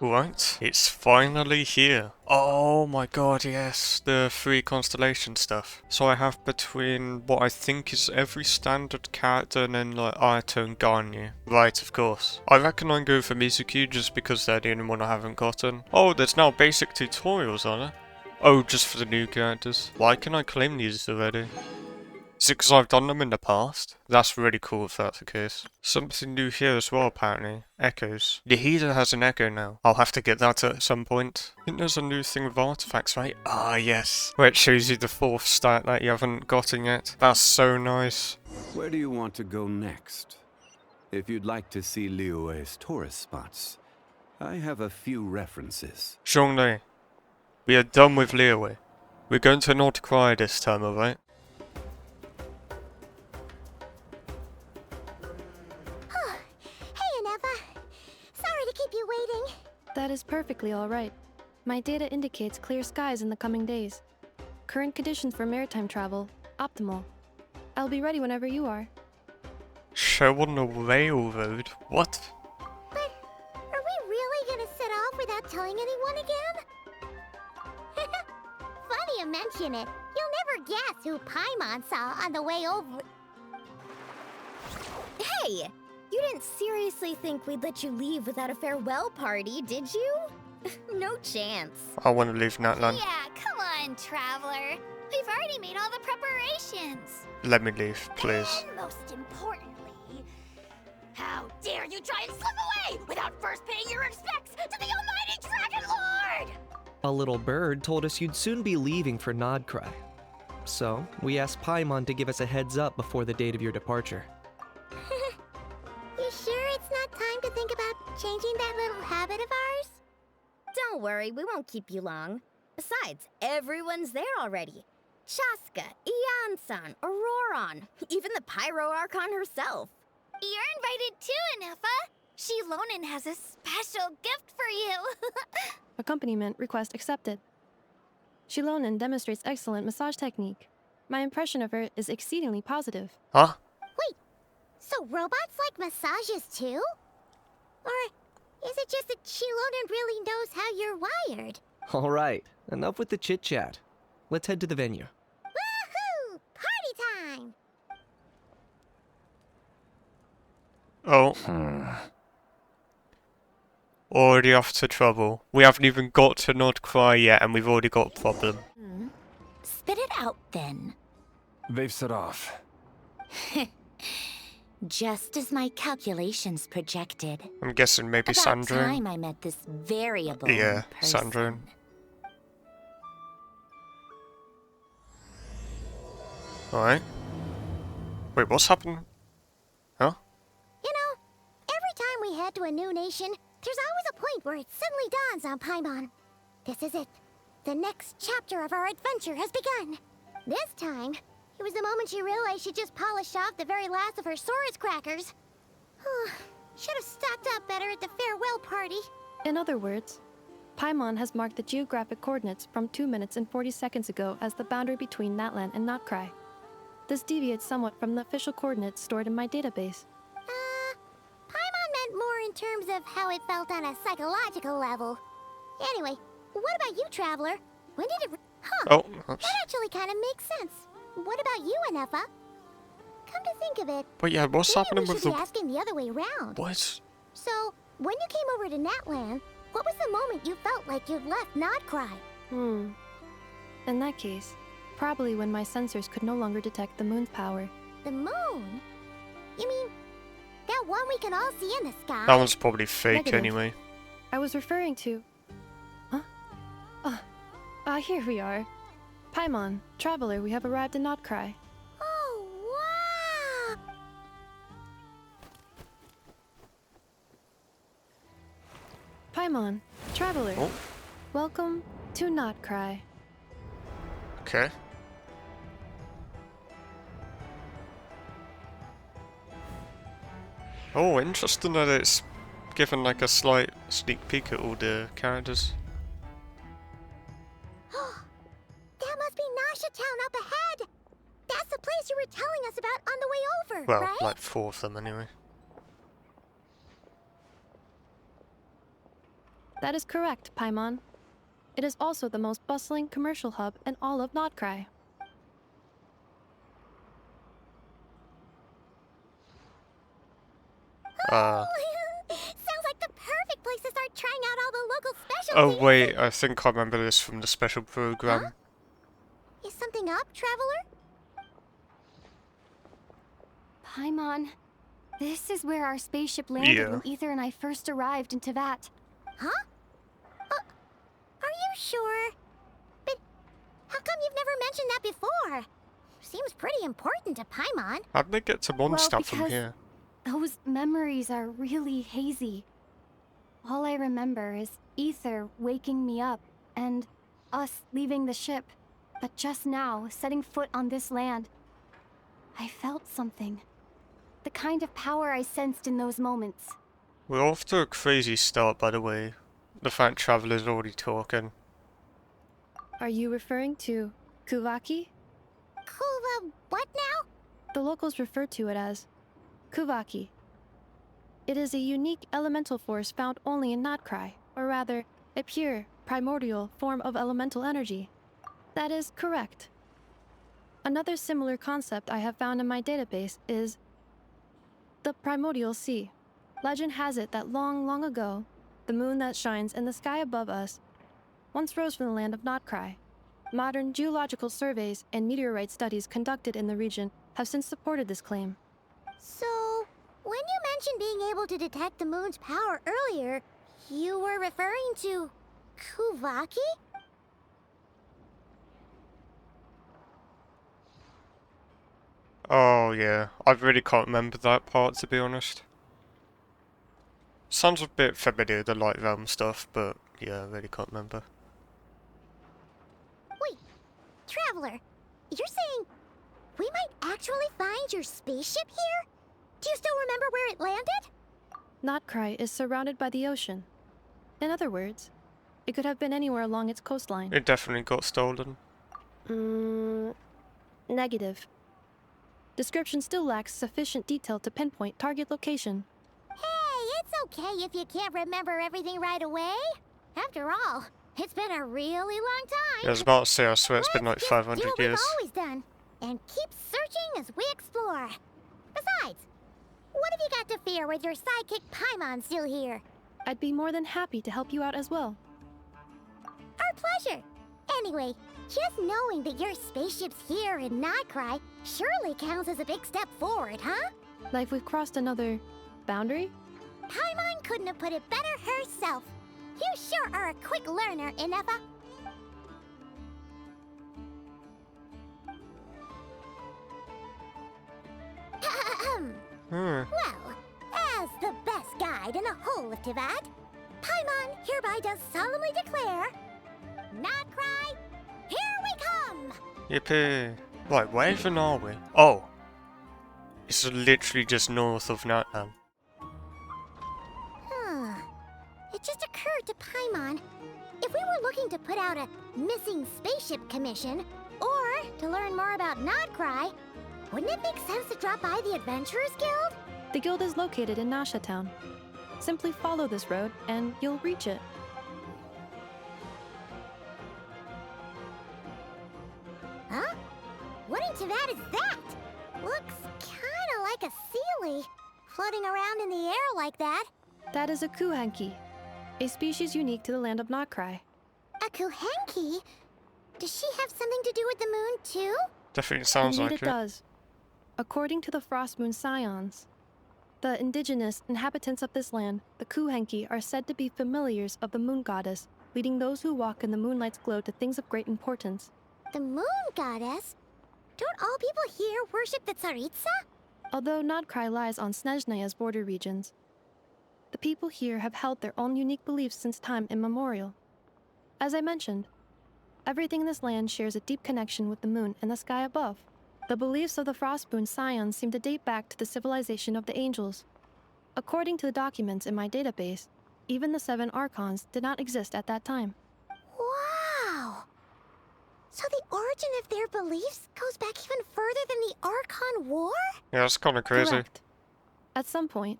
Right, it's finally here. Oh my god, yes, the 3 constellation stuff. So I have between what I think is every standard character and then like Ayato and Garnier. Right, of course. I reckon I go for Mizuki just because they're the only one I haven't gotten. Oh, there's now basic tutorials on it. Oh, just for the new characters. Why can I claim these already? Is it because I've done them in the past? That's really cool if that's the case. Something new here as well apparently. Echoes. The healer has an echo now. I'll have to get that at some point. I think there's a new thing with artifacts, right? Ah, yes. Where it shows you the 4th stat that you haven't gotten yet. That's so nice. Where do you want to go next? If you'd like to see Liyue's tourist spots, I have a few references. Zhongli, we are done with Liyue. We're going to Nod-Krai this time, alright? Hey, Aneva. Sorry to keep you waiting. That is perfectly all right. My data indicates clear skies in the coming days. Current conditions for maritime travel, optimal. I'll be ready whenever you are. Show on the railroad? What? But are we really gonna set off without telling anyone again? Funny you mention it. You'll never guess who Paimon saw on the way over. Hey! You didn't seriously think we'd let you leave without a farewell party, did you? No chance. I want to leave Natlan. Yeah, come on, Traveler. We've already made all the preparations. Let me leave, please. And most importantly, how dare you try and slip away without first paying your respects to the almighty Dragon Lord! A little bird told us you'd soon be leaving for Nod-Krai. So, we asked Paimon to give us a heads up before the date of your departure. You sure it's not time to think about changing that little habit of ours? Don't worry, we won't keep you long. Besides, everyone's there already. Chaska, Ian-san, Auroron, even the Pyro Archon herself. You're invited too, Anefa. Shilonen has a special gift for you. Accompaniment request accepted. Shilonen demonstrates excellent massage technique. My impression of her is exceedingly positive. Huh? Wait, so robots like massages too? Or is it just that Shilonen really knows how you're wired? Alright, enough with the chit-chat. Let's head to the venue. Woohoo! Party time! Oh. Already off to trouble. We haven't even got to Nod-Krai yet and we've already got a problem. Spit it out then. They've set off. Just as my calculations projected. I'm guessing maybe About Sandrine. time I met this variable Yeah, person. Sandrine. Alright. Wait, what's happening? Huh? You know, every time we head to a new nation, there's always a point where it suddenly dawns on Paimon. This is it. The next chapter of our adventure has begun. This time, it was the moment she realized she just polished off the very last of her Saurus crackers. Should have stocked up better at the farewell party. In other words, Paimon has marked the geographic coordinates from 2 minutes and 40 seconds ago as the boundary between Natlan and Nod-Krai. This deviates somewhat from the official coordinates stored in my database. Paimon meant more in terms of how it felt on a psychological level. Anyway, what about you, Traveler? When did it... Oh, oops. That actually kind of makes sense. What about you, Anefa? Come to think of it, But yeah, what's maybe happening we with should the... be asking the other way around. What? So, when you came over to Natlan, what was the moment you felt like you'd left Nod-Krai? In that case, probably when my sensors could no longer detect the moon's power. The moon? You mean, that one we can all see in the sky? That one's probably fake Negative. anyway. I was referring to... Huh? Here we are. Paimon, Traveler, we have arrived in Nod-Krai. Oh, wow! Paimon, Traveler, Oh, welcome to Nod-Krai. okay. Oh, interesting that it's given like a slight sneak peek at all the characters. That must be Nasha Town up ahead! That's the place you were telling us about on the way over, Well, right? like 4 of them anyway. That is correct, Paimon. It is also the most bustling commercial hub in all of Nod-Krai. Sounds like the perfect place to start trying out all the local Oh specialties. wait, I think I remember this from the special program. Huh? Is something up, traveler? Paimon, this is where our spaceship landed Yeah. when Ether and I first arrived in Tevat. Huh? Are you sure? But how come you've never mentioned that before? Seems pretty important to Paimon. How'd they get to Mondstadt from because- here? Those memories are really hazy. All I remember is Ether waking me up and us leaving the ship. But just now, setting foot on this land, I felt something. The kind of power I sensed in those moments. We're off to a crazy start, by the way. The fact Traveler's already talking. Are you referring to Kuvaki? Kuva, what now? The locals refer to it as Kuvaki. It is a unique elemental force found only in Nod-Krai, or rather, a pure, primordial form of elemental energy. That is correct. Another similar concept I have found in my database is the primordial sea. Legend has it that long, long ago, the moon that shines in the sky above us once rose from the land of Nod-Krai. Modern geological surveys and meteorite studies conducted in the region have since supported this claim. So, when you mentioned being able to detect the moon's power earlier, you were referring to Kuvaki? Oh yeah, I really can't remember that part, to be honest. Sounds a bit familiar, the Light Realm stuff, but yeah, I really can't remember. Wait, traveler, you're saying we might actually find your spaceship here? Do you still remember where it landed? Nod-Krai is surrounded by the ocean. In other words, it could have been anywhere along its coastline. It definitely got stolen. Negative. Description still lacks sufficient detail to pinpoint target location. Hey, it's okay if you can't remember everything right away. After all, it's been a really long time. I was about to say, I swear it's been like Let's just 500 do what years. we've always done, and keep searching as we explore. Besides, what have you got to fear with your sidekick Paimon still here? I'd be more than happy to help you out as well. Our pleasure. Anyway, just knowing that your spaceship's here in Nod-Krai surely counts as a big step forward, huh? Like we've crossed another boundary? Paimon couldn't have put it better herself. You sure are a quick learner, Inefa. Hmm. Well, as the best guide in the whole of Tevat, Paimon hereby does solemnly declare, Nod-Krai, here we come! Yippee. Right, where even are we? Oh. It's literally just north of Natlan. It just occurred to Paimon, if we were looking to put out a missing spaceship commission, or to learn more about Nod-Krai, wouldn't it make sense to drop by the Adventurers Guild? The guild is located in Nasha Town. Simply follow this road and you'll reach it. Huh? What in Tevat is that? Looks kinda like a Sealy, floating around in the air like that. That is a Kuhanki, a species unique to the land of Nod-Krai. A Kuhenki? Does she have something to do with the moon, too? Definitely sounds Indeed like it does. According to the Frost Moon Scions, the indigenous inhabitants of this land, the Kuhenki, are said to be familiars of the moon goddess, leading those who walk in the moonlight's glow to things of great importance. The moon goddess? Don't all people here worship the Tsaritsa? Although Nod-Krai lies on Snezhnaya's border regions, the people here have held their own unique beliefs since time immemorial. As I mentioned, everything in this land shares a deep connection with the moon and the sky above. The beliefs of the Frostmoon Scions seem to date back to the civilization of the angels. According to the documents in my database, even the 7 Archons did not exist at that time. Wow! So the origin of their beliefs goes back even further than the Archon War? Yeah, that's kind of crazy. Correct. At some point,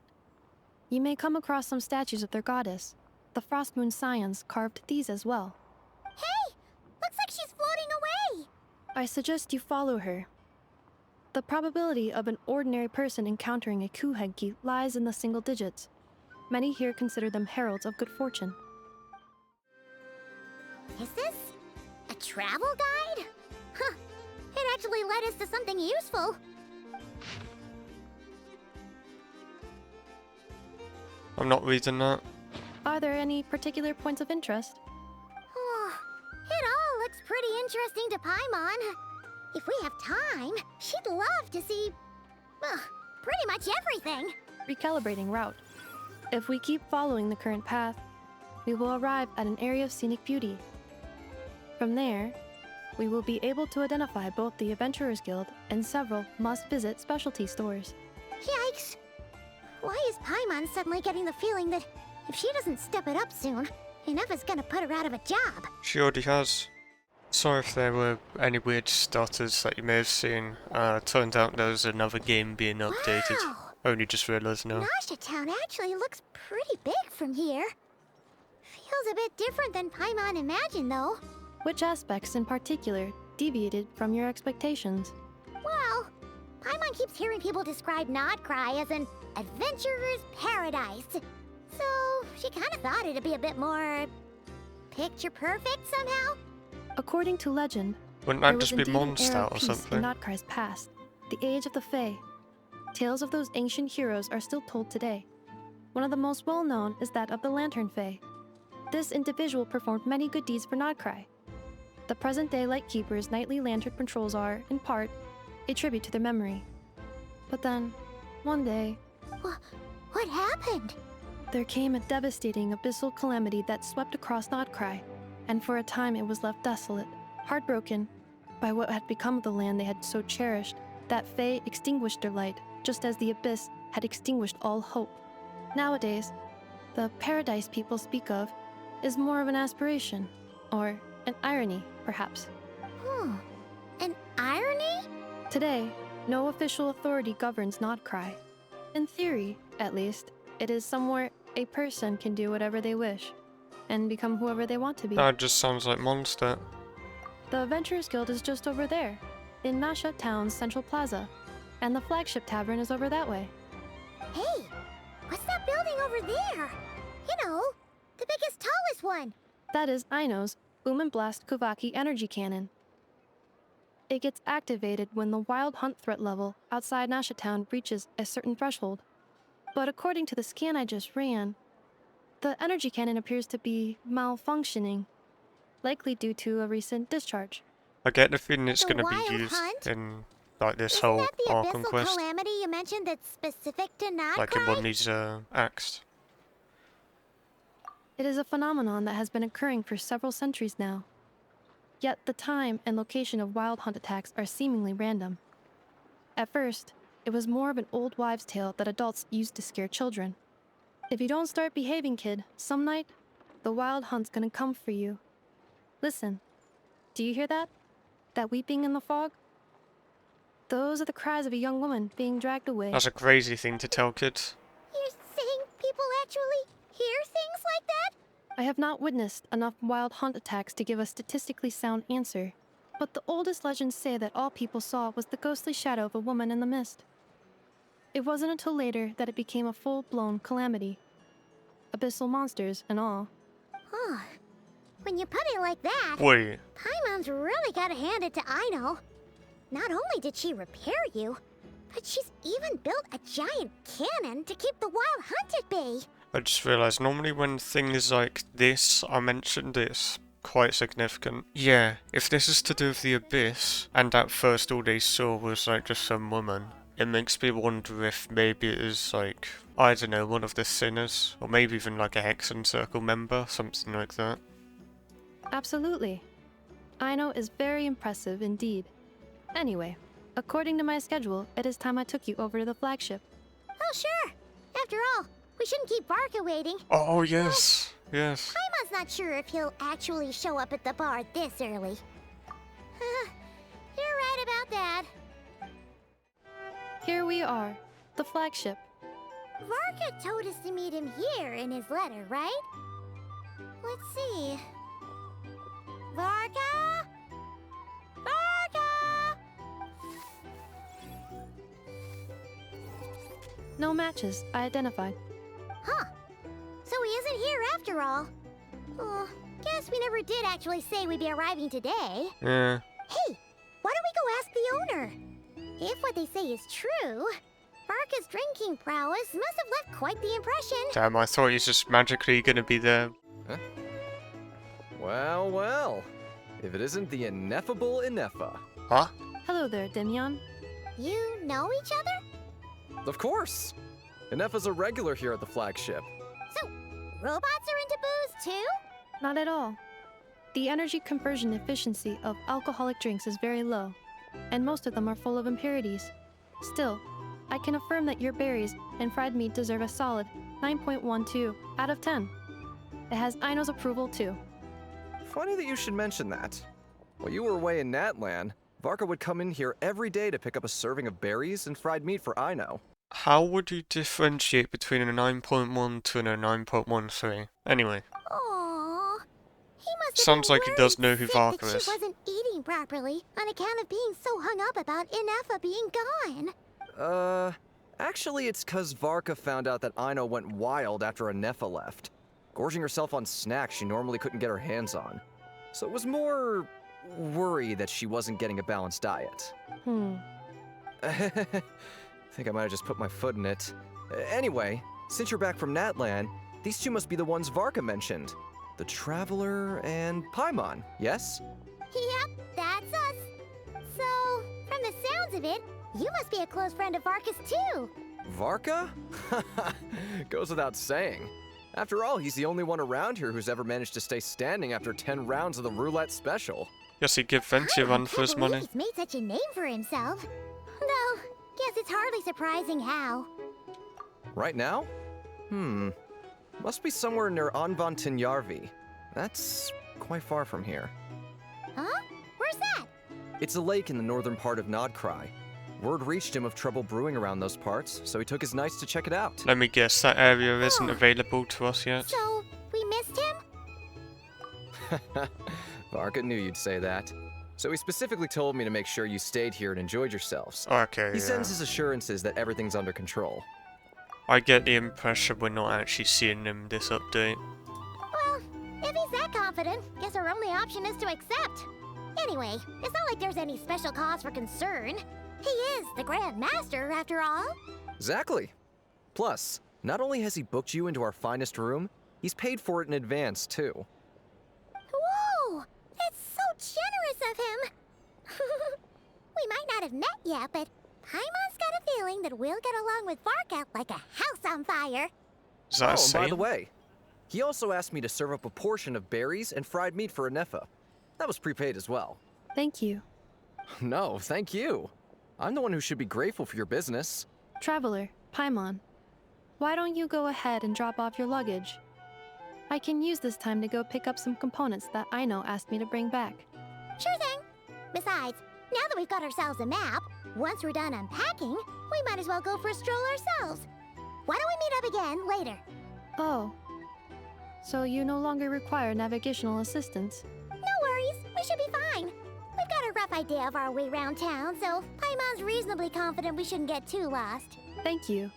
you may come across some statues of their goddess. The Frost Moon Scions carved these as well. Hey! Looks like she's floating away! I suggest you follow her. The probability of an ordinary person encountering a Kuhenki lies in the single digits. Many here consider them heralds of good fortune. Is this a travel guide? Huh. It actually led us to something useful. I'm not reading that. Are there any particular points of interest? Oh, it all looks pretty interesting to Paimon. If we have time, she'd love to see, pretty much everything. Recalibrating route. If we keep following the current path, we will arrive at an area of scenic beauty. From there, we will be able to identify both the Adventurers Guild and several must-visit specialty stores. Yikes! Why is Paimon suddenly getting the feeling that if she doesn't step it up soon, enough is gonna put her out of a job? She already has. Sorry if there were any weird stutters that you may have seen. Turned out there was another game being updated. Wow! Only just realised now. Nasha Town actually looks pretty big from here. Feels a bit different than Paimon imagined, though. Which aspects in particular deviated from your expectations? Well, Paimon keeps hearing people describe Nod-Krai as an adventurer's paradise. So, she kind of thought it'd be a bit more picture perfect somehow. According to legend, Wouldn't there that was just be indeed an Mondstadt era or of peace something? in Nod-Krai's past, the Age of the Fae. Tales of those ancient heroes are still told today. One of the most well-known is that of the Lantern Fae. This individual performed many good deeds for Nod-Krai. The present-day Lightkeeper's nightly lantern patrols are, in part, a tribute to their memory. But then, one day, What happened? there came a devastating abyssal calamity that swept across Nod-Krai, and for a time it was left desolate, heartbroken by what had become of the land they had so cherished. That Fae extinguished their light, just as the abyss had extinguished all hope. Nowadays, the paradise people speak of is more of an aspiration, or an irony, perhaps. An irony? Today, no official authority governs Nod-Krai. In theory, at least, it is somewhere a person can do whatever they wish, and become whoever they want to be. That just sounds like Mondstadt. The Adventurers Guild is just over there, in Nasha Town's central plaza, and the flagship tavern is over that way. Hey, what's that building over there? You know, the biggest, tallest one. That is Aino's Blast Kuvaki energy cannon. It gets activated when the wild hunt threat level outside Nasha Town reaches a certain threshold. But according to the scan I just ran, the energy cannon appears to be malfunctioning, likely due to a recent discharge. I get the feeling it's The going to Wild be used Hunt? in like this Isn't whole that the Arkham abyssal quest, calamity you mentioned that's specific to Nod-Krai? like in one of these acts. It is a phenomenon that has been occurring for several centuries now. Yet the time and location of wild hunt attacks are seemingly random. At first, it was more of an old wives' tale that adults used to scare children. If you don't start behaving, kid, some night, the wild hunt's gonna come for you. Listen, do you hear that? That weeping in the fog? Those are the cries of a young woman being dragged away. That's a crazy thing to tell kids. You're saying people actually hear things like that? I have not witnessed enough wild hunt attacks to give a statistically sound answer, but the oldest legends say that all people saw was the ghostly shadow of a woman in the mist. It wasn't until later that it became a full-blown calamity. Abyssal monsters and all. Oh, when you put it like that, Wait, Paimon's really gotta hand it to Aino. Not only did she repair you, but she's even built a giant cannon to keep the wild hunt at bay. I just realised normally when things like this are mentioned, it's quite significant. Yeah, if this is to do with the Abyss, and at first all they saw was like just some woman, it makes me wonder if maybe it is like, I don't know, one of the sinners, or maybe even like a Hexen Circle member, something like that. Absolutely. Aino is very impressive indeed. Anyway, according to my schedule, it is time I took you over to the flagship. Oh, sure. After all, we shouldn't keep Barca waiting. Oh yes, yes. Paimon's not sure if he'll actually show up at the bar this early. You're right about that. Here we are, the flagship. Varka told us to meet him here in his letter, right? Let's see. Varka? Varka! No matches. I identified. Huh. So he isn't here after all. Oh, guess we never did actually say we'd be arriving today. Yeah. Hey, why don't we go ask the owner? If what they say is true, Varka's drinking prowess must have left quite the impression. Damn, I thought he's just magically gonna be there. Huh? Well, well. If it isn't the ineffable Ineffa. Huh? Hello there, Demion. You know each other? Of course! Ineffa's a regular here at the flagship. So, robots are into booze too? Not at all. The energy conversion efficiency of alcoholic drinks is very low, and most of them are full of impurities. Still, I can affirm that your berries and fried meat deserve a solid 9.12 out of 10. It has Aino's approval too. Funny that you should mention that. While you were away in Natlan, Varka would come in here every day to pick up a serving of berries and fried meat for Aino. How would you differentiate between a 9.12 and a 9.13? Anyway, Aww. He must have sounds been like he does worried know who sick Varka that is. she wasn't eating properly on account of being so hung up about Ineffa being gone. Actually it's 'cause Varka found out that Aino went wild after Ineffa left, gorging herself on snacks she normally couldn't get her hands on. So it was more worry that she wasn't getting a balanced diet. Think I might have just put my foot in it. Anyway, since you're back from Natlan, these two must be the ones Varka mentioned. The Traveler and Paimon, yes? Yep, that's us. So, from the sounds of it, you must be a close friend of Varka's too. Varka? Goes without saying. After all, he's the only one around here who's ever managed to stay standing after 10 rounds of the roulette special. Yes, he'd give Venti a run for his money. He's made such a name for himself. Though, guess it's hardly surprising how. Right now? Must be somewhere near Anvantinjarvi. That's quite far from here. Huh? Where's that? It's a lake in the northern part of Nod-Krai. Word reached him of trouble brewing around those parts, so he took his knights to check it out. Let me guess, that area isn't available to us yet. So, we missed him? Varka knew you'd say that. So he specifically told me to make sure you stayed here and enjoyed yourselves. Okay, He yeah. sends his assurances that everything's under control. I get the impression we're not actually seeing him this update. Well, if he's that confident, guess our only option is to accept. Anyway, it's not like there's any special cause for concern. He is the Grand Master, after all. Exactly. Plus, not only has he booked you into our finest room, he's paid for it in advance, too. Whoa! That's so generous of him! We might not have met yet, but Paimon's got a feeling that we'll get along with Varka like a house on fire. Is that a And by saying? the way, he also asked me to serve up a portion of berries and fried meat for Ineffa. That was prepaid as well. Thank you. No, thank you. I'm the one who should be grateful for your business. Traveler, Paimon, why don't you go ahead and drop off your luggage? I can use this time to go pick up some components that Aino asked me to bring back. Sure thing. Besides, now that we've got ourselves a map, once we're done unpacking, we might as well go for a stroll ourselves. Why don't we meet up again later? Oh. So you no longer require navigational assistance? No worries, we should be fine. We've got a rough idea of our way around town, so Paimon's reasonably confident we shouldn't get too lost. Thank you.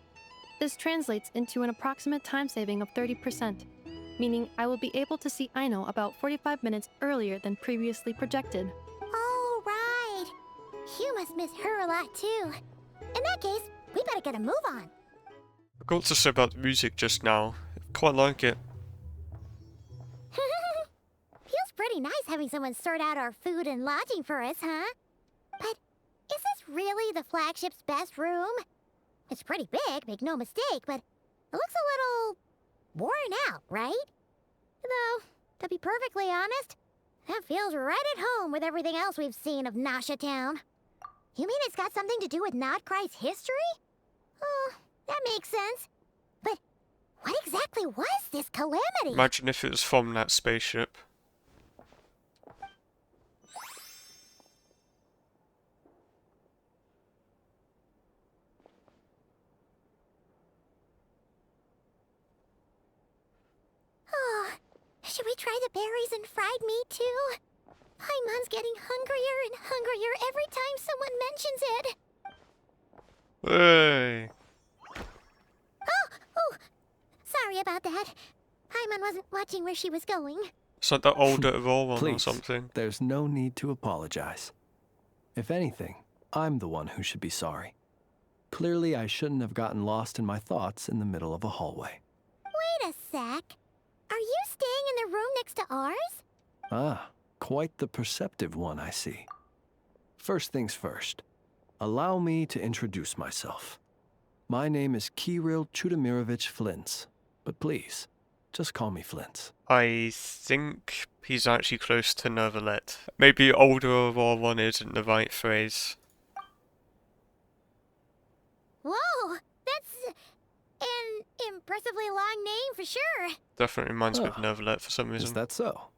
This translates into an approximate time saving of 30%, meaning I will be able to see Aino about 45 minutes earlier than previously projected. Oh, right. You must miss her a lot, too. In that case, we better get a move on. I got to say about the music just now. Quite like it. Feels pretty nice having someone sort out our food and lodging for us, huh? But is this really the flagship's best room? It's pretty big, make no mistake, but it looks a little worn out, right? Though, to be perfectly honest, that feels right at home with everything else we've seen of Nasha Town. You mean it's got something to do with Nod-Krai's history? Oh, that makes sense. But what exactly was this calamity? Imagine if it was from that spaceship. Should we try the berries and fried meat too? Paimon's getting hungrier and hungrier every time someone mentions it. Hey. Oh, sorry about that. Paimon wasn't watching where she was going. It's like the older raw one or Please, something. there's no need to apologize. If anything, I'm the one who should be sorry. Clearly, I shouldn't have gotten lost in my thoughts in the middle of a hallway. Wait a sec. Are you staying in the room next to ours? Ah, quite the perceptive one, I see. First things first, allow me to introduce myself. My name is Kirill Chudamirovich Flintz, but please, just call me Flintz. I think he's actually close to Neverlet. Maybe older raw one isn't the right phrase. Whoa, that's an impressively long name for sure. Definitely reminds me of Oh, Neverlet for some reason. Is that so?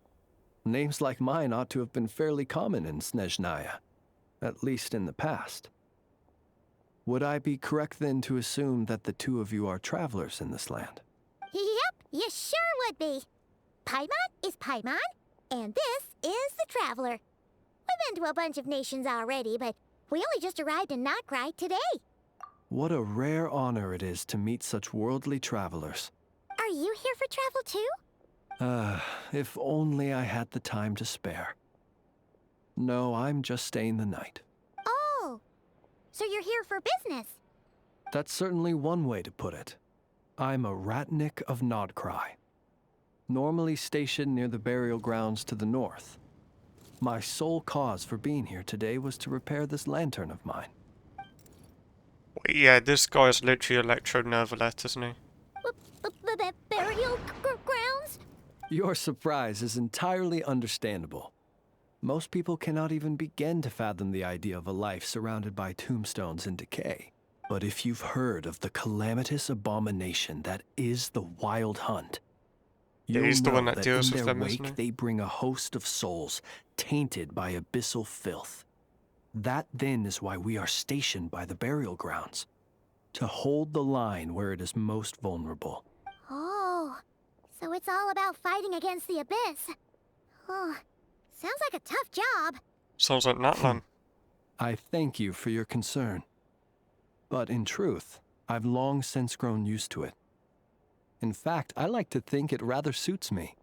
Names like mine ought to have been fairly common in Snezhnaya, at least in the past. Would I be correct then to assume that the two of you are travelers in this land? Yep, you sure would be. Paimon is Paimon, and this is the Traveler. We've been to a bunch of nations already, but we only just arrived in Nod-Krai today. What a rare honor it is to meet such worldly travelers. Are you here for travel too? If only I had the time to spare. No, I'm just staying the night. Oh, so you're here for business? That's certainly one way to put it. I'm a Ratnik of Nod-Krai, normally stationed near the burial grounds to the north. My sole cause for being here today was to repair this lantern of mine. Yeah, this guy's literally Electro Neverlet, isn't he? Burial grounds? Your surprise is entirely understandable. Most people cannot even begin to fathom the idea of a life surrounded by tombstones and decay. But if you've heard of the calamitous abomination that is the Wild Hunt, Yeah, you'll he's the one know that that in deals with their them, isn't wake he? they bring a host of souls tainted by abyssal filth. That then is why we are stationed by the burial grounds, to hold the line where it is most vulnerable. Oh, so it's all about fighting against the abyss. Oh, sounds like a tough job. Sounds like Natlan. I thank you for your concern. But in truth, I've long since grown used to it. In fact, I like to think it rather suits me.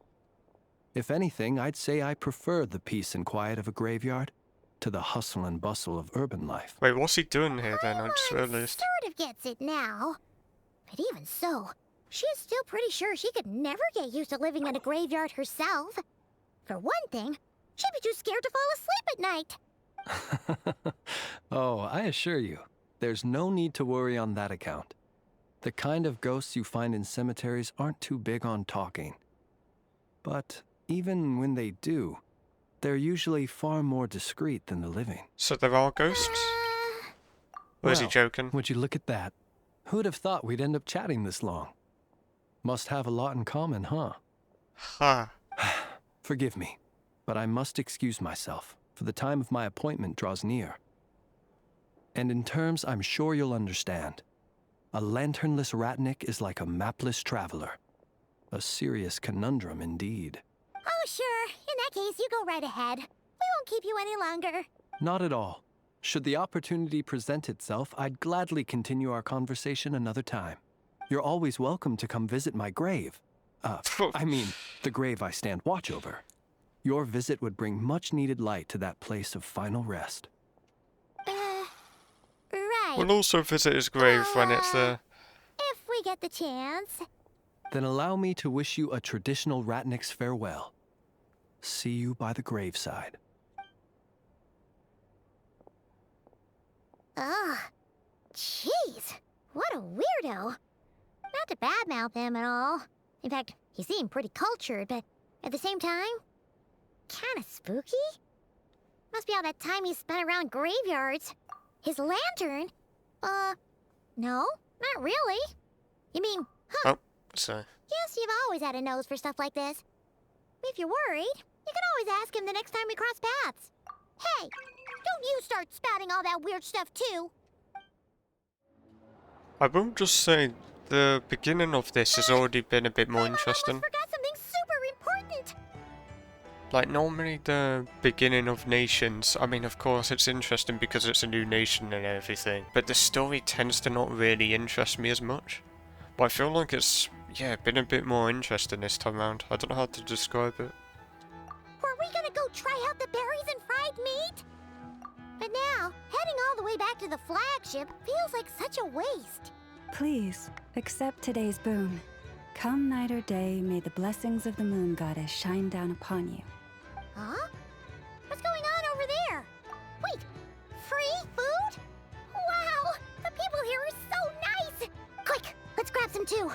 If anything, I'd say I prefer the peace and quiet of a graveyard to the hustle and bustle of urban life. Wait, what's he doing here then? I just Paimon realised. sort of gets it now. But even so, she is still pretty sure she could never get used to living in a graveyard herself. For one thing, she'd be too scared to fall asleep at night. Oh, I assure you, there's no need to worry on that account. The kind of ghosts you find in cemeteries aren't too big on talking. But even when they do, they're usually far more discreet than the living. So there are ghosts? Or is he Well, joking? Would you look at that? Who'd have thought we'd end up chatting this long? Must have a lot in common, huh? Ha. Forgive me, but I must excuse myself, for the time of my appointment draws near. And in terms I'm sure you'll understand, a lanternless Ratnik is like a mapless traveler. A serious conundrum indeed. Oh, sure. In that case, you go right ahead. We won't keep you any longer. Not at all. Should the opportunity present itself, I'd gladly continue our conversation another time. You're always welcome to come visit my grave. I mean, the grave I stand watch over. Your visit would bring much-needed light to that place of final rest. Right. We'll also visit his grave when it's there. If we get the chance. Then allow me to wish you a traditional Ratnik's farewell. See you by the graveside. Ugh. Jeez. What a weirdo. Not to badmouth him at all. In fact, he seemed pretty cultured, but at the same time, kinda spooky? Must be all that time he spent around graveyards. His lantern? No, not really. You mean, Oh, so. yes, you've always had a nose for stuff like this. If you're worried, you can always ask him the next time we cross paths. Hey, don't you start spouting all that weird stuff too. I won't just say the beginning of this has already been a bit more I almost interesting. forgot something super important Like, normally the beginning of nations, I mean, of course, it's interesting because it's a new nation and everything, but the story tends to not really interest me as much. But I feel like it's, yeah, been a bit more interesting this time around. I don't know how to describe it. Were we gonna go try out the berries and fried meat? But now, heading all the way back to the flagship feels like such a waste. Please, accept today's boon. Come night or day, may the blessings of the moon goddess shine down upon you. Huh? What's going on over there? Wait, free food? Wow, the people here are so nice! Quick, let's grab some too.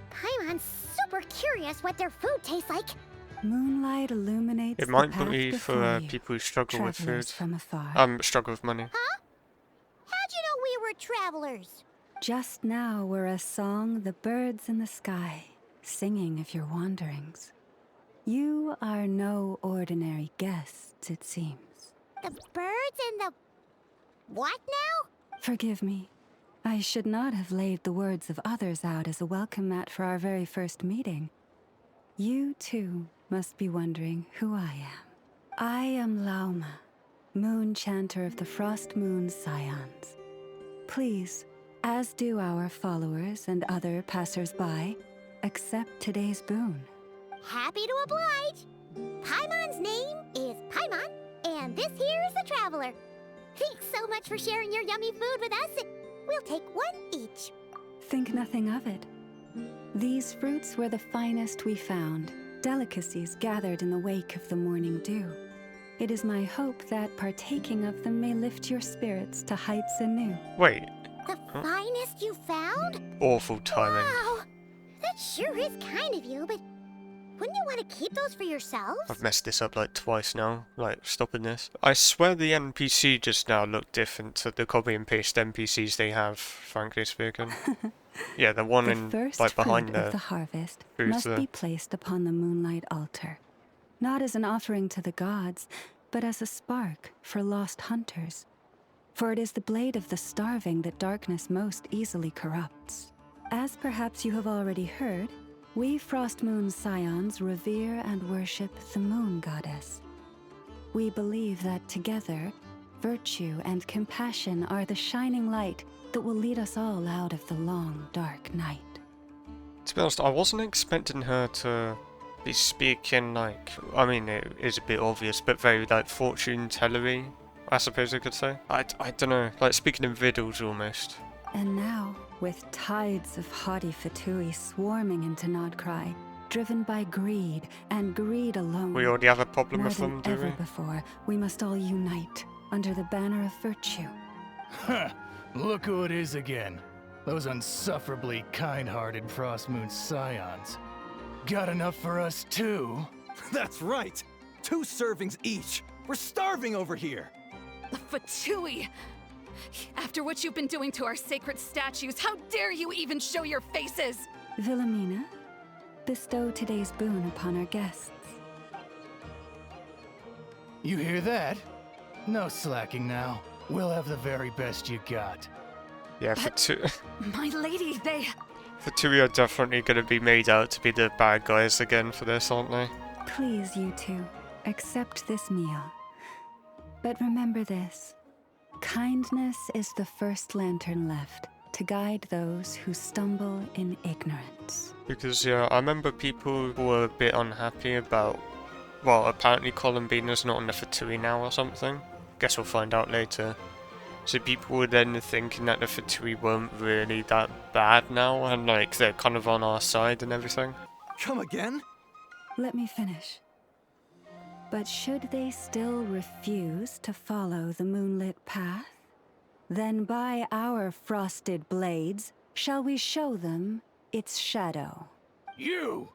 Paimon's super curious what their food tastes like. Moonlight illuminates It might the path be before for you, people who struggle with travelers food. from afar. Struggle with money. Huh? How'd you know we were travelers? Just now were a song the birds in the sky, singing of your wanderings. You are no ordinary guests, it seems. The birds and the... what now? Forgive me. I should not have laid the words of others out as a welcome mat for our very first meeting. You, too, must be wondering who I am. I am Lauma, moon chanter of the Frost Moon Scions. Please, as do our followers and other passers-by, accept today's boon. Happy to oblige. Paimon's name is Paimon, and this here is the traveler. Thanks so much for sharing your yummy food with us. We'll take one each. Think nothing of it. These fruits were the finest we found, delicacies gathered in the wake of the morning dew. It is my hope that partaking of them may lift your spirits to heights anew. Wait, The finest you found? awful timing. Wow! That sure is kind of you, but wouldn't you want to keep those for yourselves? I've messed this up like twice now, like stopping this. I swear the NPC just now looked different to the copy and paste NPCs they have, frankly speaking. Yeah, the one The in, first like, behind fruit of the harvest booth must there. be placed upon the moonlight altar, not as an offering to the gods, but as a spark for lost hunters. For it is the blade of the starving that darkness most easily corrupts. As perhaps you have already heard, we Frost Moon Scions revere and worship the moon goddess. We believe that together, virtue and compassion are the shining light that will lead us all out of the long, dark night. To be honest, I wasn't expecting her to be speaking like, I mean, it is a bit obvious, but very like fortune-tellery, I suppose I could say. I don't know, like speaking in riddles almost. And now, with tides of haughty Fatui swarming into Nod-Krai, driven by greed, and greed alone, We already have a problem more with than them, do ever we? before, we must all unite under the banner of virtue. Huh, look who it is again. Those unsufferably kind-hearted Frost Moon Scions. Got enough for us too? That's right! 2 servings each! We're starving over here! Fatui! After what you've been doing to our sacred statues, how dare you even show your faces? Wilhelmina, bestow today's boon upon our guests. You hear that? No slacking now. We'll have the very best you got. Yeah, My lady, they... Fatui are definitely going to be made out to be the bad guys again for this, aren't they? Please, you two, accept this meal. But remember this. Kindness is the first lantern left to guide those who stumble in ignorance. Because, yeah, I remember people were a bit unhappy about, well, apparently Columbina's not on the Fatui now or something. Guess we'll find out later. So people were then thinking that the Fatui weren't really that bad now, and like, they're kind of on our side and everything. Come again? Let me finish. But should they still refuse to follow the moonlit path, then by our frosted blades shall we show them its shadow. You!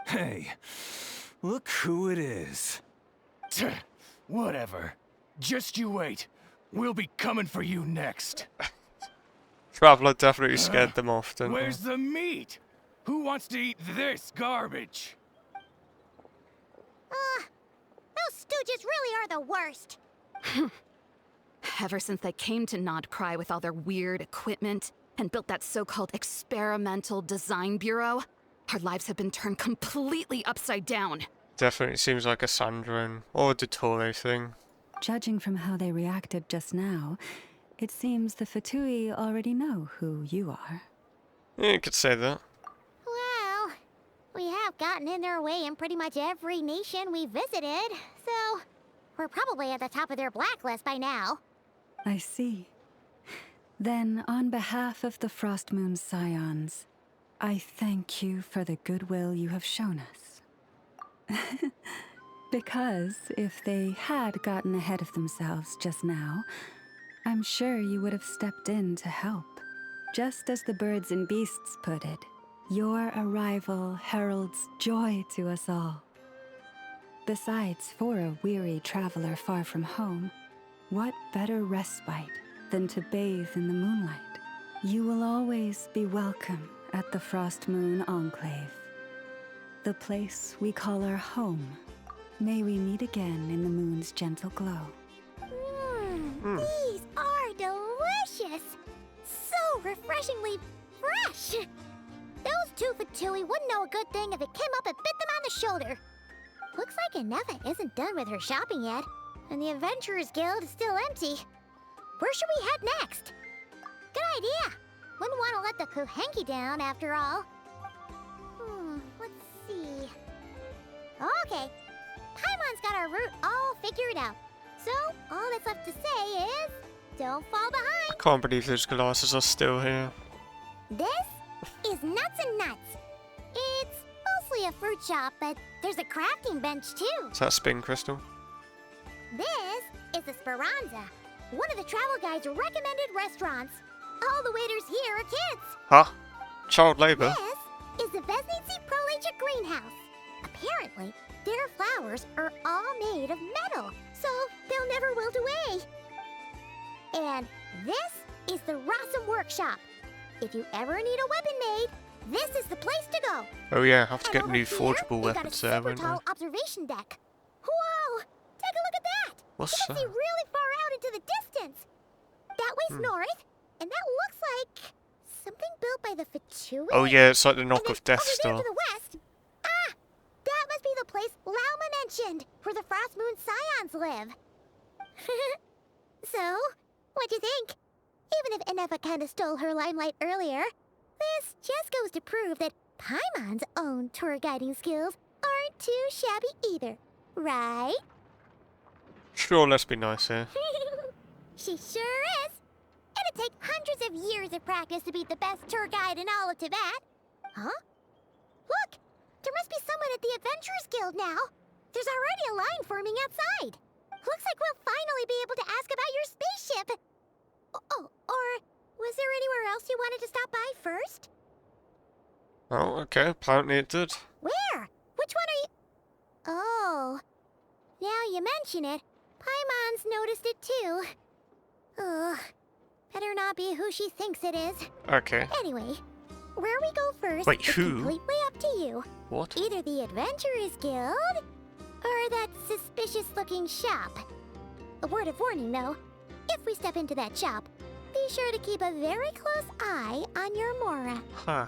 Hey, look who it is. Tch, whatever. Just you wait. We'll be coming for you next. Traveler definitely scared them off, didn't Where's the meat? Who wants to eat this garbage? Those stooges really are the worst. Ever since they came to Nod-Krai with all their weird equipment and built that so-called experimental design bureau, our lives have been turned completely upside down. Definitely seems like a Sandrine or a Dottore thing. Judging from how they reacted just now, it seems the Fatui already know who you are. Yeah, you could say that. Well, we have gotten in their way in pretty much every nation we visited, so we're probably at the top of their blacklist by now. I see. Then, on behalf of the Frostmoon Scions, I thank you for the goodwill you have shown us. Because if they had gotten ahead of themselves just now, I'm sure you would have stepped in to help. Just as the birds and beasts put it, your arrival heralds joy to us all. Besides, for a weary traveler far from home, what better respite than to bathe in the moonlight? You will always be welcome at the Frostmoon Enclave, the place we call our home. May we meet again in the moon's gentle glow. These are delicious! So refreshingly fresh! Those two Fatui wouldn't know a good thing if it came up and bit them on the shoulder. Looks like Inefa isn't done with her shopping yet, and the Adventurers Guild is still empty. Where should we head next? Good idea! Wouldn't want to let the Kuhenki down, after all. Let's see... Okay, Paimon's got our route all figured out. So, all that's left to say is... don't fall behind! I can't believe those glasses are still here. This is Nuts and Nuts. It's mostly a fruit shop, but there's a crafting bench too. Is that Spin Crystal? This is the Speranza, one of the travel guide's recommended restaurants. All the waiters here are kids. Huh? Child labor? This is the Vesnici Prolegia greenhouse. Apparently, their flowers are all made of metal, so they'll never wilt away. And this is the Rossum Workshop. If you ever need a weapon made, this is the place to go. Oh yeah, have to And get over new here, forgeable we've weapons got a there, super won't tall I? observation deck. Whoa! Take a look at that! What's you can that? see really far out into the distance. That way's north, and that looks like something built by the Fatui. Oh yeah, it's like the And knock then of Death over Star. there to the west. Ah! That must be the place Lauma mentioned, where the Frostmoon Scions live. So, what'd you think? Even if Inefa kinda stole her limelight earlier, this just goes to prove that Paimon's own tour guiding skills aren't too shabby either, right? Sure, let's be nice here. She sure is. It'd take hundreds of years of practice to be the best tour guide in all of Tibet. Huh? Look! There must be someone at the Adventurers Guild now. There's already a line forming outside. Looks like we'll finally be able to ask about your spaceship. Oh, or was there anywhere else you wanted to stop by first? Oh, okay, apparently it did. Where? Which one are you... Oh. Now you mention it, Paimon's noticed it too. Ugh. Better not be who she thinks it is. Okay. Anyway, where we go first Wait, is who? completely up to you. What? Either the Adventurers Guild, or that suspicious-looking shop. A word of warning, though. If we step into that shop, be sure to keep a very close eye on your Mora. Huh.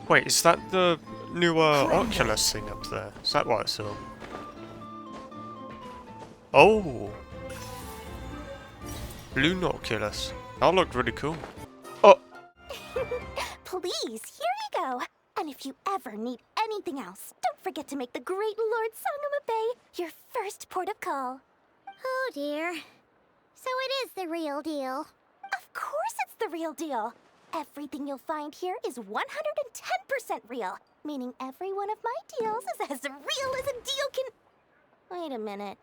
Wait, is that the new Oculus thing up there? Is that what I saw? Oh! Blue Oculus. That looked really cool. Oh! Please, here you go. And if you ever need anything else, don't forget to make the great Lord Sangama Bay your first port of call. Oh dear. So it is the real deal. Of course it's the real deal. Everything you'll find here is 110% real, meaning every one of my deals is as real as a deal can... Wait a minute.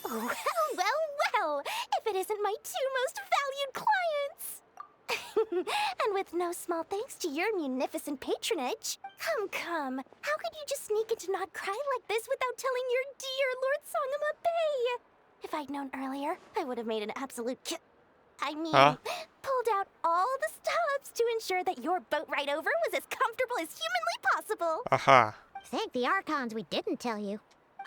Well, well, well, if it isn't my two most valued clients. And with no small thanks to your munificent patronage. Come, how could you just sneak into Nod-Krai like this without telling your dear Lord Sangama Bay? If I'd known earlier, I would have made an absolute pulled out all the stops to ensure that your boat ride over was as comfortable as humanly possible. Aha. Thank the Archons we didn't tell you.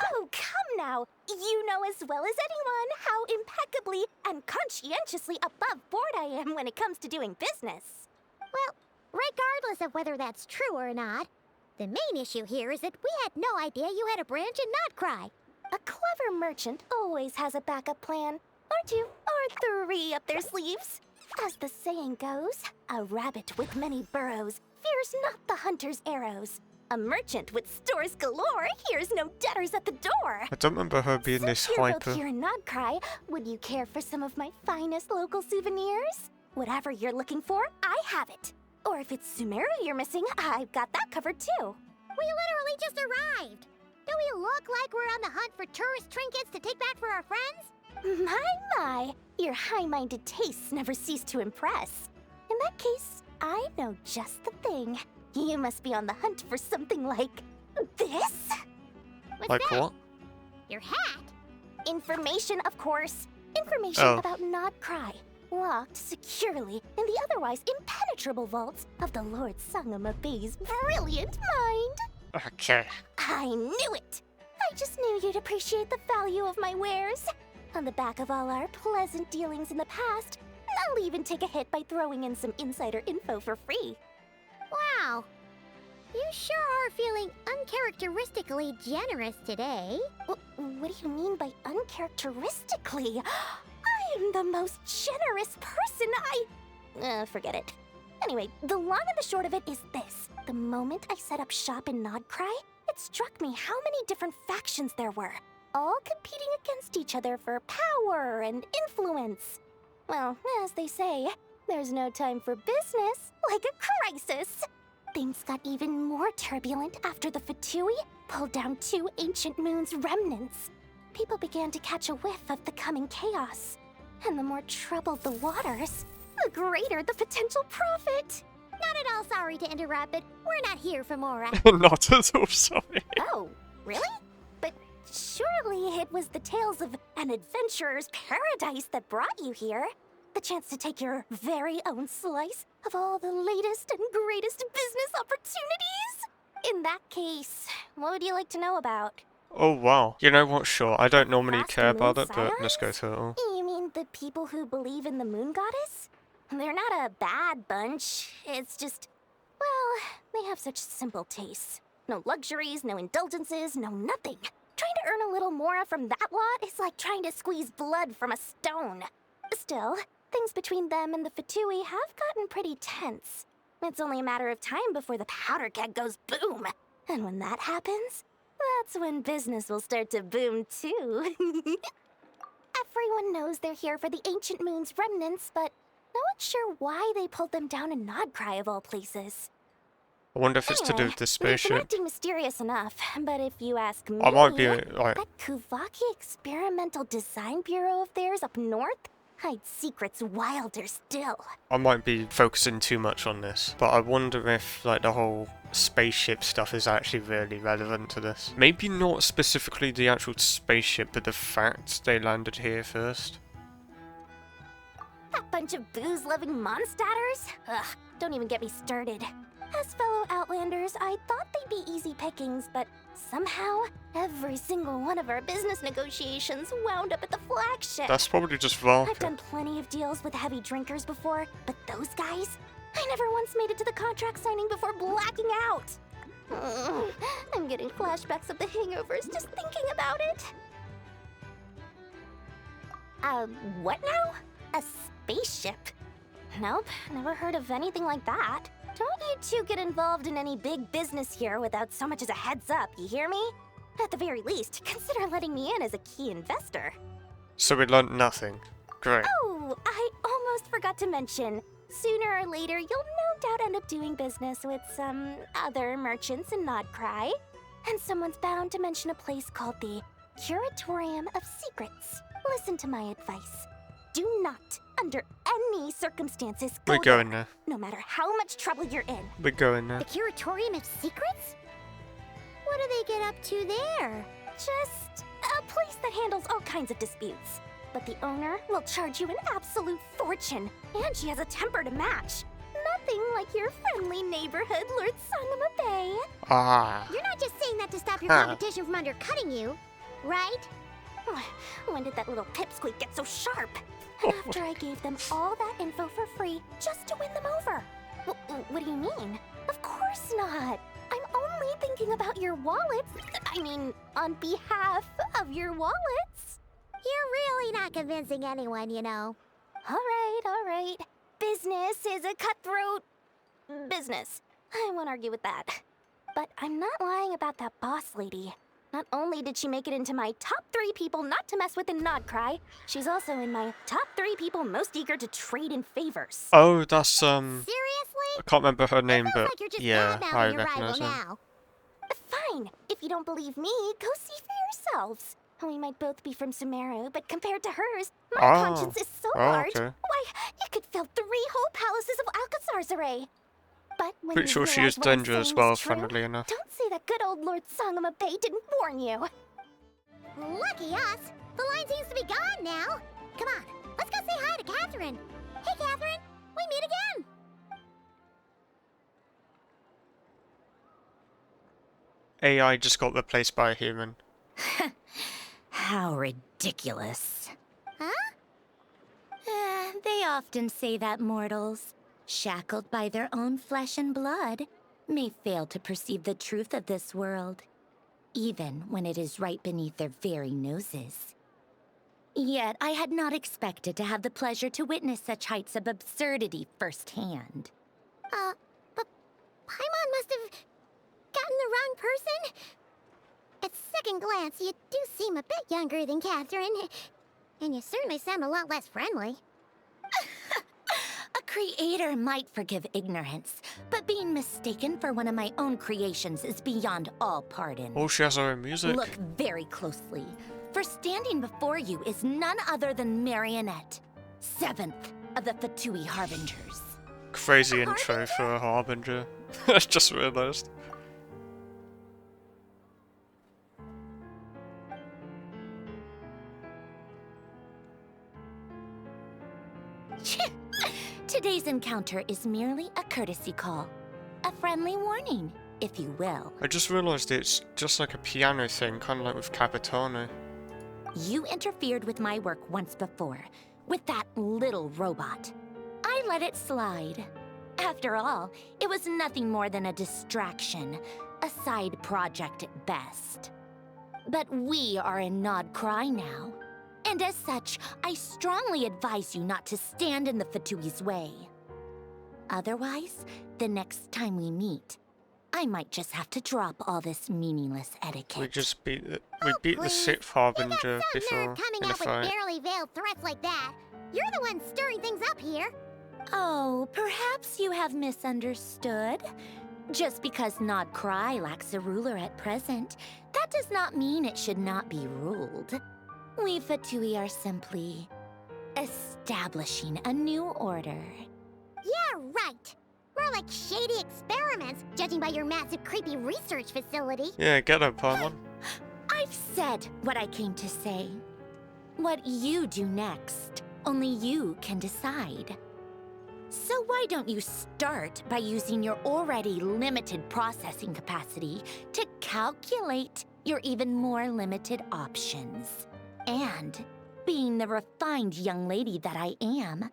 Oh, come now. You know as well as anyone how impeccably and conscientiously above board I am when it comes to doing business. Well, regardless of whether that's true or not, The main issue here is that we had no idea you had a branch in Nod-Krai. A clever merchant always has a backup plan. Or two, or three up their sleeves. As the saying goes, a rabbit with many burrows fears not the hunter's arrows. A merchant with stores galore hears no debtors at the door. I don't remember her being this Since you're hyper. both here in Nod-Krai, would you care for some of my finest local souvenirs? Whatever you're looking for, I have it. Or if it's Sumeru you're missing, I've got that covered too. We literally just arrived. Do we look like we're on the hunt for tourist trinkets to take back for our friends? My, your high-minded tastes never cease to impress. In that case, I know just the thing. You must be on the hunt for something like this? What's Like that? what? Your hat? Information, of course. Information about Nod-Krai, locked securely in the otherwise impenetrable vaults of the Lord Sangama Bey's brilliant mind. Okay. I knew it! I just knew you'd appreciate the value of my wares. On the back of all our pleasant dealings in the past, I'll even take a hit by throwing in some insider info for free. Wow. You sure are feeling uncharacteristically generous today. What do you mean by uncharacteristically? I am the most generous person forget it. Anyway, the long and the short of it is this. The moment I set up shop in Nod-Krai, it struck me how many different factions there were, all competing against each other for power and influence. Well, as they say, there's no time for business like a crisis. Things got even more turbulent after the Fatui pulled down 2 ancient moon's remnants. People began to catch a whiff of the coming chaos. And the more troubled the waters, the greater the potential profit. Not at all sorry to interrupt, but we're not here for more. Not at all sorry. Oh, really? But surely it was the tales of an adventurer's paradise that brought you here. The chance to take your very own slice of all the latest and greatest business opportunities? In that case, what would you like to know about? Oh wow. You know what, sure, I don't normally Frost care Moon about it, but Scions? let's go through it all. You mean the people who believe in the moon goddess? They're not a bad bunch. It's just, well, they have such simple tastes. No luxuries, no indulgences, no nothing. Trying to earn a little more from that lot is like trying to squeeze blood from a stone. Still, things between them and the Fatui have gotten pretty tense. It's only a matter of time before the powder keg goes boom. And when that happens, that's when business will start to boom too. Everyone knows they're here for the ancient moon's remnants, but no one's sure why they pulled them down in Nod-Krai of all places. I wonder if it's to do Anyway, with this they've been spaceship. acting mysterious enough, but if you ask me, I might be like, that Kuvaki Experimental Design Bureau of theirs up north hides secrets wilder still. I might be focusing too much on this, but I wonder if like the whole spaceship stuff is actually really relevant to this. Maybe not specifically the actual spaceship, but the fact they landed here first. That bunch of booze-loving monstaters? Ugh, don't even get me started. As fellow Outlanders, I thought they'd be easy pickings, but somehow, every single one of our business negotiations wound up at the flagship. That's probably just I've Welkin. done plenty of deals with heavy drinkers before, but those guys? I never once made it to the contract signing before blacking out. I'm getting flashbacks of the hangovers just thinking about it. What now? A spaceship? Nope, never heard of anything like that. Don't you two get involved in any big business here without so much as a heads up, you hear me? At the very least, consider letting me in as a key investor. So we learned nothing. Great. Oh, I almost forgot to mention. Sooner or later, you'll no doubt end up doing business with some other merchants in Nod-Krai. And someone's bound to mention a place called the Curatorium of Secrets. Listen to my advice. Do not, under any circumstances, We're go going there, there. no matter how much trouble you're in. We're going there. The Curatorium of Secrets? What do they get up to there? Just a place that handles all kinds of disputes. But the owner will charge you an absolute fortune, and she has a temper to match. Nothing like your friendly neighborhood Lord Sangama Bey. Ah. You're not just saying that to stop your competition from undercutting you, right? When did that little pipsqueak get so sharp? And after I gave them all that info for free just to win them over. What do you mean? Of course not. I'm only thinking about your wallets. I mean, on behalf of your wallets. You're really not convincing anyone, you know. All right. Business is a cutthroat business. I won't argue with that. But I'm not lying about that boss lady. Not only did she make it into my top 3 people not to mess with in Nod-Krai, she's also in my top 3 people most eager to trade in favors. Oh, that's Seriously? I can't remember her name, It feels but like you're just yeah, I badmouthing your rival recognize her. now. Fine. If you don't believe me, go see for yourselves. We might both be from Sumeru, but compared to hers, my conscience is so large. Okay. Why, it could fill 3 whole palaces of Alcazar's array. But when Pretty you sure she realize is what I'm danger as saying well, is true, funnily enough. don't say that good old Lord Sangama Bay didn't warn you. Lucky us. The line seems to be gone now. Come on, let's go say hi to Catherine. Hey, Catherine. We meet again. AI just got replaced by a human. How ridiculous. Huh? They often say that mortals, shackled by their own flesh and blood, may fail to perceive the truth of this world, even when it is right beneath their very noses. Yet I had not expected to have the pleasure to witness such heights of absurdity firsthand. But Paimon must have gotten the wrong person. At second glance, you do seem a bit younger than Catherine. And you certainly sound a lot less friendly. A creator might forgive ignorance, but being mistaken for one of my own creations is beyond all pardon. Oh, she has her own music. Look very closely, for standing before you is none other than Marionette, 7th of the Fatui Harbingers. Crazy intro for a Harbinger. I just realized. Today's encounter is merely a courtesy call. A friendly warning, if you will. I just realized it's just like a piano thing, kind of like with Capitano. You interfered with my work once before, with that little robot. I let it slide. After all, it was nothing more than a distraction, a side project at best. But we are in Nod-Krai now. And as such, I strongly advise you not to stand in the Fatui's way. Otherwise, the next time we meet, I might just have to drop all this meaningless etiquette. We just beat the the 6th Harbinger before Coming in a up with fight. barely veiled threats like that. You're the one stirring things up here. Oh, perhaps you have misunderstood. Just because Nod-Krai lacks a ruler at present, that does not mean it should not be ruled. We Fatui are simply establishing a new order. Yeah, right. More like shady experiments, judging by your massive creepy research facility. Yeah, get her, Paimon. I've said what I came to say. What you do next, only you can decide. So why don't you start by using your already limited processing capacity to calculate your even more limited options? And, being the refined young lady that I am,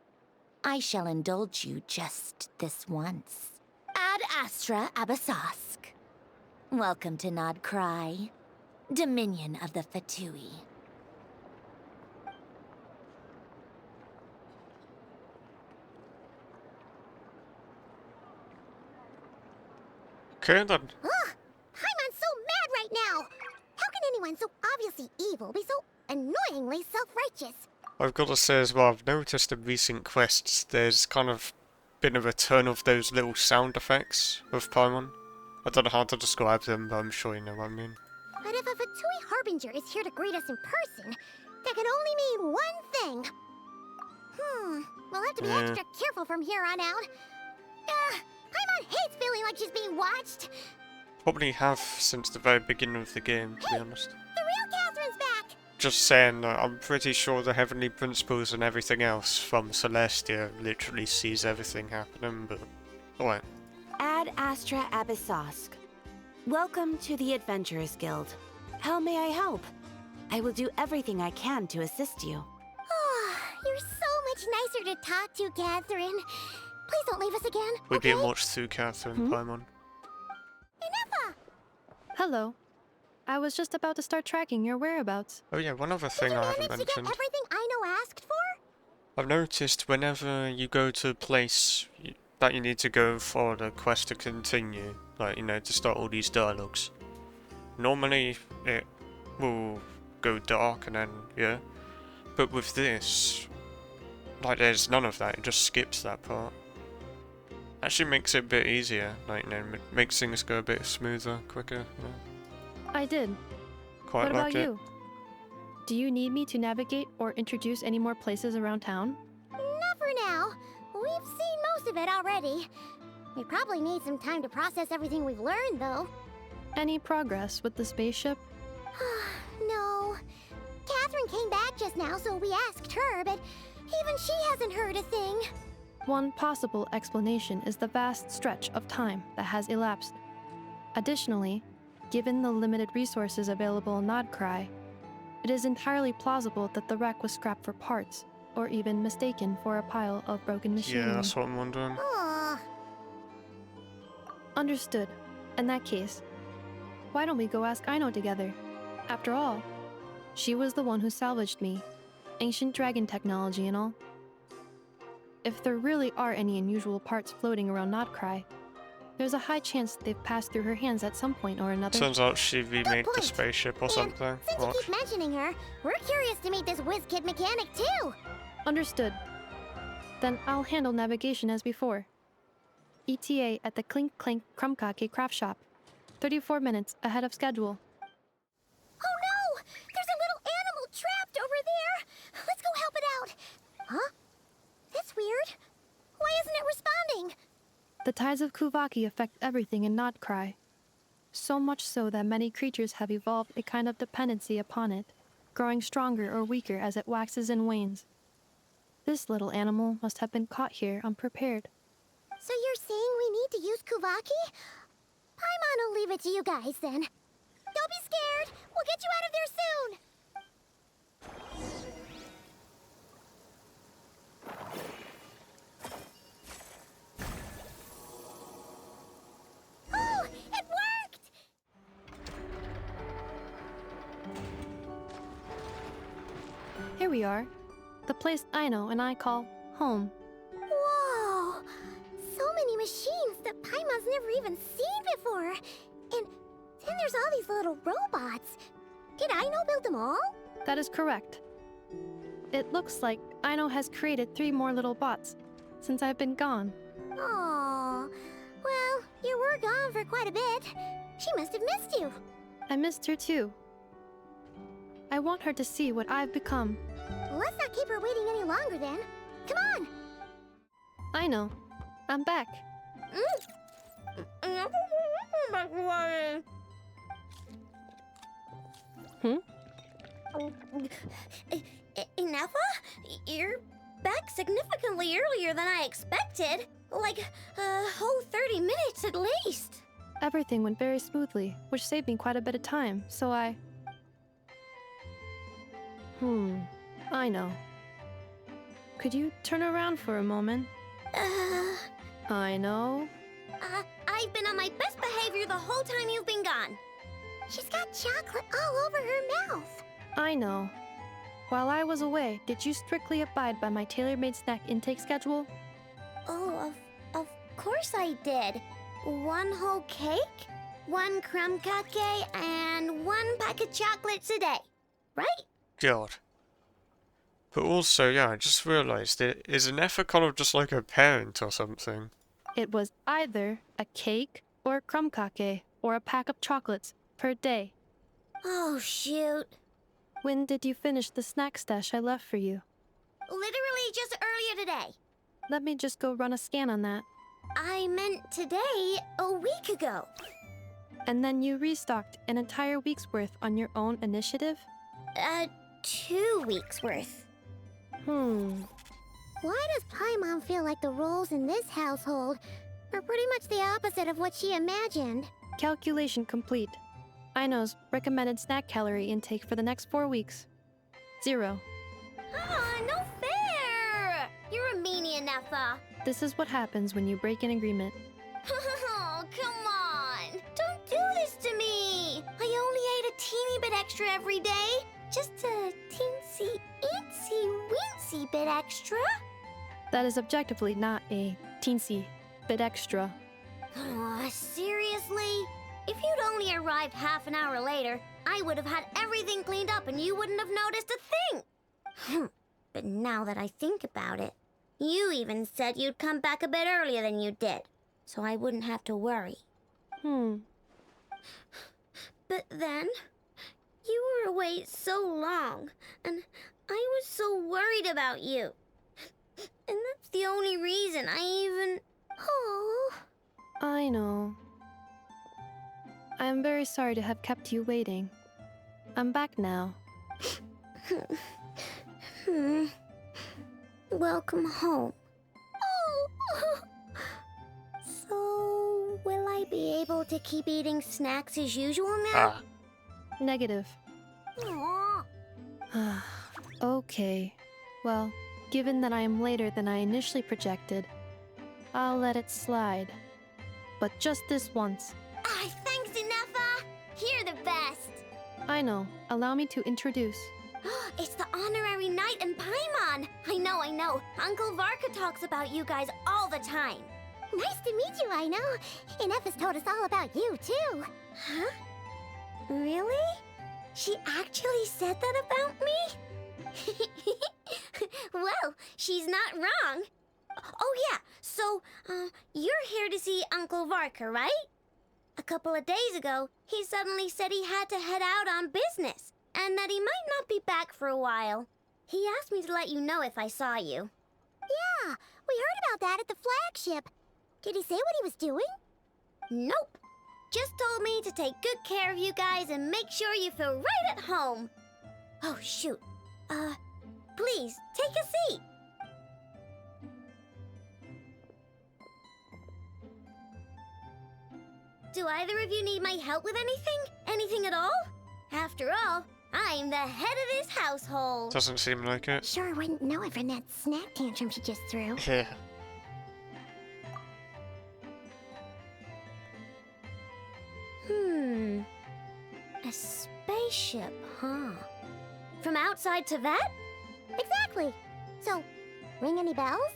I shall indulge you just this once. Ad Astra Abasask. Welcome to Nod-Krai, Dominion of the Fatui. Okay then. Ugh! Paimon's so mad right now! How can anyone so obviously evil be so annoyingly self-righteous? I've got to say as well, I've noticed in recent quests there's kind of been a return of those little sound effects of Paimon. I don't know how to describe them, but I'm sure you know what I mean. But if a Fatui Harbinger is here to greet us in person, that can only mean one thing. We'll have to be extra careful from here on out. Paimon hates feeling like she's being watched. Probably have since the very beginning of the game, to be honest. The real Catherine's back! Just saying that I'm pretty sure the Heavenly Principles and everything else from Celestia literally sees everything happening, but... Alright. Ad Astra Abyssosque. Welcome to the Adventurers Guild. How may I help? I will do everything I can to assist you. Oh, you're so much nicer to talk to, Catherine. Please don't leave us again, We're okay? being watched through Catherine Paimon. Inefa! Hello. I was just about to start tracking your whereabouts. Oh yeah, one other thing I haven't Managed to get mentioned. everything Aino asked for? I've noticed whenever you go to a place that you need to go for the quest to continue, like, you know, to start all these dialogues, normally it will go dark and then, yeah. But with this, like, there's none of that, it just skips that part. Actually makes it a bit easier, like, you know, makes things go a bit smoother, quicker, you know. I did. Quite What like about it. you? Do you need me to navigate or introduce any more places around town? Not for now. We've seen most of it already. We probably need some time to process everything we've learned, though. Any progress with the spaceship? No. Catherine came back just now, so we asked her, but even she hasn't heard a thing. One possible explanation is the vast stretch of time that has elapsed. Additionally, given the limited resources available in Nod-Krai, it is entirely plausible that the wreck was scrapped for parts, or even mistaken for a pile of broken machinery. Yeah, that's what I'm wondering. Understood. In that case, why don't we go ask Aino together? After all, she was the one who salvaged me. Ancient dragon technology and all. If there really are any unusual parts floating around Nod-Krai, there's a high chance they've passed through her hands at some point or another. Turns out she remade the spaceship or something. Since you keep mentioning her, we're curious to meet this whiz-kid mechanic, too. Understood. Then I'll handle navigation as before. ETA at the Clink Clank Krumkake craft shop. 34 minutes ahead of schedule. Oh no! There's a little animal trapped over there! Let's go help it out! Huh? That's weird. Why isn't it responding? The tides of Kuvaki affect everything in Nod-Krai. So much so that many creatures have evolved a kind of dependency upon it, growing stronger or weaker as it waxes and wanes. This little animal must have been caught here unprepared. So you're saying we need to use Kuvaki? Paimon will leave it to you guys then. Don't be scared. We'll get you out of there soon. Oh, it worked! Here we are. The place Aino and I call home. Whoa! So many machines that Paimon's never even seen before. And then there's all these little robots. Did Aino build them all? That is correct. It looks like Aino has created 3 more little bots since I've been gone. Aww. Well, you were gone for quite a bit. She must have missed you. I missed her too. I want her to see what I've become. Let's not keep her waiting any longer then. Come on! I know. I'm back. Ineffa? You're back significantly earlier than I expected. Like a whole 30 minutes at least. Everything went very smoothly, which saved me quite a bit of time, so I know. Could you turn around for a moment? I know. I've been on my best behavior the whole time you've been gone. She's got chocolate all over her mouth. I know. While I was away, did you strictly abide by my tailor-made snack intake schedule? Oh, of course I did. 1 whole cake, 1 crumb cake, and 1 pack of chocolates a day, right? God. But also, yeah, I just realised is Ineffa kind of just like a parent or something? It was either a cake or a krumkake or a pack of chocolates per day. Oh, shoot. When did you finish the snack stash I left for you? Literally just earlier today. Let me just go run a scan on that. I meant today, a week ago. And then you restocked an entire week's worth on your own initiative? 2 weeks worth. Why does Paimon feel like the roles in this household are pretty much the opposite of what she imagined? Calculation complete. Aino's recommended snack calorie intake for the next 4 weeks. 0. No fair! You're a meanie, Ineffa. This is what happens when you break an agreement. Oh, come on! Don't do this to me! extra every day. Just a teensy, eensy, weensy bit extra. That is objectively not a teensy bit extra. Aw, seriously? If you'd only arrived half an hour later, I would have had everything cleaned up and you wouldn't have noticed a thing. But now that I think about it, you even said you'd come back a bit earlier than you did, so I wouldn't have to worry. But then, you were away so long, and I was so worried about you. And that's the only reason I even... Oh. I know. I am very sorry to have kept you waiting. I'm back now. Welcome home. Oh. So, will I be able to keep eating snacks as usual now? Negative. Aw. Okay. Well, given that I am later than I initially projected, I'll let it slide. But just this once. Thanks, Inefa! You're the best! I know. Allow me to introduce. It's the honorary knight and Paimon! I know. Uncle Varka talks about you guys all the time. Nice to meet you, I know. Inefa's told us all about you, too. Huh? Really? She actually said that about me? Well, she's not wrong. Oh yeah, so, you're here to see Uncle Varka, right? A couple of days ago, he suddenly said he had to head out on business, and that he might not be back for a while. He asked me to let you know if I saw you. Yeah, we heard about that at the flagship. Did he say what he was doing? Nope. Just told me to take good care of you guys and make sure you feel right at home. Oh, shoot. Please, take a seat. Do either of you need my help with anything? Anything at all? After all, I'm the head of this household. Doesn't seem like it. Sure wouldn't know it from that snack tantrum she just threw. Yeah. A spaceship, huh? From outside to that? Exactly. So, ring any bells?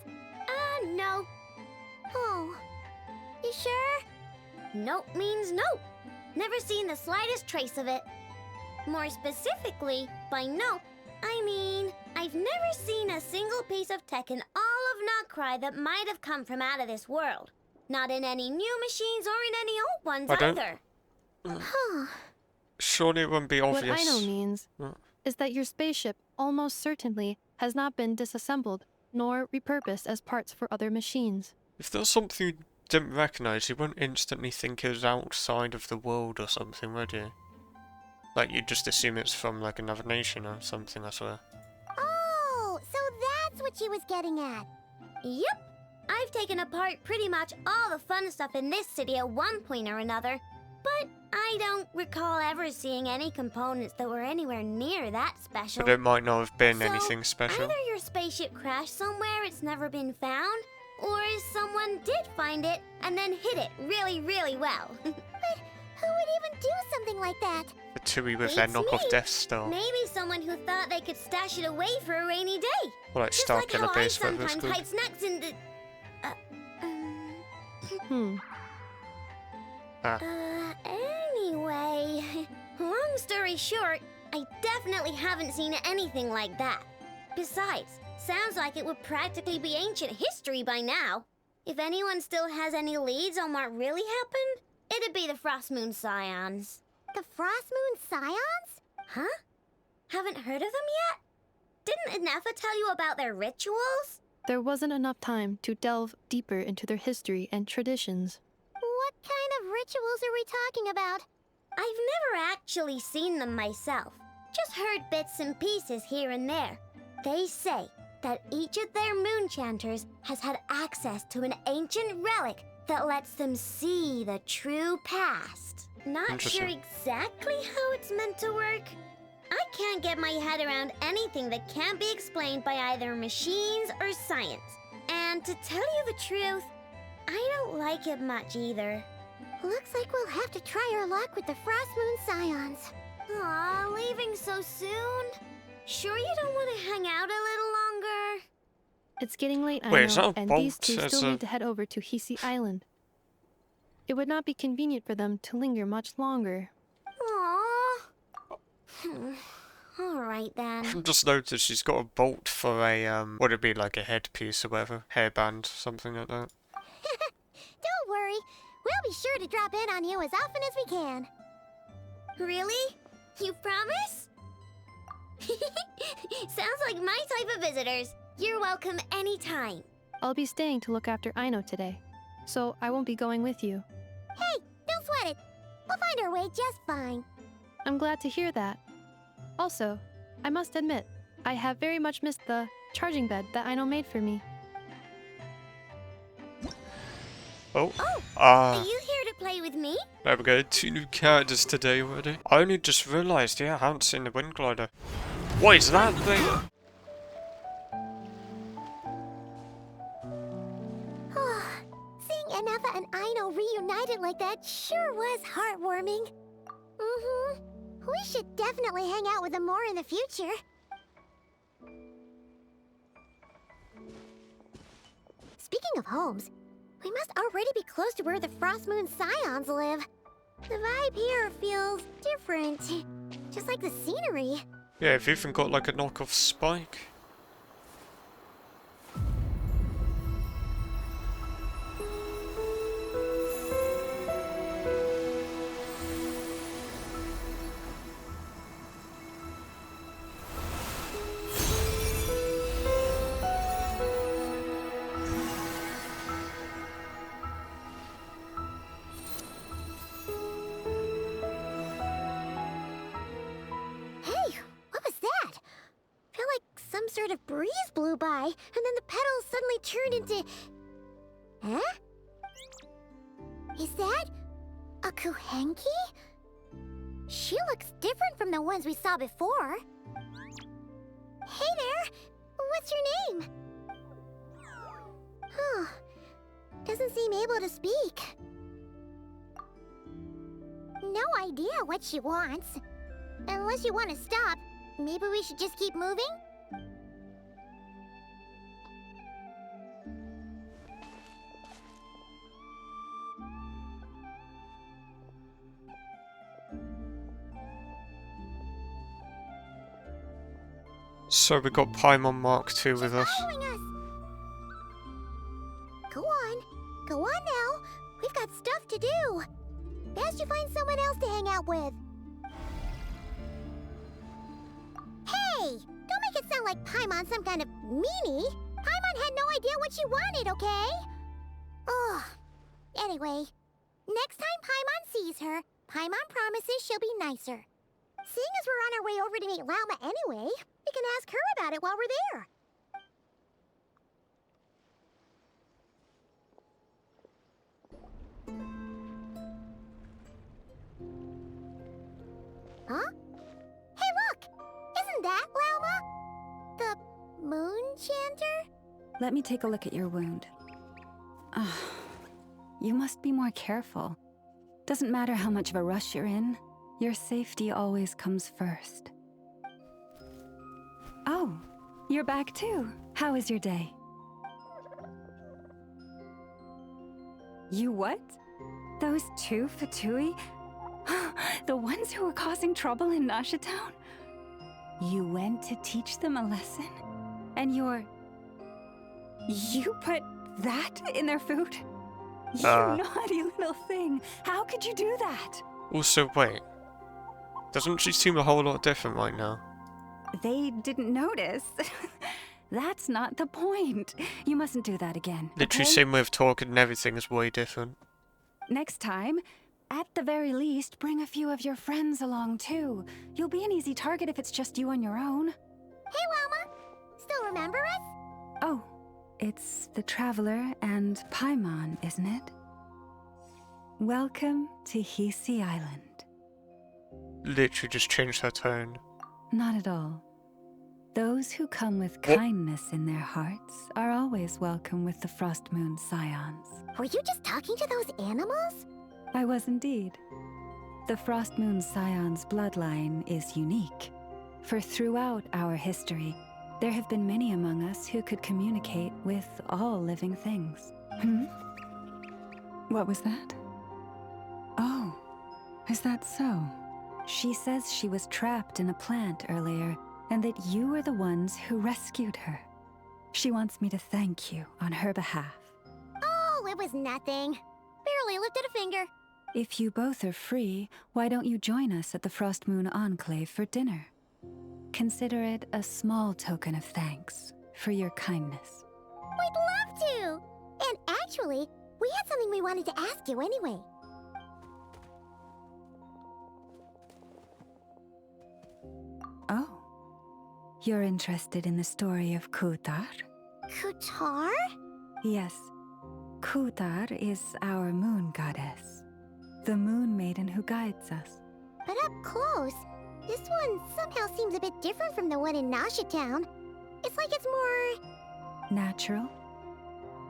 No. Oh, you sure? Nope means nope. Never seen the slightest trace of it. More specifically, by nope, I mean, I've never seen a single piece of tech in all of Nod-Krai that might have come from out of this world. Not in any new machines or in any old ones either. Surely it wouldn't be obvious. What I know means is that your spaceship almost certainly has not been disassembled nor repurposed as parts for other machines. If there's something you didn't recognize, you wouldn't instantly think it was outside of the world or something, would you? Like, you'd just assume it's from, like, another nation or something, I swear. Oh, so that's what she was getting at. Yep. I've taken apart pretty much all the fun stuff in this city at one point or another, but I don't recall ever seeing any components that were anywhere near that special. But it might not have been So, anything special. Either your spaceship crashed somewhere it's never been found, or someone did find it and then hid it really, really well. But who would even do something like that? The Tui with their Beats knockoff me. Death Star. Maybe someone who thought they could stash it away for a rainy day. Or like Just Star like Killer how I Base, whatever it's sometimes called. hide snacks in the... Anyway, long story short, I definitely haven't seen anything like that. Besides, sounds like it would practically be ancient history by now. If anyone still has any leads on what really happened, it'd be the Frost Moon Scions. The Frost Moon Scions? Huh? Haven't heard of them yet? Didn't Inefa tell you about their rituals? There wasn't enough time to delve deeper into their history and traditions. What kind of rituals are we talking about? I've never actually seen them myself. Just heard bits and pieces here and there. They say that each of their moon chanters has had access to an ancient relic that lets them see the true past. Not sure exactly how it's meant to work. I can't get my head around anything that can't be explained by either machines or science. And to tell you the truth, I don't like it much either. Looks like we'll have to try our luck with the Frost Moon Scions. Aw, leaving so soon? Sure you don't want to hang out a little longer? It's getting late, I Wait, is know, that a and these bolt? two It's still a... need to head over to Hisi Island. It would not be convenient for them to linger much longer. Aw. Alright then. I've just noticed she's got a bolt for a, would it be like a headpiece or whatever? Hairband, something like that. Don't worry. We'll be sure to drop in on you as often as we can. Really? You promise? Sounds like my type of visitors. You're welcome anytime. I'll be staying to look after Aino today, so I won't be going with you. Hey, don't sweat it. We'll find our way just fine. I'm glad to hear that. Also, I must admit, I have very much missed the charging bed that Aino made for me. Oh. Are you here to play with me? There we go, 2 new characters today already. I only just realised, yeah, I haven't seen the wind glider. What is that thing? Seeing Anafa and Aino reunited like that sure was heartwarming. We should definitely hang out with them more in the future. Speaking of homes, we must already be close to where the Frost Moon Scions live. The vibe here feels different, just like the scenery. Yeah, if you even got like a knockoff spike. Hey, what was that? Felt like some sort of breeze blew by, and then the petals suddenly turned into... Huh? Is that a Kuhenki? She looks different from the ones we saw before. Hey there! What's your name? Huh. Doesn't seem able to speak. No idea what she wants. Unless you want to stop, maybe we should just keep moving? So we got Paimon Mark II with us. Following us. Go on. Go on now. We've got stuff to do. Best you find someone else to hang out with. Hey! Don't make it sound like Paimon's some kind of meanie. Paimon had no idea what she wanted, okay? Ugh. Anyway, next time Paimon sees her, Paimon promises she'll be nicer. Seeing as we're on our way over to meet Lauma anyway, we can ask her about it while we're there. Huh? Hey, look! Isn't that Lauma? The moon chanter? Let me take a look at your wound. You must be more careful. Doesn't matter how much of a rush you're in, your safety always comes first. Oh, you're back too. How was your day? You what? Those two Fatui? The ones who were causing trouble in Nasha Town? You went to teach them a lesson? And you put that in their food? You naughty little thing. How could you do that? Also, wait. Doesn't she seem a whole lot different right now? They didn't notice. That's not the point. You mustn't do that again. Literally okay? same way of talking and everything is way different. Next time, at the very least, bring a few of your friends along too. You'll be an easy target if it's just you on your own. Hey, Lauma! Still remember us? Oh, it's the Traveler and Paimon, isn't it? Welcome to Hisi Island. Literally just changed her tone. Not at all. Those who come with kindness in their hearts are always welcome with the Frost Moon Scions. Were you just talking to those animals? I was indeed. The Frost Moon Scion's bloodline is unique, for throughout our history, there have been many among us who could communicate with all living things. What was that? Oh, is that so? She says she was trapped in a plant earlier, and that you were the ones who rescued her. She wants me to thank you on her behalf. Oh, it was nothing. Barely lifted a finger. If you both are free, why don't you join us at the Frost Moon Enclave for dinner? Consider it a small token of thanks for your kindness. We'd love to! And actually, we had something we wanted to ask you anyway. Oh. You're interested in the story of Kutar? Kutar? Yes. Kutar is our moon goddess. The moon maiden who guides us. But up close, this one somehow seems a bit different from the one in Nasha Town. It's like it's more... natural?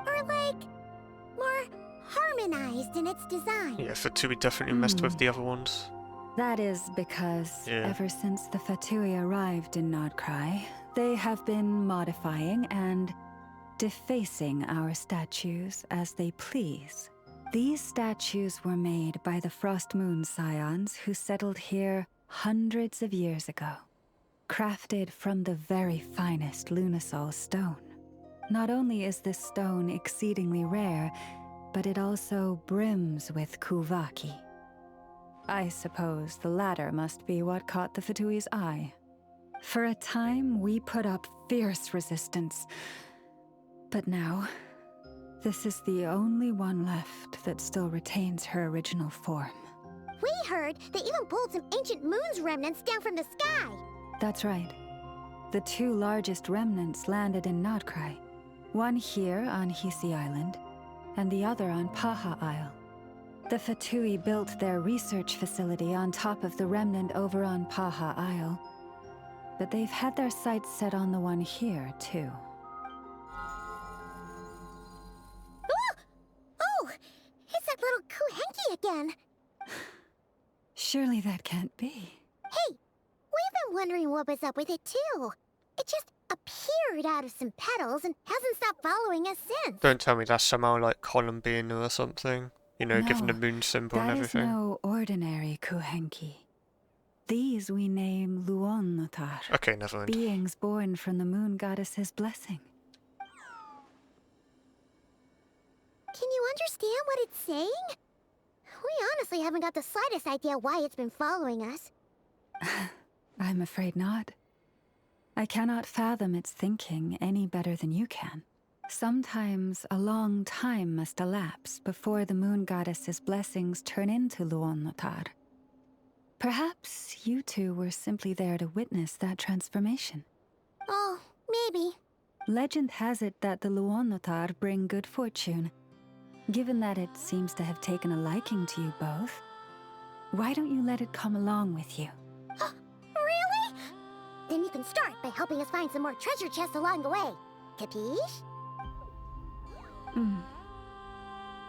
Or like... more harmonized in its design. Yeah, Fatui definitely messed with the other ones. That is because ever since the Fatui arrived in Nod-Krai, they have been modifying and defacing our statues as they please. These statues were made by the Frost Moon Scions who settled here hundreds of years ago, crafted from the very finest Lunasol stone. Not only is this stone exceedingly rare, but it also brims with Kuvaki. I suppose the latter must be what caught the Fatui's eye. For a time, we put up fierce resistance. But now, this is the only one left that still retains her original form. We heard they even pulled some ancient moon's remnants down from the sky. That's right. The two largest remnants landed in Nod-Krai. One here on Hisi Island, and the other on Paha Isle. The Fatui built their research facility on top of the remnant over on Paha Isle, but they've had their sights set on the one here, too. Oh! It's that little Kuhenki again! Surely that can't be. Hey! We've been wondering what was up with it, too. It just appeared out of some petals and hasn't stopped following us since. Don't tell me that's somehow like Columbine or something. You know, No, given the moon symbol and everything. That is no ordinary Kuhenki. These we name Luon-Notar. Okay, never mind. Beings born from the moon goddess's blessing. Can you understand what it's saying? We honestly haven't got the slightest idea why it's been following us. I'm afraid not. I cannot fathom its thinking any better than you can. Sometimes a long time must elapse before the moon goddess's blessings turn into Luon-Notar. Perhaps you two were simply there to witness that transformation. Oh, maybe. Legend has it that the Luon-Notar bring good fortune. Given that it seems to have taken a liking to you both, why don't you let it come along with you? Really? Then you can start by helping us find some more treasure chests along the way. Capiche?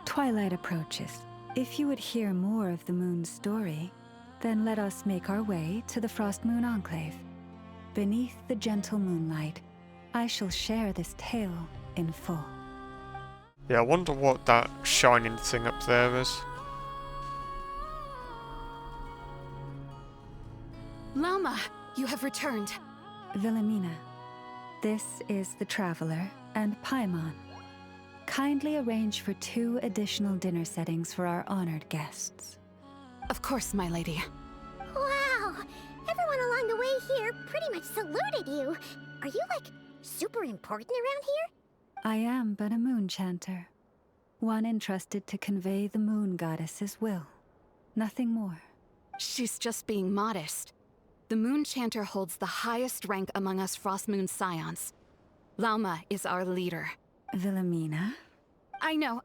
Twilight approaches. If you would hear more of the moon's story, then let us make our way to the Frost Moon Enclave. Beneath the gentle moonlight, I shall share this tale in full. Yeah, I wonder what that shining thing up there is. Lauma, you have returned. Wilhelmina, this is the Traveler and Paimon. Kindly arrange for 2 additional dinner settings for our honored guests. Of course, my lady. Wow! Everyone along the way here pretty much saluted you. Are you, like, super important around here? I am but a moon chanter. One entrusted to convey the moon goddess's will. Nothing more. She's just being modest. The moon chanter holds the highest rank among us Frost Moon Scions. Lauma is our leader. Wilhelmina? I know.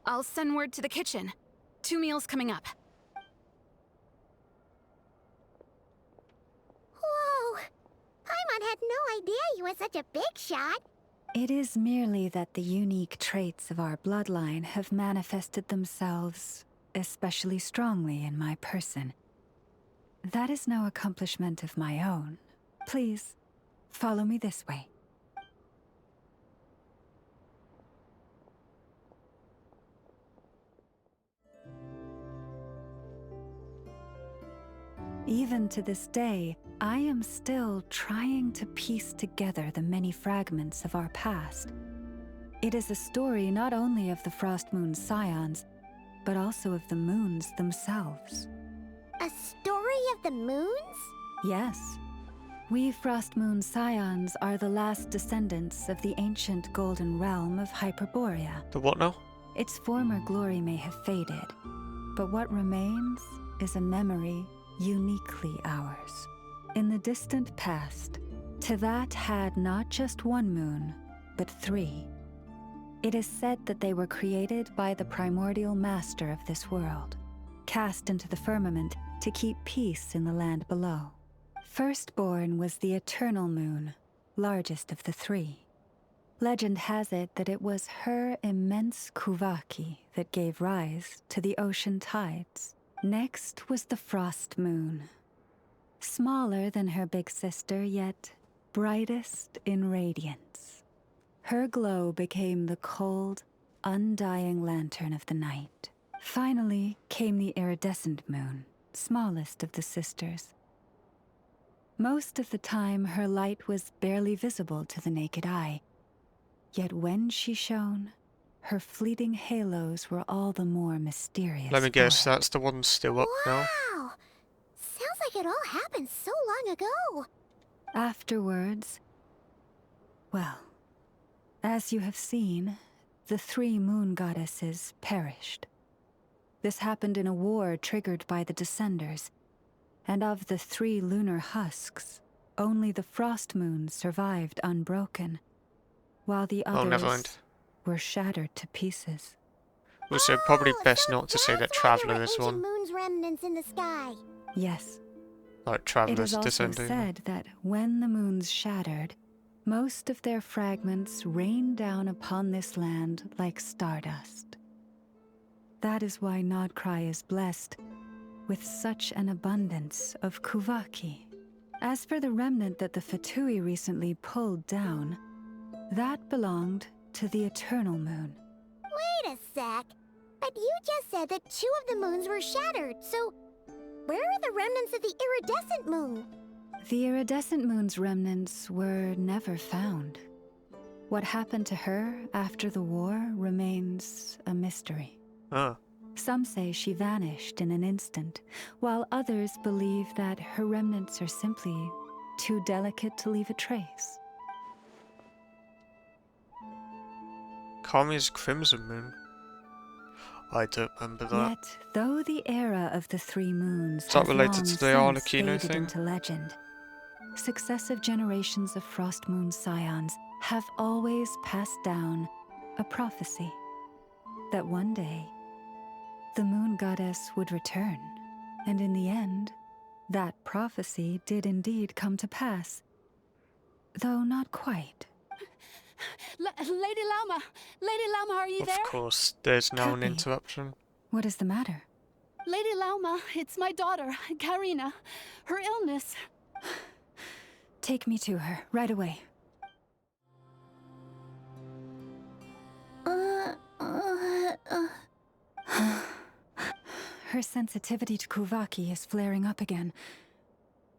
I'll send word to the kitchen. 2 meals coming up. Whoa! Paimon had no idea you were such a big shot. It is merely that the unique traits of our bloodline have manifested themselves especially strongly in my person. That is no accomplishment of my own. Please, follow me this way. Even to this day, I am still trying to piece together the many fragments of our past. It is a story not only of the Frost Moon Scions, but also of the moons themselves. A story of the moons? Yes. We Frost Moon Scions are the last descendants of the ancient golden realm of Hyperborea. The what now? Its former glory may have faded, but what remains is a memory uniquely ours. In the distant past, Teyvat had not just one moon, but 3. It is said that they were created by the primordial master of this world, cast into the firmament to keep peace in the land below. Firstborn was the eternal moon, largest of the 3. Legend has it that it was her immense Kuvaki that gave rise to the ocean tides. Next was the frost moon. Smaller than her big sister, yet brightest in radiance. Her glow became the cold, undying lantern of the night. Finally came the iridescent moon, smallest of the sisters. Most of the time, her light was barely visible to the naked eye. Yet when she shone, her fleeting halos were all the more mysterious. Let me guess, that's the one still up now? Wow! Sounds like it all happened so long ago. Afterwards, well, as you have seen, the 3 moon goddesses perished. This happened in a war triggered by the Descenders, and of the 3 lunar husks, only the frost moon survived unbroken, while the Oh, never others mind. were shattered to pieces. Well, so probably best not to say that Traveller is Ancient one. moon's remnants in the sky. Yes. Like It Traveller's is also descending. said that when the moons shattered, most of their fragments rained down upon this land like stardust. That is why Nod-Krai is blessed with such an abundance of Kuvaki. As for the remnant that the Fatui recently pulled down, that belonged to the eternal moon. Wait a sec. But you just said that 2 of the moons were shattered, so where are the remnants of the iridescent moon? The iridescent moon's remnants were never found. What happened to her after the war remains a mystery. Ah. Some say she vanished in an instant, while others believe that her remnants are simply too delicate to leave a trace. Kami's Crimson Moon. I don't remember that. Yet, though the era of the 3 moons Is that has related long to the since Arlecchino faded thing? into legend, successive generations of Frost Moon Scions have always passed down a prophecy that one day the moon goddess would return, and in the end, that prophecy did indeed come to pass, though not quite. Lady Lauma! Lady Lauma, are you there? Of course, there's now an Copy. interruption. What is the matter? Lady Lauma, it's my daughter, Karina. Her illness. Take me to her, right away. Her sensitivity to Kuvaki is flaring up again.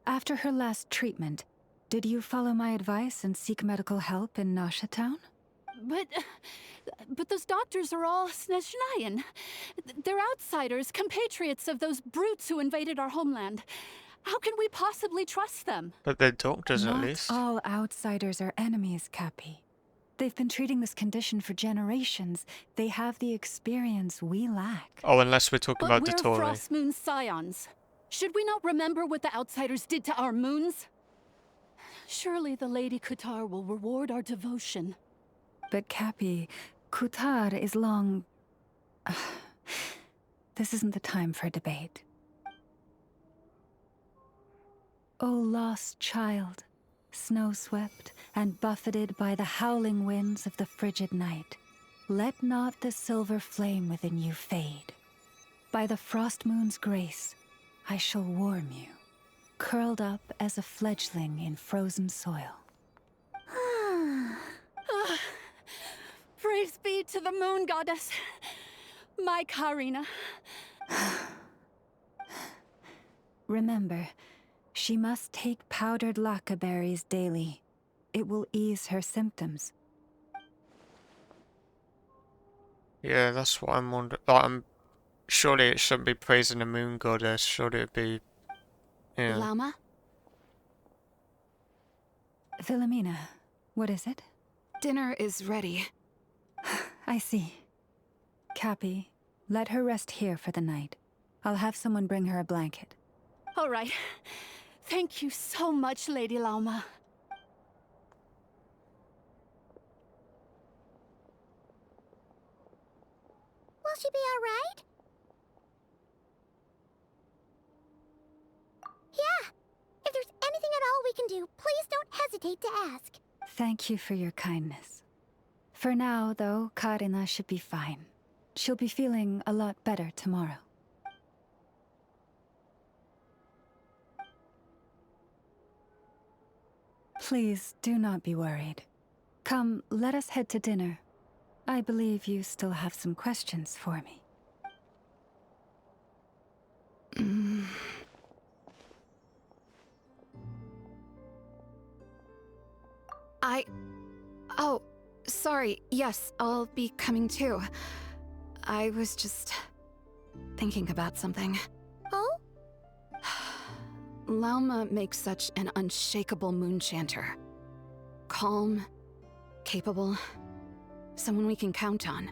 After her last treatment, did you follow my advice and seek medical help in Nasha Town? But those doctors are all Snezhnayan. They're outsiders, compatriots of those brutes who invaded our homeland. How can we possibly trust them? But they're doctors at Not least. all outsiders are enemies, Cappy. They've been treating this condition for generations. They have the experience we lack. Oh, unless we're talking But about we're Dottore. Frost Moon Scions. Should we not remember what the outsiders did to our moons? Surely the Lady Kutar will reward our devotion. But Cappy, Kutar is long... This isn't the time for debate. O lost child, snow-swept and buffeted by the howling winds of the frigid night, let not the silver flame within you fade. By the frost moon's grace, I shall warm you, curled up as a fledgling in frozen soil. Praise be to the moon goddess, my Karina. Remember, she must take powdered laka berries daily. It will ease her symptoms. Yeah, that's what I'm wondering. Like, surely it shouldn't be praising the moon goddess. Should it be? Yeah. Llama? Philomena, what is it? Dinner is ready. I see. Cappy, let her rest here for the night. I'll have someone bring her a blanket. All right. Thank you so much, Lady Llama. Will she be all right? Yeah. If there's anything at all we can do, please don't hesitate to ask. Thank you for your kindness. For now, though, Karina should be fine. She'll be feeling a lot better tomorrow. Please do not be worried. Come, let us head to dinner. I believe you still have some questions for me. Oh, sorry. Yes, I'll be coming too. I was just thinking about something. Oh? Lauma makes such an unshakable moon chanter. Calm, capable, someone we can count on.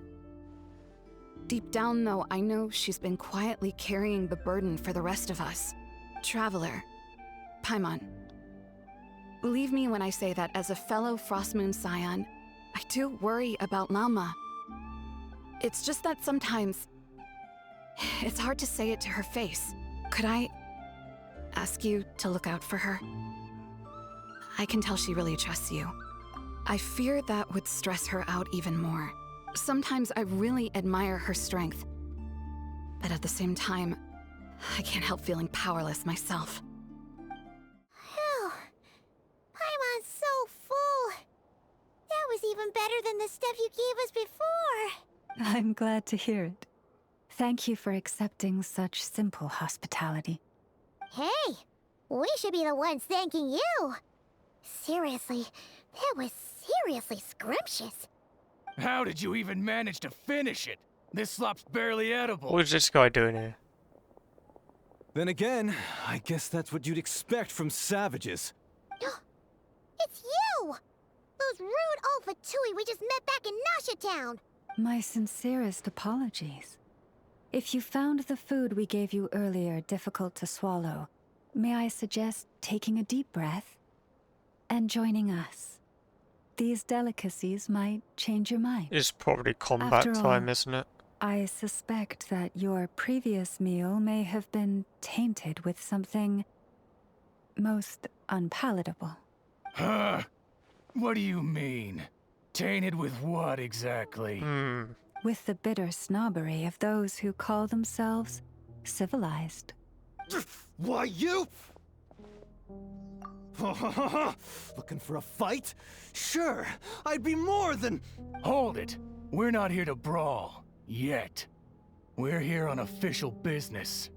Deep down, though, I know she's been quietly carrying the burden for the rest of us. Traveler, Paimon. Believe me when I say that as a fellow Frostmoon Scion, I do worry about Lauma. It's just that sometimes it's hard to say it to her face. Could I ask you to look out for her? I can tell she really trusts you. I fear that would stress her out even more. Sometimes I really admire her strength, but at the same time, I can't help feeling powerless myself. Phew. Paimon's so full. That was even better than the stuff you gave us before. I'm glad to hear it. Thank you for accepting such simple hospitality. Hey, we should be the ones thanking you. Seriously, that was seriously scrumptious. How did you even manage to finish it? This slop's barely edible. What is this guy doing here? Then again, I guess that's what you'd expect from savages. It's you! Those rude old Fatui we just met back in Nasha Town. My sincerest apologies. If you found the food we gave you earlier difficult to swallow, may I suggest taking a deep breath and joining us? These delicacies might change your mind. It's probably combat After time, all, isn't it? I suspect that your previous meal may have been tainted with something most unpalatable. Huh? What do you mean? Tainted with what exactly? With the bitter snobbery of those who call themselves civilized. Why, you? Looking for a fight? Sure, I'd be more than... Hold it! We're not here to brawl. Yet. We're here on official business.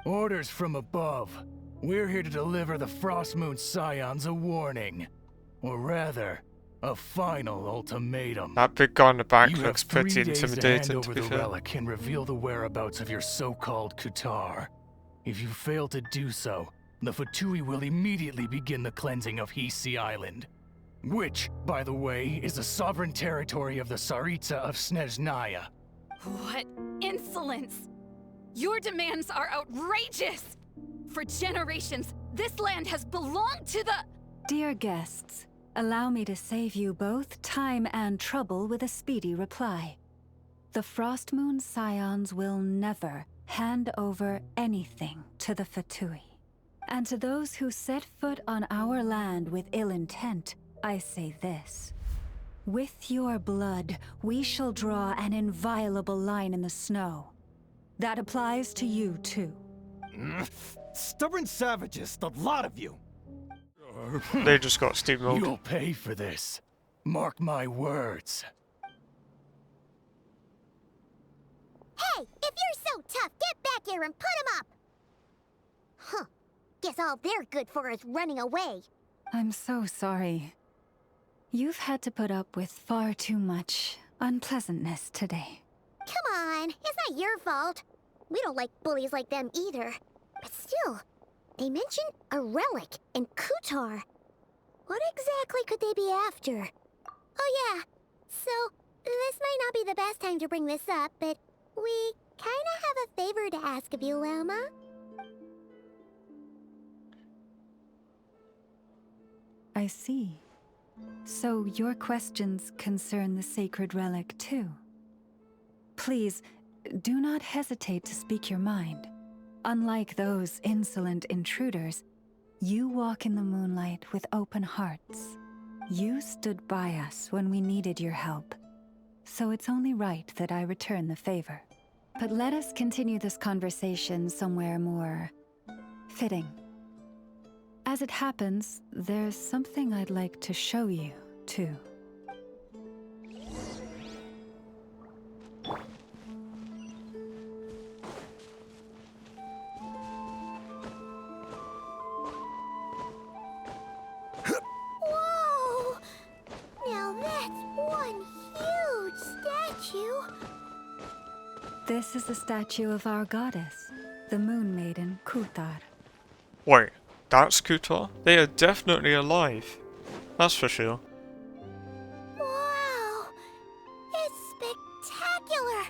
Orders from above. We're here to deliver the Frostmoon Scions a warning. Or rather, a final ultimatum. That big guy in the back You looks have 3 pretty days to hand intimidating, over to be the fair. relic and reveal the whereabouts of your so-called Kutar. If you fail to do so, the Fatui will immediately begin the cleansing of Hisi Island. Which, by the way, is the sovereign territory of the Tsaritsa of Snezhnaya. What insolence! Your demands are outrageous! For generations, this land has belonged to the... Dear guests, allow me to save you both time and trouble with a speedy reply. The Frostmoon Scions will never hand over anything to the Fatui. And to those who set foot on our land with ill intent, I say this. With your blood, we shall draw an inviolable line in the snow. That applies to you, too. Stubborn savages, the lot of you. They just got steamrolled. You'll pay for this. Mark my words. Hey, if you're so tough, get back here and put him up! Huh. Guess all they're good for is running away. I'm so sorry. You've had to put up with far too much unpleasantness today. Come on, it's not your fault. We don't like bullies like them either. But still, they mentioned a relic in Kutar. What exactly could they be after? Oh yeah, so this might not be the best time to bring this up, but we kinda have a favor to ask of you, Lama. I see. So your questions concern the sacred relic too. Please, do not hesitate to speak your mind. Unlike those insolent intruders, you walk in the moonlight with open hearts. You stood by us when we needed your help, so it's only right that I return the favor. But let us continue this conversation somewhere more fitting. As it happens, there's something I'd like to show you, too. Whoa! Now that's one huge statue. This is the statue of our goddess, the Moon Maiden Kutar. Wait, that's Kutar? They are definitely alive. That's for sure. Wow! It's spectacular!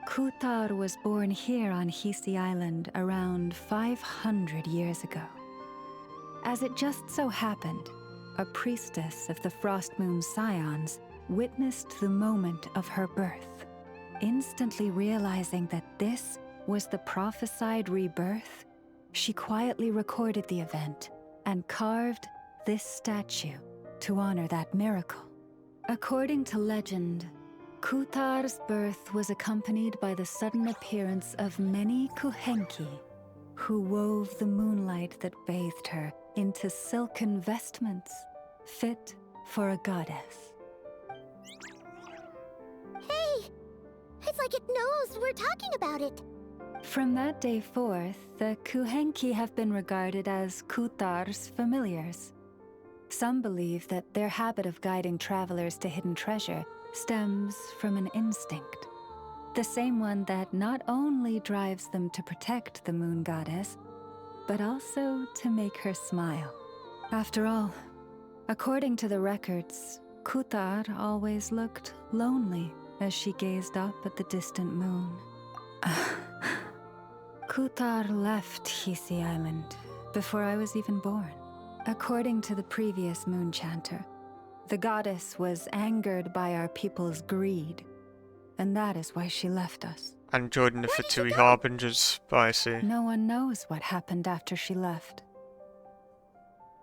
Kutar was born here on Hisi Island around 500 years ago. As it just so happened, a priestess of the Frost Moon Scions witnessed the moment of her birth. Instantly realizing that this was the prophesied rebirth, she quietly recorded the event and carved this statue to honor that miracle. According to legend, Kutar's birth was accompanied by the sudden appearance of many Kuhenki, who wove the moonlight that bathed her into silken vestments fit for a goddess. Hey! It's like it knows we're talking about it. From that day forth, the Kuhenki have been regarded as Kutar's familiars. Some believe that their habit of guiding travelers to hidden treasure stems from an instinct. The same one that not only drives them to protect the moon goddess, but also to make her smile. After all, according to the records, Kutar always looked lonely as she gazed up at the distant moon. Kutar left Hisi Island before I was even born. According to the previous moon chanter, the goddess was angered by our people's greed, and that is why she left us. And joining the Fatui Harbingers, I see. No one knows what happened after she left.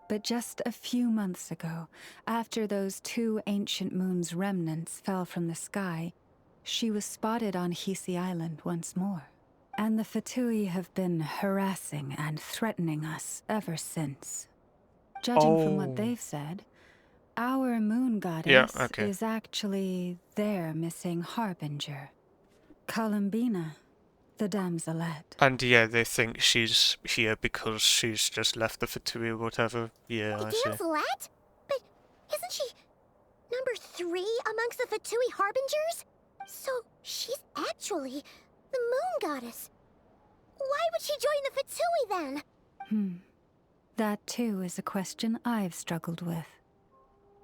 But just a few months ago, after those two ancient moon's remnants fell from the sky, she was spotted on Hisi Island once more. And the Fatui have been harassing and threatening us ever since. Judging from what they've said, our moon goddess is actually their missing harbinger, Columbina, the damselette. And yeah, they think she's here because she's just left the Fatui or whatever. Yeah, I see. Damselette? But isn't she number 3 amongst the Fatui Harbingers? So she's actually the moon goddess. Why would she join the Fatui then? That too is a question I've struggled with.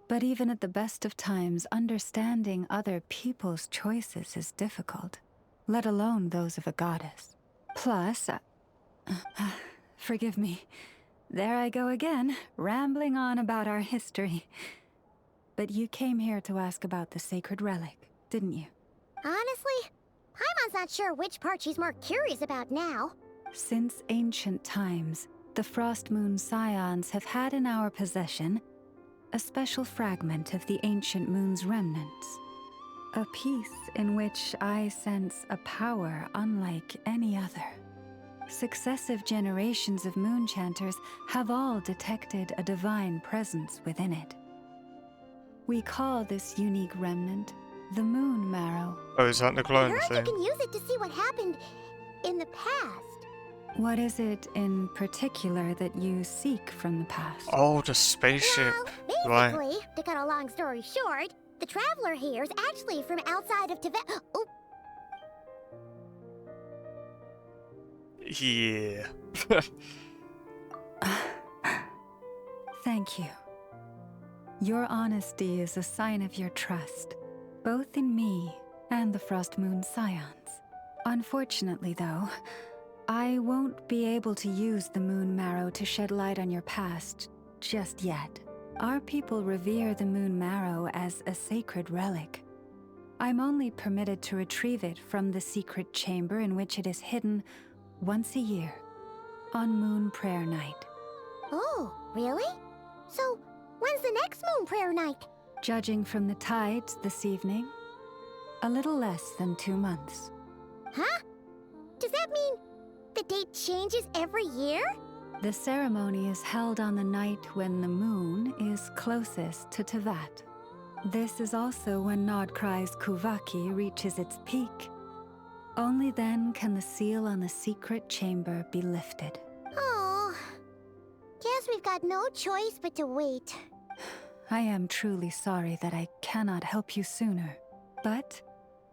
But even at the best of times, understanding other people's choices is difficult, let alone those of a goddess. Plus, forgive me, there I go again, rambling on about our history. But you came here to ask about the sacred relic, didn't you? Honestly, Paimon's not sure which part she's more curious about now. Since ancient times, the Frost Moon Scions have had in our possession a special fragment of the ancient moon's remnants. A peace in which I sense a power unlike any other. Successive generations of moonchanters have all detected a divine presence within it. We call this unique remnant the Moon Marrow. Oh, is that the I glowing heard you thing? can use it to see what happened in the past. What is it in particular that you seek from the past? Oh, the spaceship. Well, Right. basically, to cut a long story short, the traveler here is actually from outside of Tibet. Oh, Yeah. Thank you. Your honesty is a sign of your trust, both in me and the Frost Moon Scions. Unfortunately, though, I won't be able to use the Moon Marrow to shed light on your past just yet. Our people revere the Moon Marrow as a sacred relic. I'm only permitted to retrieve it from the secret chamber in which it is hidden once a year, on Moon Prayer Night. oh, really? So, when's the next moon prayer night? Judging from the tides this evening, a little less than 2 months. Huh? Does that mean the date changes every year? The ceremony is held on the night when the moon is closest to Tevat. This is also when Nod-Krai's Kuvaki reaches its peak. Only then can the seal on the secret chamber be lifted. Oh, guess we've got no choice but to wait. I am truly sorry that I cannot help you sooner. But,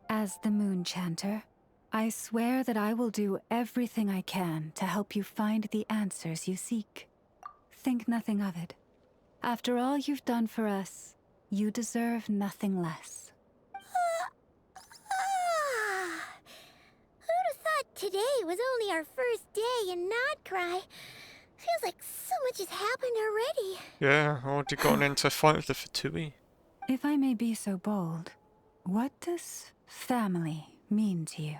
as the Moon Chanter, I swear that I will do everything I can to help you find the answers you seek. Think nothing of it. After all you've done for us, you deserve nothing less. Who'd have thought today was only our first day in Nod-Krai? Feels like so much has happened already. Yeah, already gotten into a fight with the Fatui. If I may be so bold, what does family mean to you?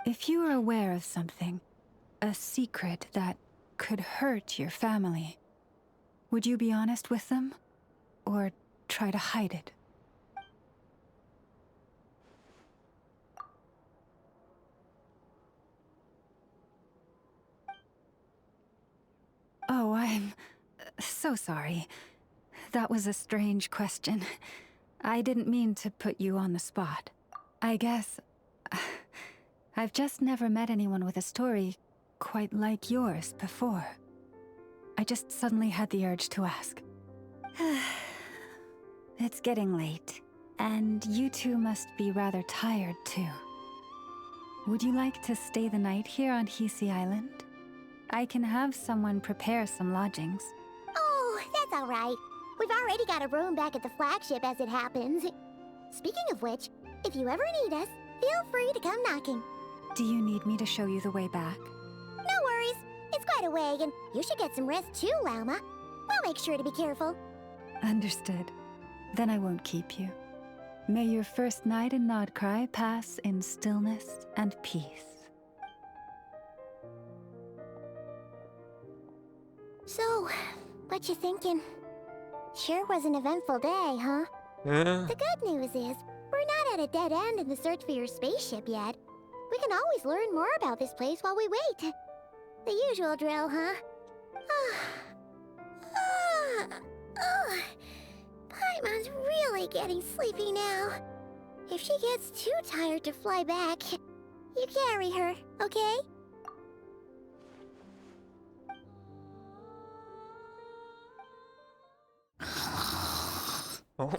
If you are aware of something, a secret that could hurt your family, would you be honest with them? Or try to hide it? Oh, I'm so sorry. That was a strange question. I didn't mean to put you on the spot. I guess I've just never met anyone with a story quite like yours before. I just suddenly had the urge to ask. It's getting late, and you two must be rather tired too. Would you like to stay the night here on Hisi Island? I can have someone prepare some lodgings. Oh, that's all right. We've already got a room back at the flagship as it happens. Speaking of which, if you ever need us, feel free to come knocking. Do you need me to show you the way back? No worries. It's quite a way, and you should get some rest too, Lauma. We'll make sure to be careful. Understood. Then I won't keep you. May your first night in Nod-Krai pass in stillness and peace. So, what you thinking? Sure was an eventful day, huh? Yeah. The good news is, we're not at a dead end in the search for your spaceship yet. We can always learn more about this place while we wait. The usual drill, huh? Paimon's really getting sleepy now. If she gets too tired to fly back, you carry her, okay? Oh.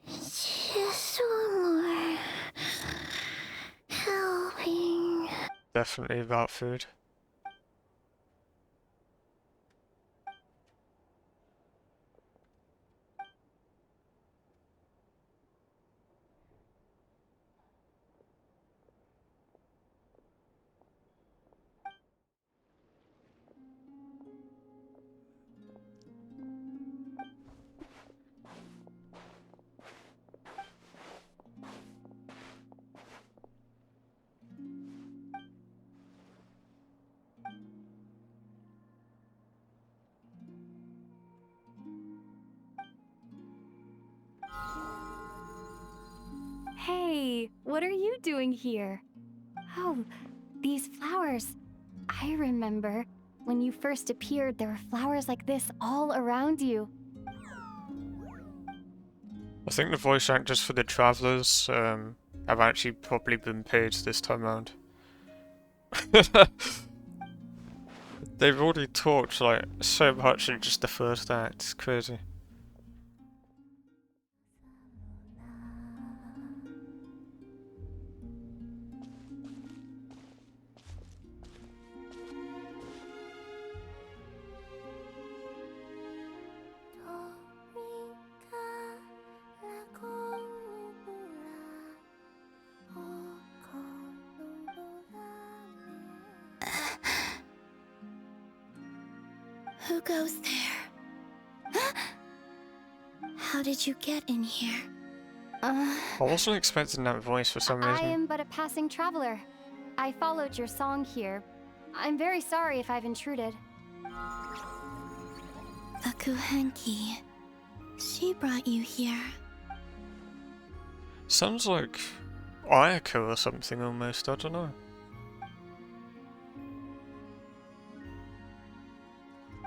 Just one more helping. Definitely about food. Hey, what are you doing here? Oh, these flowers. I remember when you first appeared, there were flowers like this all around you. I think the voice actors for the Travelers have actually probably been paid this time around. They've already talked like so much in just the first act. It's crazy. Who goes there? How did you get in here? I wasn't expecting that voice for some I reason. am but a passing traveler. I followed your song here. I'm very sorry if I've intruded. The Kuhenki. She brought you here. Sounds like Ayako or something almost, I don't know.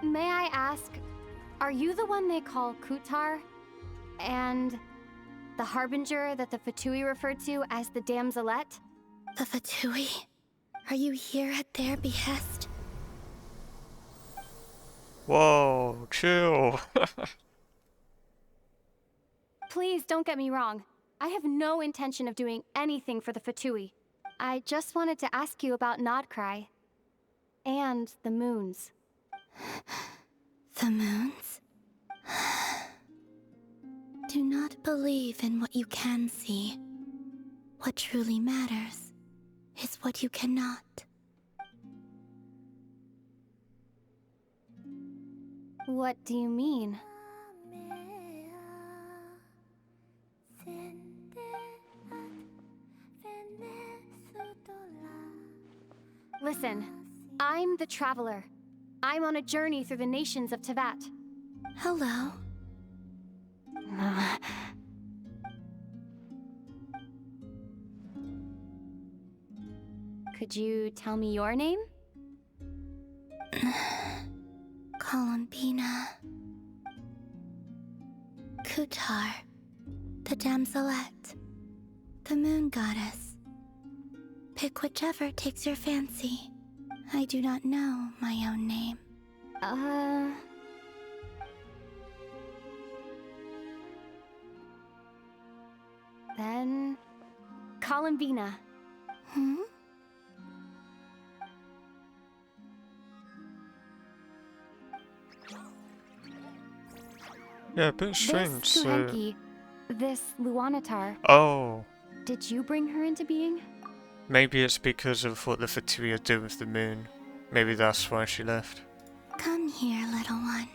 May I ask, are you the one they call Kutar? And the harbinger that the Fatui referred to as the Damselette? The Fatui? Are you here at their behest? Whoa, chill. Please don't get me wrong. I have no intention of doing anything for the Fatui. I just wanted to ask you about Nod-Krai. And the moons. The moons? Do not believe in what you can see. What truly matters is what you cannot. What do you mean? Listen, I'm the Traveler. I'm on a journey through the nations of Teyvat. Hello. Could you tell me your name? Columbina. Kutar. The Damselette. The moon goddess. Pick whichever takes your fancy. I do not know my own name. Then... Columbina. Hmm? Yeah, a bit strange. This Kuhenki, this Luanatar. Oh. Did you bring her into being? Maybe it's because of what the Fatui are doing with the moon. Maybe that's why she left. Come here, little one.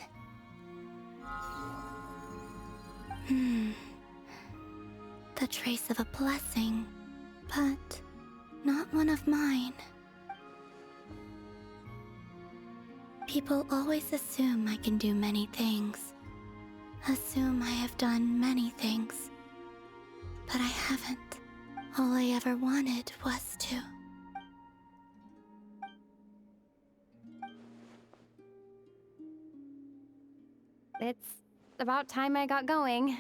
The trace of a blessing, but not one of mine. People always assume I can do many things. Assume I have done many things. But I haven't. All I ever wanted was to. It's about time I got going.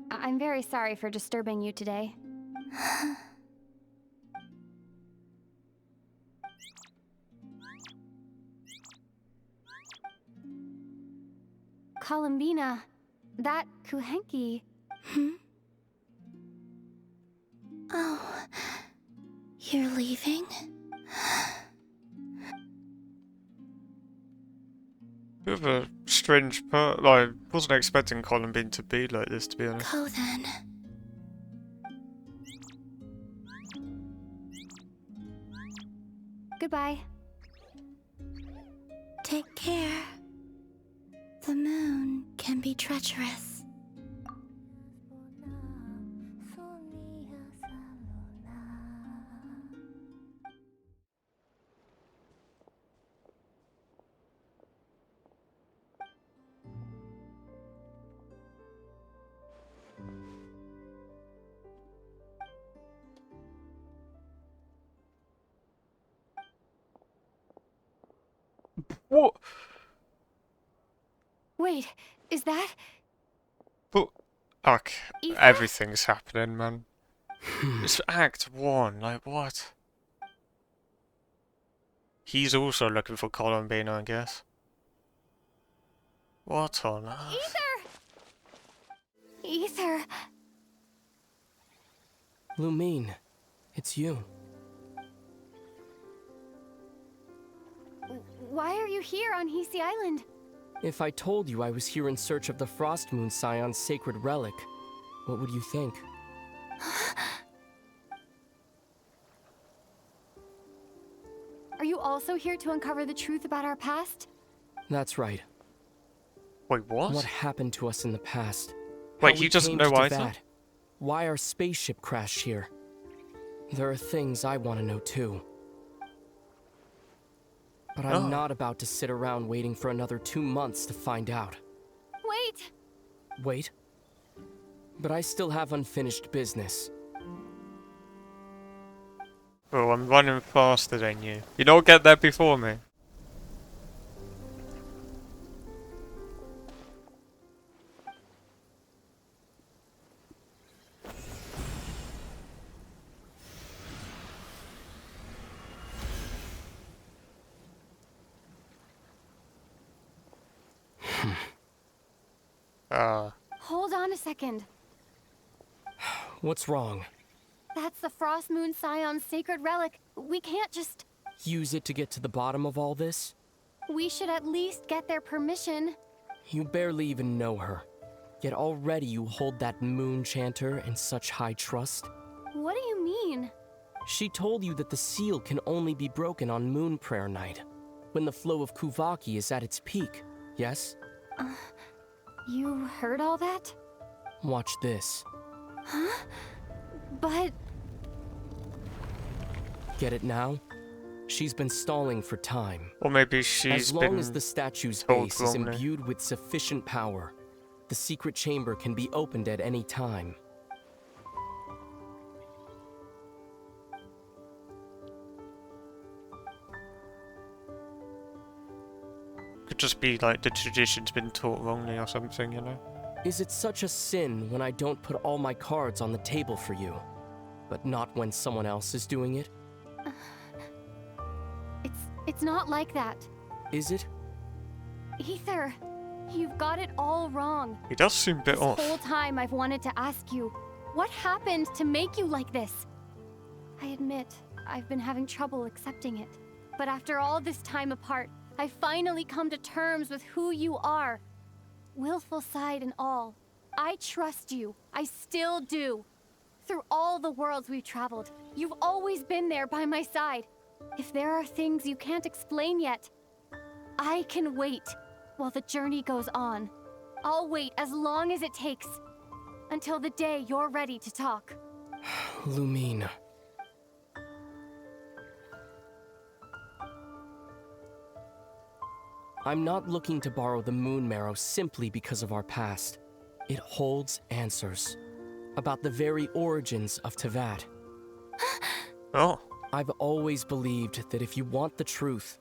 I'm very sorry for disturbing you today. Columbina, that Kuhenki. Oh, you're leaving? Bit of a strange part. Like, I wasn't expecting Columbine to be like this, to be honest. Go then. Goodbye. Take care. The moon can be treacherous. What? Wait, is that? But okay, Ether? everything's happening, man. It's Act 1, like what? He's also looking for Columbine, I guess. What on earth? Ether! Lumine, it's you. Why are you here on Hisi Island? If I told you I was here in search of the Frost Moon Scion's sacred relic, what would you think? Are you also here to uncover the truth about our past? That's right. Wait, what? What happened to us in the past? Wait, How he we doesn't came know to either? Teyvat, why our spaceship crashed here. There are things I want to know too. But I'm not about to sit around waiting for another 2 months to find out. Wait! Wait? But I still have unfinished business. Oh, I'm running faster than you. You don't get there before me. Hold on a second. What's wrong? That's the Frost Moon Scion's sacred relic. We can't just... Use it to get to the bottom of all this? We should at least get their permission. You barely even know her. Yet already you hold that moon chanter in such high trust. What do you mean? She told you that the seal can only be broken on Moon Prayer Night, when the flow of Kuvaki is at its peak, yes? You heard all that? Watch this. Huh? But... Get it now? She's been stalling for time. Or maybe she's As long been as the statue's told base is wrongly. imbued with sufficient power, the secret chamber can be opened at any time. Could just be like the tradition's been taught wrongly or something, you know? Is it such a sin when I don't put all my cards on the table for you, but not when someone else is doing it? It's not like that. Is it? Ether, you've got it all wrong. He does seem a bit off. This whole time I've wanted to ask you, what happened to make you like this? I admit, I've been having trouble accepting it. But after all this time apart, I've finally come to terms with who you are. Willful side and all. I trust you. I still do. Through all the worlds we've traveled, you've always been there by my side. If there are things you can't explain yet, I can wait while the journey goes on. I'll wait as long as it takes, until the day you're ready to talk. Lumine. I'm not looking to borrow the Moon Marrow simply because of our past. It holds answers about the very origins of Teyvat. Oh. I've always believed that if you want the truth,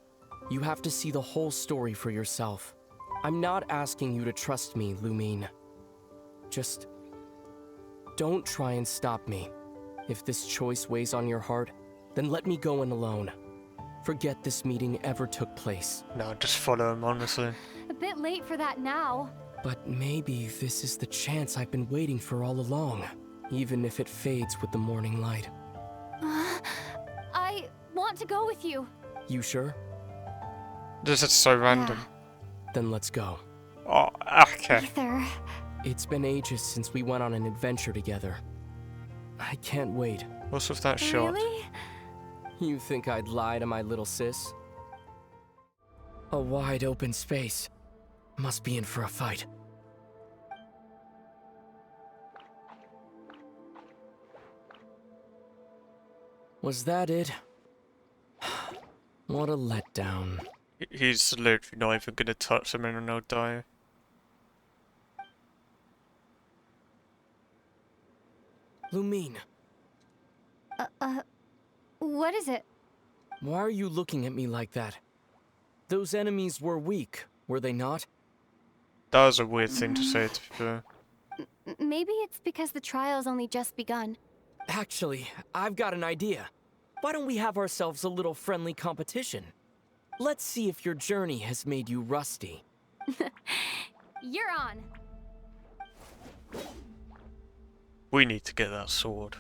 you have to see the whole story for yourself. I'm not asking you to trust me, Lumine. Just don't try and stop me. If this choice weighs on your heart, then let me go in alone. Forget this meeting ever took place. No, just follow him, honestly. A bit late for that now. But maybe this is the chance I've been waiting for all along, even if it fades with the morning light. I want to go with you. You sure? This is so random. Then let's go. Oh, okay. Ether. It's been ages since we went on an adventure together. I can't wait. What's with that shot? Really? You think I'd lie to my little sis? A wide open space. Must be in for a fight. Was that it? What a letdown. He's literally not even gonna touch him and he'll die. Lumine, What is it? why are you looking at me like that? Those enemies were weak, were they not? That was a weird thing to say, to be fair. Maybe it's because the trial's only just begun. Actually, I've got an idea. Why don't we have ourselves a little friendly competition? Let's see if your journey has made you rusty. You're on. We need to get that sword.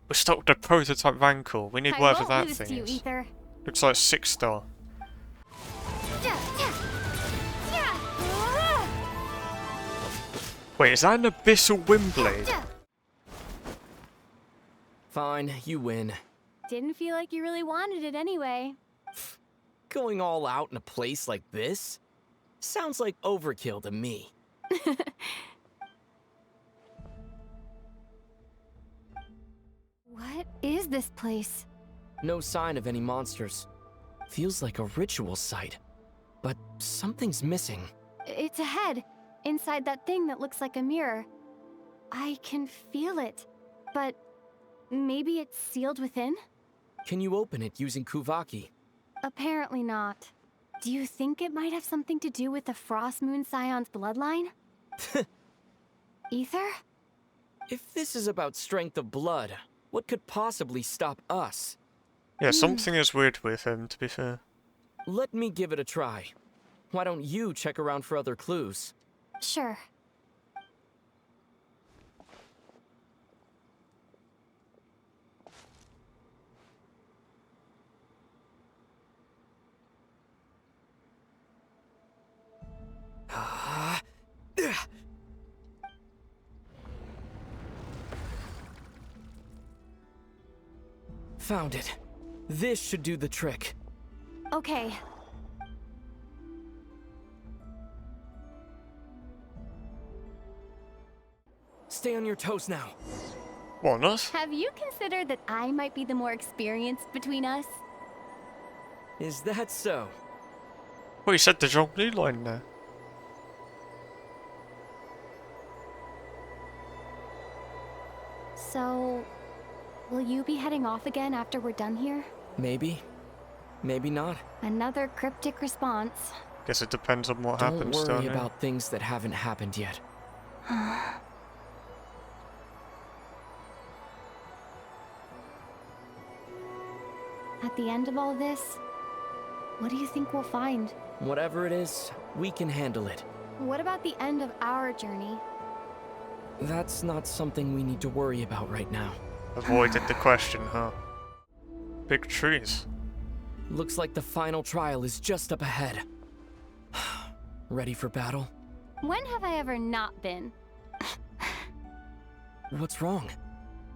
We stopped the prototype Rancor. We need whatever that lose thing to you, is. Ether. Looks like 6-star. Wait, is that an Abyssal Windblade? Fine, you win. Didn't feel like you really wanted it anyway. Going all out in a place like this? Sounds like overkill to me. What is this place? No sign of any monsters. Feels like a ritual site. But something's missing. It's a head, inside that thing that looks like a mirror. I can feel it, but maybe it's sealed within? Can you open it using Kuvaki? Apparently not. Do you think it might have something to do with the Frost Moon Scion's bloodline? Ether? If this is about strength of blood, what could possibly stop us? Yeah, something is weird with him, to be fair. Let me give it a try. Why don't you check around for other clues? Sure. Found it. This should do the trick. Okay. Stay on your toes now. What, not? Have you considered that I might be the more experienced between us? Is that so? Well, you said the Zhongli line there. So, will you be heading off again after we're done here? Maybe. Maybe not. Another cryptic response. Guess it depends on what Don't happens, worry don't it? about things that haven't happened yet. At the end of all this, what do you think we'll find? Whatever it is, we can handle it. What about the end of our journey? That's not something we need to worry about right now. Avoided the question, huh? Big trees. Looks like the final trial is just up ahead. Ready for battle? When have I ever not been? What's wrong?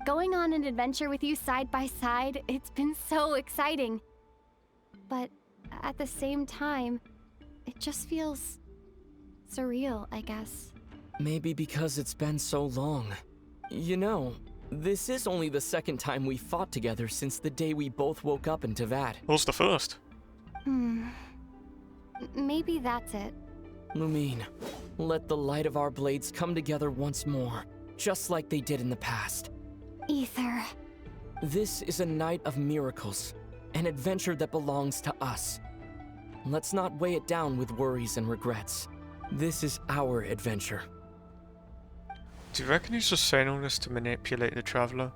Going on an adventure with you side by side, it's been so exciting. But at the same time, it just feels surreal, I guess. Maybe because it's been so long. You know, this is only the second time we fought together since the day we both woke up in Teyvat. What's the first? Maybe that's it. Lumine, let the light of our blades come together once more, just like they did in the past. Ether. This is a night of miracles, an adventure that belongs to us. Let's not weigh it down with worries and regrets. This is our adventure. Do you reckon he's just saying all this to manipulate the Traveler?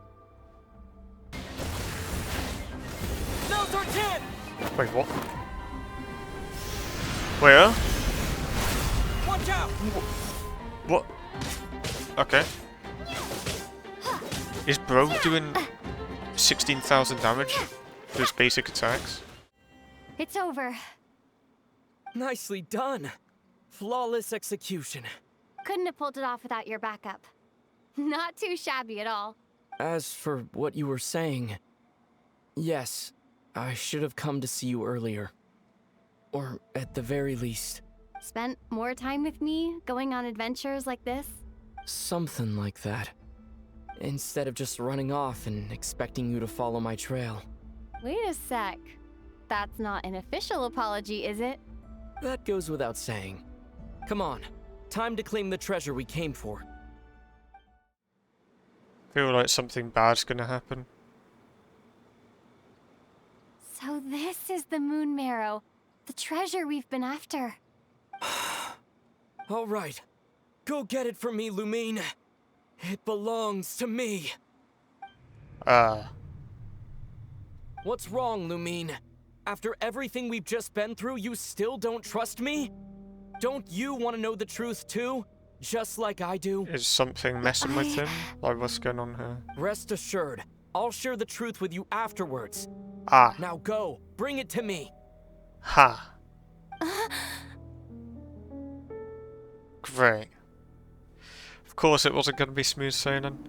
Now's our chance! Wait, what? Where? Watch out! What? Okay. Is Bro doing 16,000 damage to his basic attacks? It's over. Nicely done. Flawless execution. Couldn't have pulled it off without your backup. Not too shabby at all. As for what you were saying, yes, I should have come to see you earlier. Or at the very least. Spent more time with me, going on adventures like this? Something like that. Instead of just running off and expecting you to follow my trail. Wait a sec. That's not an official apology, is it? That goes without saying. Come on, time to claim the treasure we came for. Feel like something bad's gonna happen. So this is the Moon Marrow. The treasure we've been after. All right. Go get it for me, Lumine. It belongs to me. What's wrong, Lumine? After everything we've just been through, you still don't trust me? Don't you want to know the truth too? Just like I do? Is something messing with him? Like, what's going on here? Rest assured, I'll share the truth with you afterwards. Ah. Now go, bring it to me. Ha. Great. Of course it wasn't going to be smooth sailing.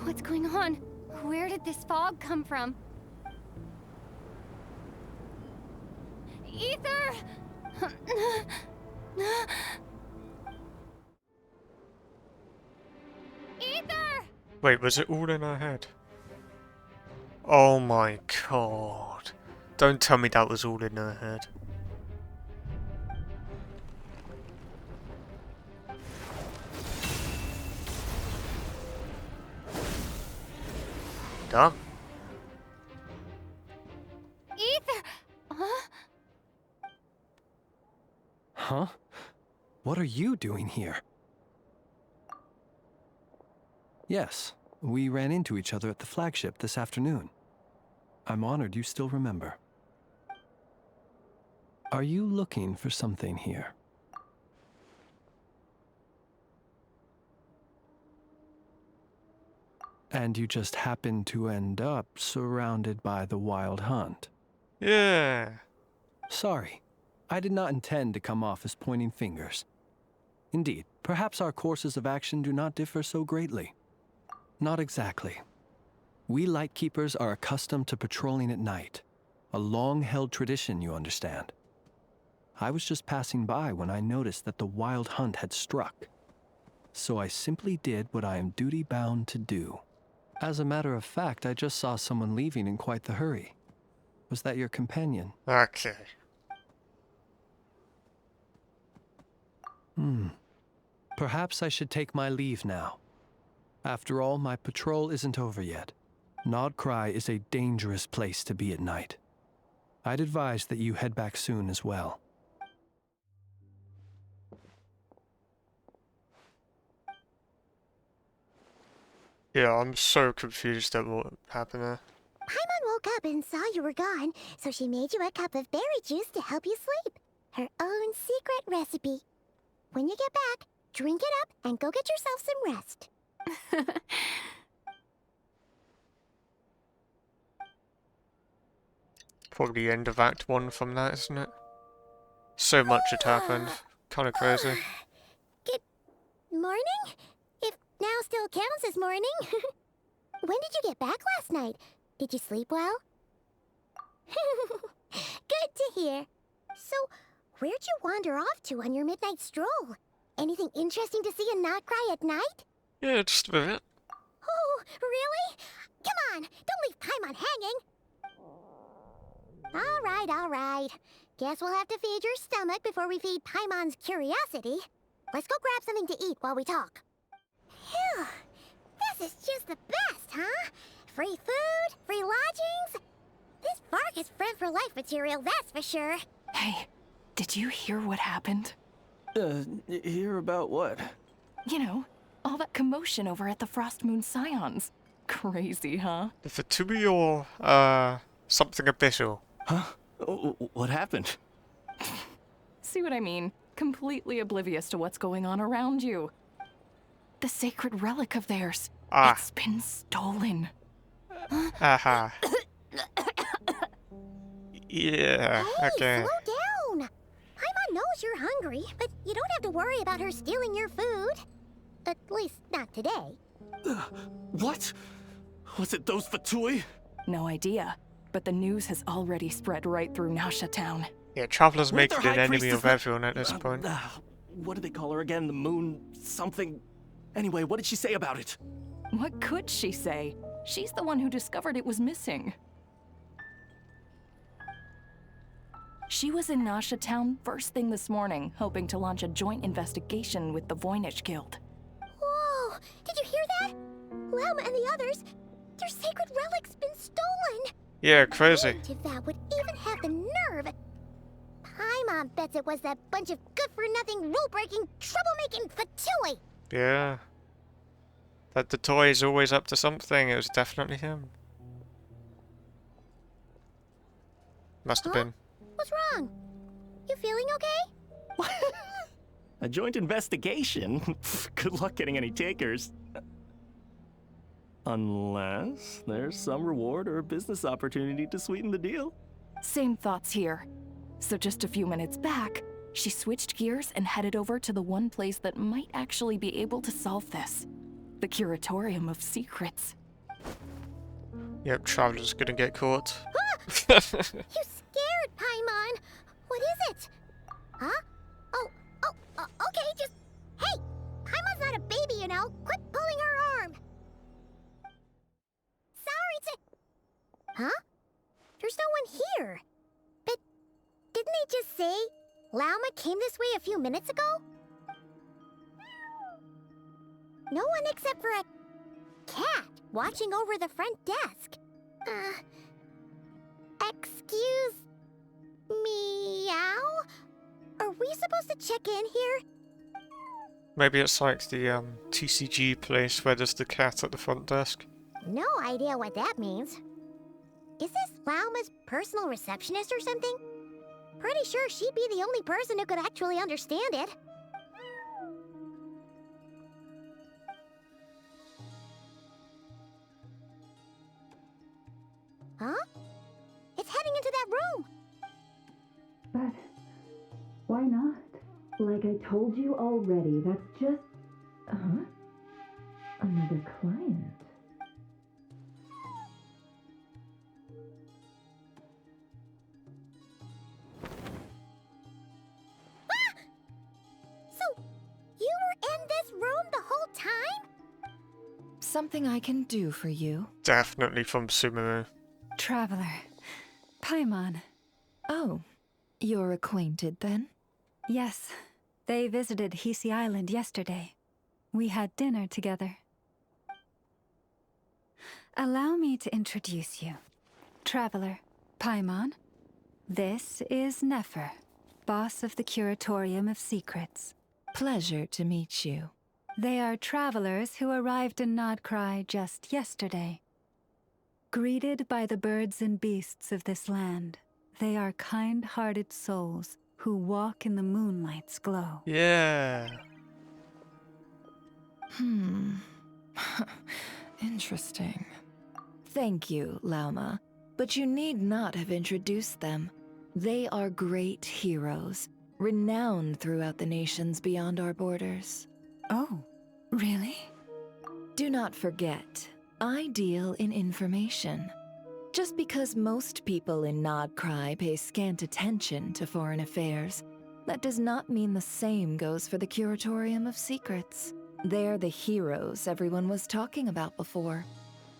What's going on? Where did this fog come from? Ether! Ether! Wait, was it all in her head? Oh my god. Don't tell me that was all in her head. Done. Ether! Huh? Huh? What are you doing here? Yes, we ran into each other at the flagship this afternoon. I'm honored you still remember. Are you looking for something here? And you just happened to end up surrounded by the Wild Hunt. Yeah. Sorry, I did not intend to come off as pointing fingers. Indeed, perhaps our courses of action do not differ so greatly. Not exactly. We Lightkeepers are accustomed to patrolling at night. A long-held tradition, you understand. I was just passing by when I noticed that the Wild Hunt had struck. So I simply did what I am duty-bound to do. As a matter of fact, I just saw someone leaving in quite the hurry. Was that your companion? Okay. Perhaps I should take my leave now. After all, my patrol isn't over yet. Nod-Krai is a dangerous place to be at night. I'd advise that you head back soon as well. Yeah, I'm so confused at what happened there. Paimon woke up and saw you were gone, so she made you a cup of berry juice to help you sleep. Her own secret recipe. When you get back, drink it up and go get yourself some rest. Probably the end of Act 1 from that, isn't it? So much had happened. Kinda crazy. Good morning? If now still counts as morning. When did you get back last night? Did you sleep well? Good to hear. So, where'd you wander off to on your midnight stroll? Anything interesting to see in Nod-Krai at night? Yeah, just a bit. Oh, really? Come on, don't leave Paimon hanging. All right. Guess we'll have to feed your stomach before we feed Paimon's curiosity. Let's go grab something to eat while we talk. Phew, this is just the best, huh? Free food, free lodgings. This Vark is friend for life material, that's for sure. Hey, did you hear what happened? Hear about what? You know, all that commotion over at the Frost Moon Scions. Crazy, huh? The Fatui or, something official. Huh? What happened? See what I mean? Completely oblivious to what's going on around you. The sacred relic of theirs. It's been stolen. Aha. Yeah, Hey, okay. slow down. Paimon knows you're hungry, but you don't have to worry about her stealing your food. At least, not today. What? Was it those Fatui? No idea, but the news has already spread right through Nasha Town. Yeah, Travelers What if make it their an high enemy priestess of everyone at this point. What do they call her again? The moon something? Anyway, what did she say about it? What could she say? She's the one who discovered it was missing. She was in Nasha Town first thing this morning, hoping to launch a joint investigation with the Voynich Guild. Whoa! Did you hear that? Lem and the others, their sacred relic's been stolen. Yeah, crazy. That would even have the nerve. Paimon bets it was that bunch of good-for-nothing, rule-breaking, troublemaking Fatui. Yeah. That the toy is always up to something. It was definitely him. Must have been. What's wrong? You feeling okay? A joint investigation? Good luck getting any takers. Unless there's some reward or business opportunity to sweeten the deal. Same thoughts here. So just a few minutes back, she switched gears and headed over to the one place that might actually be able to solve this. The Curatorium of Secrets. Yep, Traveler's gonna get caught. You scared, Paimon. What is it? Huh? Okay, just... Hey! Paimon's not a baby, you know. Quit pulling her arm. Sorry to... Huh? There's no one here. But didn't they just say Lauma came this way a few minutes ago? No one except for a cat watching over the front desk. Excuse... meow? Are we supposed to check in here? Maybe it's like the TCG place where there's the cat at the front desk. No idea what that means. Is this Lauma's personal receptionist or something? Pretty sure she'd be the only person who could actually understand it. Huh? It's heading into that room! But why not? Like I told you already, that's just... Another client. Ah! So, you were in this room the whole time? Something I can do for you. Definitely from Sumeru. Traveler. Paimon. Oh, you're acquainted then? Yes. They visited Hisi Island yesterday. We had dinner together. Allow me to introduce you. Traveler, Paimon. This is Nefer, boss of the Curatorium of Secrets. Pleasure to meet you. They are travelers who arrived in Nod-Krai just yesterday. Greeted by the birds and beasts of this land, they are kind-hearted souls who walk in the moonlight's glow. Yeah. Interesting. Thank you, Lauma, but you need not have introduced them. They are great heroes, renowned throughout the nations beyond our borders. Oh, really? Do not forget, I deal in information. Just because most people in Nod-Krai pay scant attention to foreign affairs, that does not mean the same goes for the Curatorium of Secrets. They're the heroes everyone was talking about before.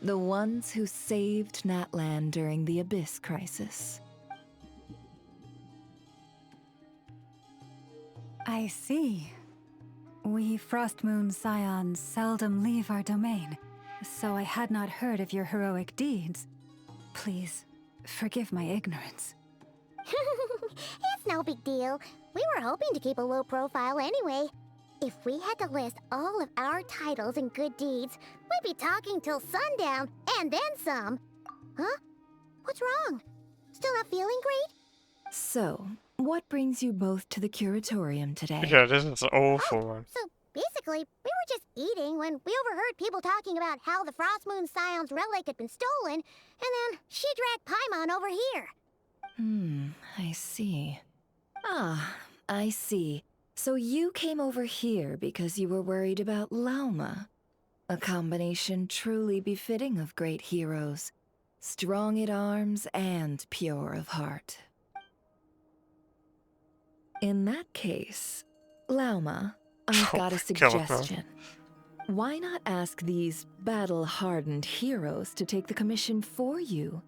The ones who saved Natlan during the Abyss Crisis. I see. We Frostmoon Scions seldom leave our domain, so I had not heard of your heroic deeds. Please, forgive my ignorance. It's no big deal. We were hoping to keep a low profile anyway. If we had to list all of our titles and good deeds, we'd be talking till sundown, and then some. Huh? What's wrong? Still not feeling great? So, what brings you both to the Curatorium today? Yeah, this is awful, man. So, basically, we were just eating when we overheard people talking about how the Frostmoon Scion's relic had been stolen, and then she dragged Paimon over here. I see. Ah, I see. So you came over here because you were worried about Lauma. A combination truly befitting of great heroes. Strong at arms and pure of heart. In that case, Lauma, I've got a suggestion. Why not ask these battle-hardened heroes to take the commission for you?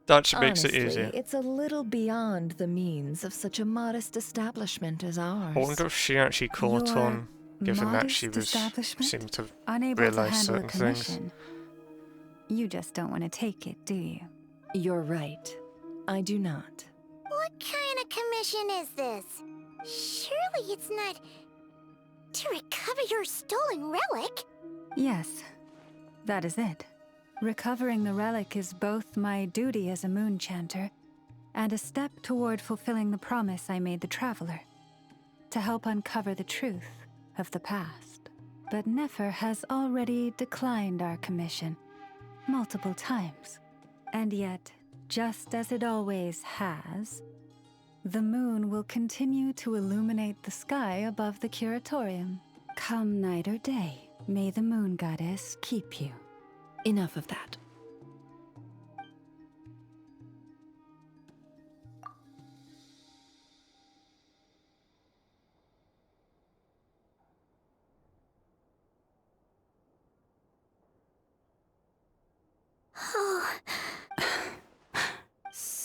That makes Honestly, it easier. It's a little beyond the means of such a modest establishment as ours. I wonder if she actually caught Your on, given that she modest was establishment? seemed to Unable to realise handle a certain things. commission. You just don't want to take it, do you? You're right. I do not. What kind of commission is this? Surely it's not to recover your stolen relic. Yes, that is it. Recovering the relic is both my duty as a moon chanter and a step toward fulfilling the promise I made the traveler, to help uncover the truth of the past. But Nefer has already declined our commission multiple times. And yet, just as it always has, the moon will continue to illuminate the sky above the curatorium. Come night or day, may the moon goddess keep you. Enough of that.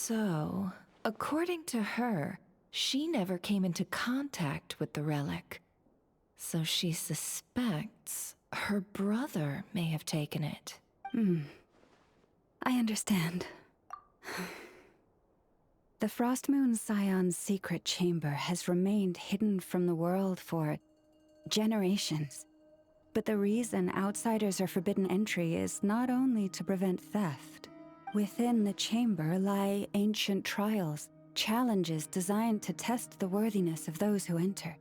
So, according to her, she never came into contact with the relic. So she suspects her brother may have taken it. I understand. The Frost Moon Scion's secret chamber has remained hidden from the world for generations. But the reason outsiders are forbidden entry is not only to prevent theft. Within the chamber lie ancient trials, challenges designed to test the worthiness of those who enter.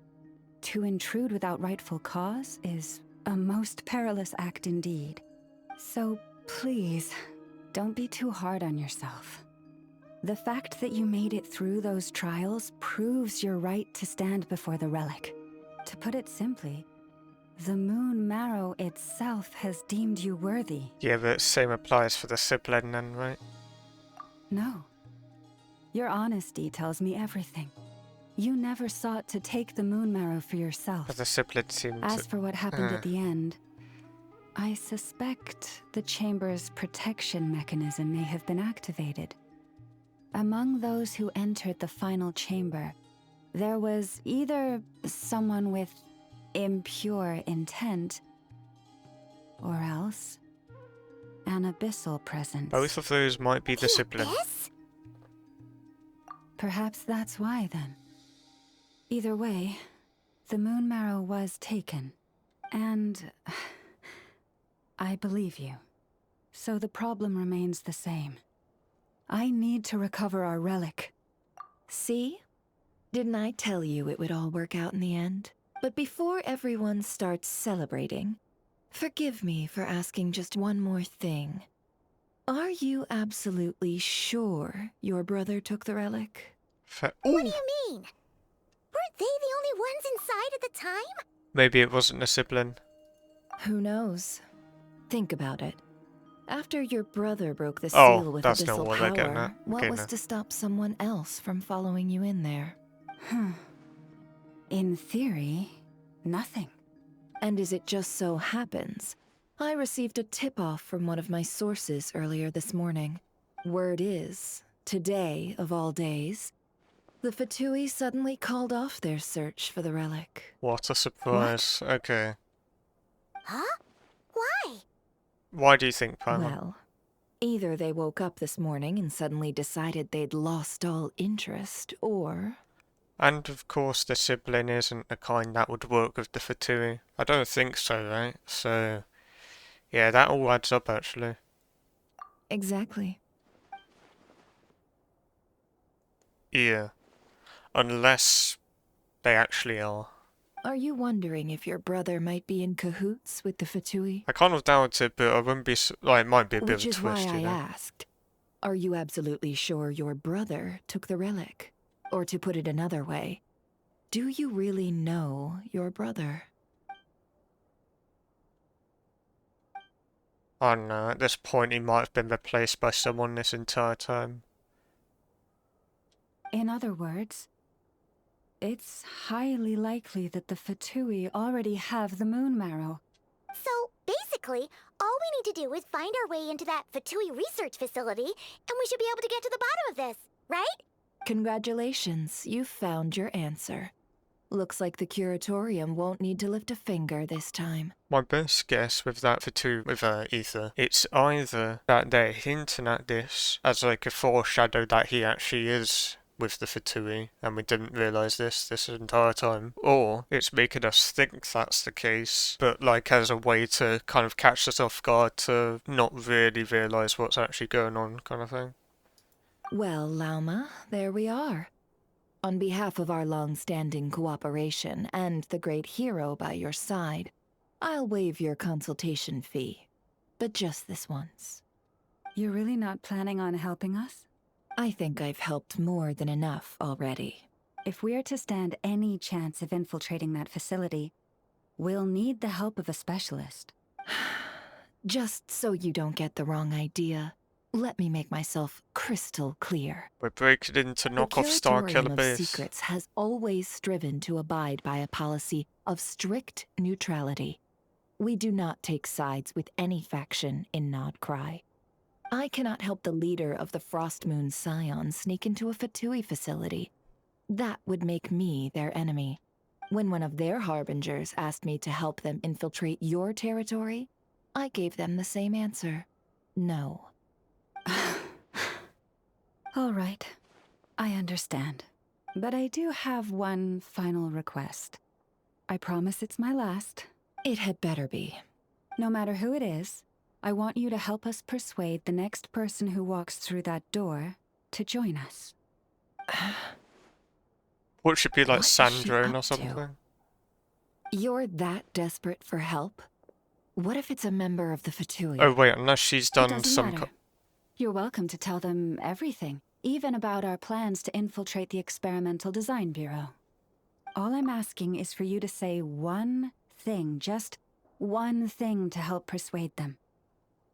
To intrude without rightful cause is a most perilous act indeed. So please, don't be too hard on yourself. The fact that you made it through those trials proves your right to stand before the relic. To put it simply, the moon marrow itself has deemed you worthy. Yeah, but same applies for the sibling then, right? No. Your honesty tells me everything. You never sought to take the moon marrow for yourself. But the sibling seemed As for what happened at the end, I suspect the chamber's protection mechanism may have been activated. Among those who entered the final chamber, there was either someone with impure intent, or else an abyssal presence. Both of those might be the sibling. Perhaps that's why, then. Either way, the moon marrow was taken, and I believe you. So the problem remains the same. I need to recover our relic. See? Didn't I tell you it would all work out in the end? But before everyone starts celebrating, forgive me for asking just one more thing. Are you absolutely sure your brother took the relic? What do you mean? Weren't they the only ones inside at the time? Maybe it wasn't a sibling. Who knows? Think about it. After your brother broke the Oh, seal with that's not abyssal what they're getting power, at. what Okay, was no. to stop someone else from following you in there? In theory, nothing. And as it just so happens, I received a tip-off from one of my sources earlier this morning. Word is, today of all days, the Fatui suddenly called off their search for the relic. What a surprise. Okay. Huh? Why? Why do you think, Paimon? Well, either they woke up this morning and suddenly decided they'd lost all interest, or... And of course the sibling isn't the kind that would work with the Fatui. I don't think so, right? So, yeah, that all adds up actually. Exactly. Yeah. Unless they actually are. Are you wondering if your brother might be in cahoots with the Fatui? I kind of doubt it, but I wouldn't be... Like, it might be a bit Which of a is twist, why you know? I asked. Are you absolutely sure your brother took the relic? Or to put it another way, do you really know your brother? I don't know, at this point he might have been replaced by someone this entire time. In other words, it's highly likely that the Fatui already have the moon marrow. So, basically, all we need to do is find our way into that Fatui research facility, and we should be able to get to the bottom of this, right? Congratulations, you've found your answer. Looks like the curatorium won't need to lift a finger this time. My best guess with that with Ether, it's either that they're hinting at this as like a foreshadow that he actually is with the Fatui, and we didn't realise this entire time, or it's making us think that's the case, but like as a way to kind of catch us off guard to not really realise what's actually going on, kind of thing. Well, Lauma, there we are. On behalf of our long-standing cooperation and the great hero by your side, I'll waive your consultation fee. But just this once. You're really not planning on helping us? I think I've helped more than enough already. If we're to stand any chance of infiltrating that facility, we'll need the help of a specialist. Just so you don't get the wrong idea, let me make myself crystal clear. We're breaking into knockoff Star Killer of base. Secrets has always striven to abide by a policy of strict neutrality. We do not take sides with any faction in Nod-Krai. I cannot help the leader of the Frostmoon Scions sneak into a Fatui facility. That would make me their enemy. When one of their harbingers asked me to help them infiltrate your territory, I gave them the same answer. No. All right, I understand. But I do have one final request. I promise it's my last. It had better be. No matter who it is, I want you to help us persuade the next person who walks through that door to join us. What should be like What is she Sandrone up or to? something? You're that desperate for help? What if it's a member of the Fatui? Oh wait, unless she's It done doesn't some... matter. You're welcome to tell them everything, even about our plans to infiltrate the Experimental Design Bureau. All I'm asking is for you to say one thing, just one thing to help persuade them.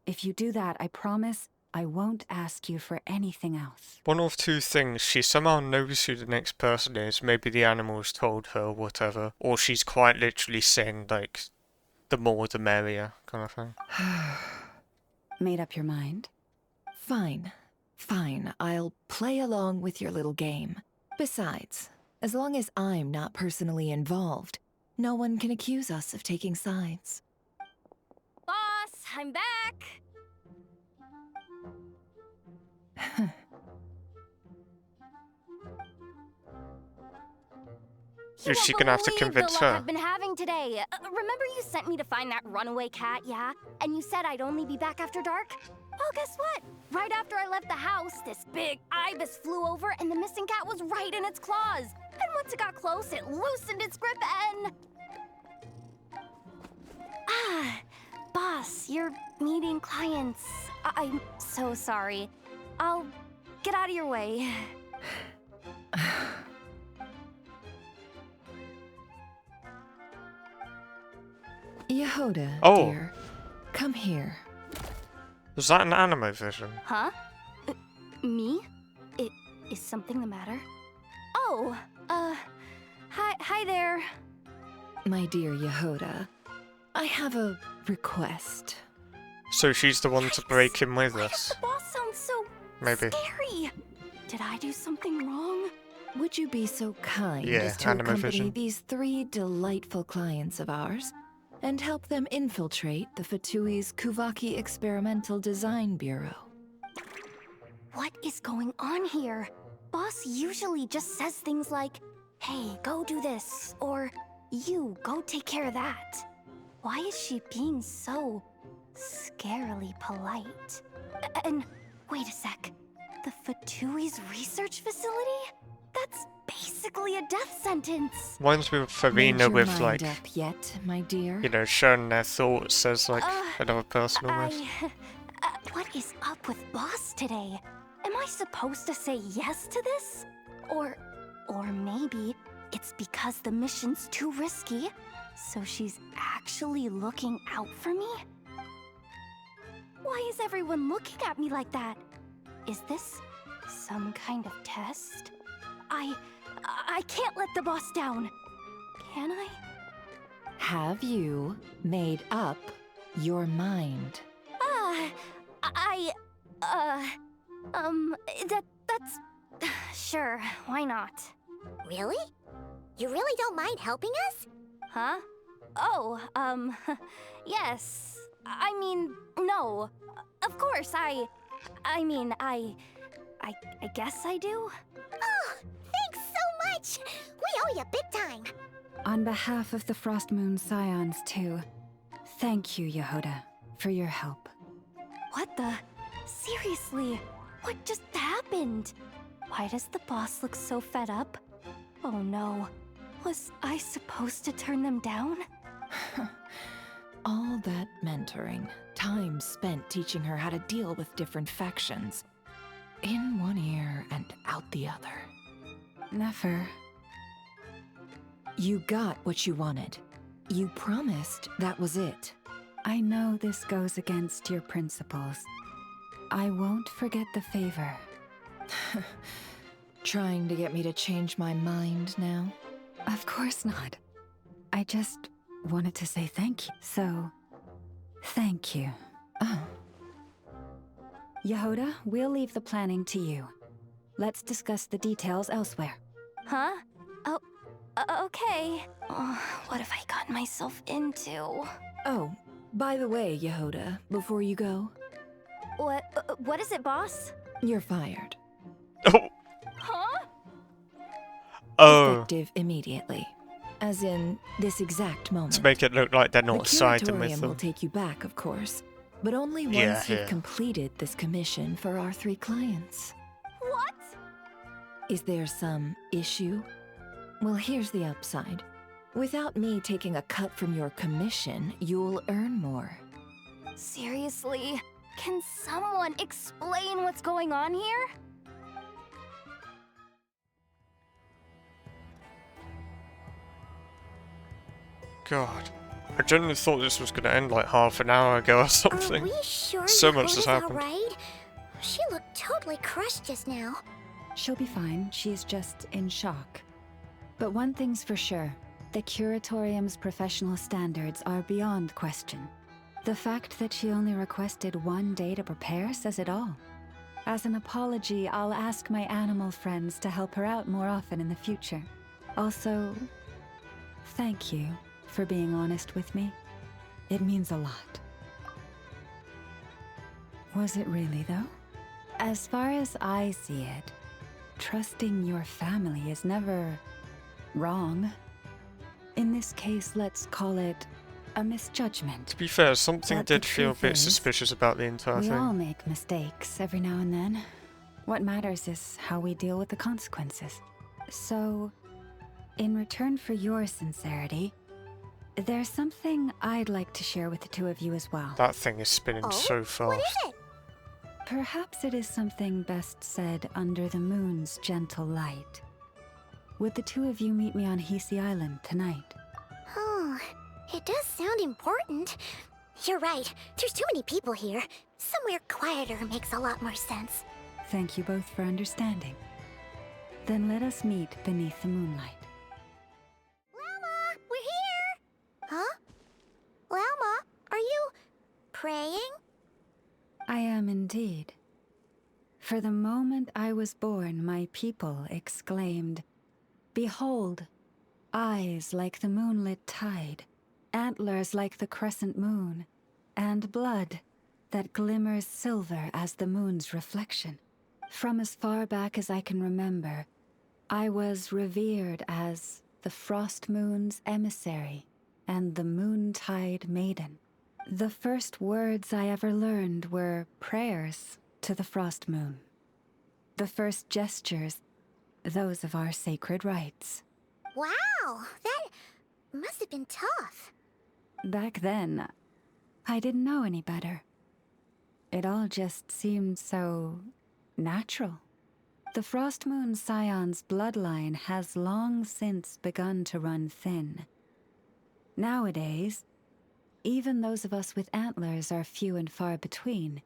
If you do that, I promise I won't ask you for anything else. One of two things, she somehow knows who the next person is, maybe the animals told her or whatever, or she's quite literally saying like, the more the merrier, kind of thing. Made up your mind? Fine. Fine, I'll play along with your little game. Besides, as long as I'm not personally involved, no one can accuse us of taking sides. Boss, I'm back! Is she gonna have to convince the luck her? I've been having today. Remember you sent me to find that runaway cat, yeah? And you said I'd only be back after dark? Well, guess what? Right after I left the house, this big ibis flew over and the missing cat was right in its claws. And once it got close, it loosened its grip and... Boss, you're meeting clients. I'm so sorry. I'll get out of your way. Yehoda, Oh. dear, come here. Was that an anime vision? Huh? Me? Is something the matter? Oh, hi there. My dear Yehoda, I have a request. So she's the one to break in with us. The boss sounds so Maybe. scary. Did I do something wrong? Would you be so kind Yeah, as to anime accompany vision. these 3 delightful clients of ours and help them infiltrate the Fatui's Kuvaki Experimental Design Bureau? What is going on here? Boss usually just says things like, hey, go do this, or you, go take care of that. Why is she being so scarily polite? And wait a sec, the Fatui's research facility? That's basically a death sentence. Mine's with Made Farina your with mind like, up yet, my dear? you know, sharing their thoughts as like another person almost. What is up with Boss today? Am I supposed to say yes to this? Or maybe it's because the mission's too risky, so she's actually looking out for me? Why is everyone looking at me like that? Is this some kind of test? I can't let the boss down. Can I? Have you made up your mind? That's... Sure, why not? Really? You really don't mind helping us? Huh? Oh, yes. I mean, no. Of course, I guess I do. Oh, thanks so much! We owe you big time! On behalf of the Frost Moon Scions, too, thank you, Yehoda, for your help. What the? Seriously, what just happened? Why does the boss look so fed up? Oh no. Was I supposed to turn them down? All that mentoring, time spent teaching her how to deal with different factions. In one ear and out the other. Never. You got what you wanted. You promised that was it. I know this goes against your principles. I won't forget the favor. Trying to get me to change my mind now? Of course not. I just wanted to say thank you. So, thank you. Oh. Yehoda, we'll leave the planning to you. Let's discuss the details elsewhere. Huh? Oh, okay. What have I gotten myself into? Oh, by the way, Yehoda, before you go... What is it, boss? You're fired. Huh? Oh. Effective immediately. As in, this exact moment. To make it look like they're not siding with Curatorium them. will take you back, of course. But only once Yeah, you've yeah. completed this commission for our 3 clients. What? Is there some issue? Well, here's the upside. Without me taking a cut from your commission, you'll earn more. Seriously? Can someone explain what's going on here? God. I genuinely thought this was going to end like half an hour ago or something. Are we sure So much has Yehoda's happened. alright? She looked totally crushed just now. She'll be fine. She's just in shock. But one thing's for sure. The Curatorium's professional standards are beyond question. The fact that she only requested 1 day to prepare says it all. As an apology, I'll ask my animal friends to help her out more often in the future. Also, thank you for being honest with me. It means a lot. Was it really, though? As far as I see it, trusting your family is never wrong. In this case, let's call it a misjudgment. To be fair, something But the did feel a truth bit is, suspicious about the entire We all thing. make mistakes every now and then. What matters is how we deal with the consequences. So, in return for your sincerity, there's something I'd like to share with the 2 of you as well. That thing is spinning so fast. What is it? Perhaps it is something best said under the moon's gentle light. Would the 2 of you meet me on Hisi Island tonight? Oh, it does sound important. You're right. There's too many people here. Somewhere quieter makes a lot more sense. Thank you both for understanding. Then let us meet beneath the moonlight. Llama, we're here! Huh? Llama, are you praying? I am indeed. For the moment I was born, my people exclaimed, "Behold, eyes like the moonlit tide, antlers like the crescent moon, and blood that glimmers silver as the moon's reflection." From as far back as I can remember, I was revered as the Frost Moon's emissary and the Moontide Maiden. The first words I ever learned were prayers to the Frost Moon. The first gestures, those of our sacred rites. Wow, that must have been tough. Back then, I didn't know any better. It all just seemed so natural. The Frost Moon Scion's bloodline has long since begun to run thin. Nowadays, even those of us with antlers are few and far between,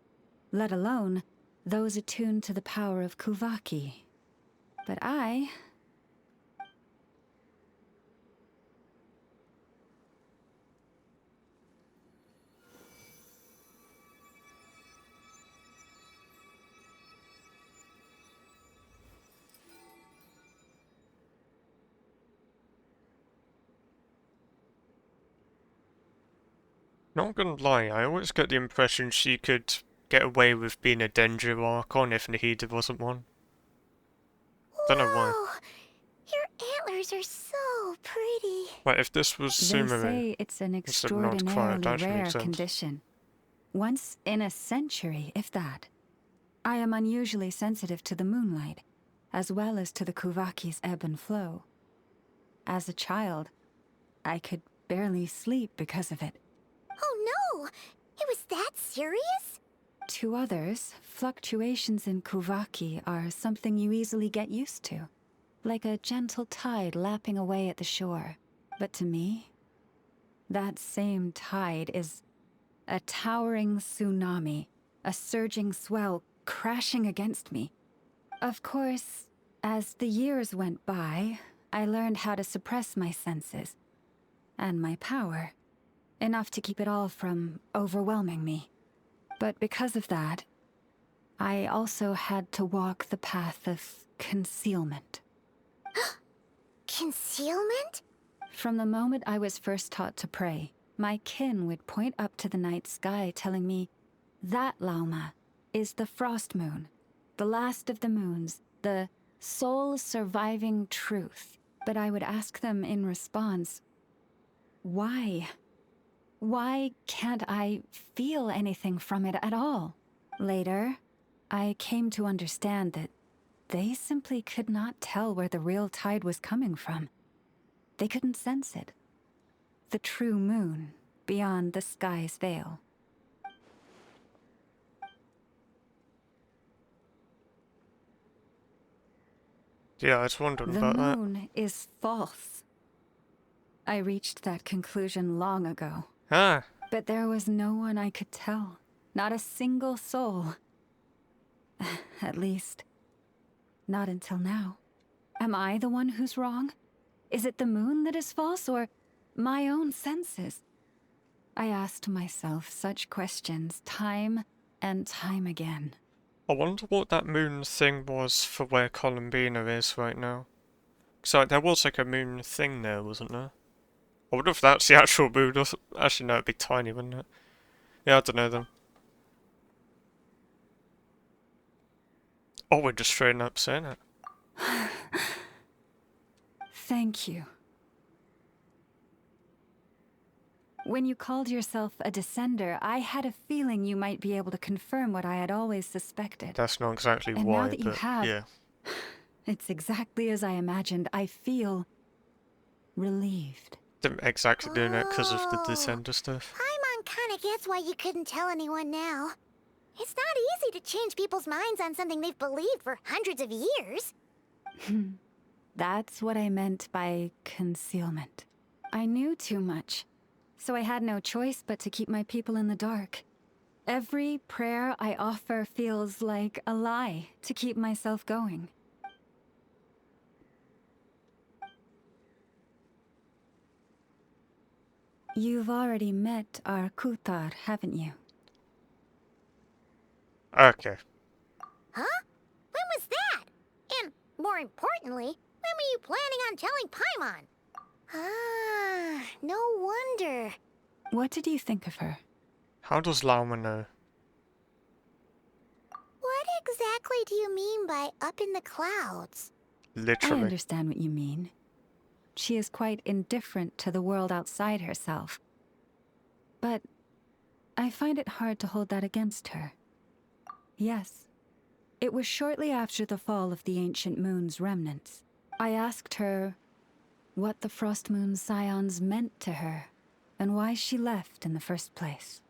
let alone those attuned to the power of Kuvaki. But I... Not gonna lie, I always get the impression she could get away with being a Denji Archon if Nahida wasn't one. Don't know why. Whoa! Your antlers are so pretty. Like, if this was They Sumeru say it's an instead of Nod-Krai, extraordinarily it actually rare makes sense. condition. Once in a century, if that. I am unusually sensitive to the moonlight, as well as to the Kuvaki's ebb and flow. As a child, I could barely sleep because of it. Oh no! It was that serious? To others, fluctuations in Kuvaki are something you easily get used to, like a gentle tide lapping away at the shore. But to me, that same tide is a towering tsunami, a surging swell crashing against me. Of course, as the years went by, I learned how to suppress my senses and my power, enough to keep it all from overwhelming me. But because of that, I also had to walk the path of concealment. Concealment? From the moment I was first taught to pray, my kin would point up to the night sky telling me, that Lauma is the frost moon, the last of the moons, the sole surviving truth. But I would ask them in response, why? Why can't I feel anything from it at all? Later, I came to understand that they simply could not tell where the real tide was coming from. They couldn't sense it. The true moon beyond the sky's veil. Yeah, I was wondering The about that. moon is false. I reached that conclusion long ago. Ah. But there was no one I could tell. Not a single soul. At least, not until now. Am I the one who's wrong? Is it the moon that is false, or my own senses? I asked myself such questions time and time again. I wonder what that moon thing was for where Columbina is right now. So there was like a moon thing there, wasn't there? I wonder if that's the actual moon. Actually, no, it'd be tiny, wouldn't it? Yeah, I don't know then. Oh, we're just straight up saying it. Thank you. When you called yourself a descender, I had a feeling you might be able to confirm what I had always suspected. That's not exactly And why, now that you but have, yeah. it's exactly as I imagined. I feel relieved. Didn't exactly doing it because of the Descender stuff. Paimon kinda gets why you couldn't tell anyone now. It's not easy to change people's minds on something they've believed for hundreds of years. That's what I meant by concealment. I knew too much, so I had no choice but to keep my people in the dark. Every prayer I offer feels like a lie to keep myself going. You've already met our Kutar, haven't you? Okay. Huh? When was that? And more importantly, when were you planning on telling Paimon? Ah, no wonder. What did you think of her? How does Lauma know? What exactly do you mean by up in the clouds? Literally. I understand what you mean. She is quite indifferent to the world outside herself. But I find it hard to hold that against her. Yes, it was shortly after the fall of the ancient moon's remnants. I asked her what the Frost Moon Scions meant to her, and why she left in the first place.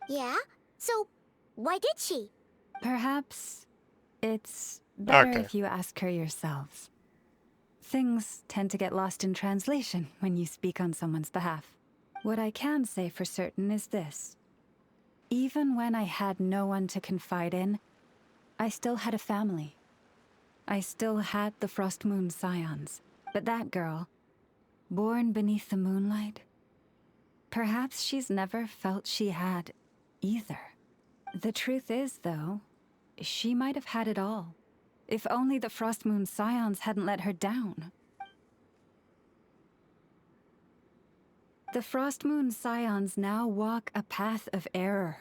Yeah? So, why did she? Perhaps it's better Okay. if you ask her yourselves. Things tend to get lost in translation when you speak on someone's behalf. What I can say for certain is this. Even when I had no one to confide in, I still had a family. I still had the Frost Moon Scions. But that girl, born beneath the moonlight, perhaps she's never felt she had either. The truth is, though, she might have had it all. If only the Frost Moon Scions hadn't let her down. The Frost Moon Scions now walk a path of error.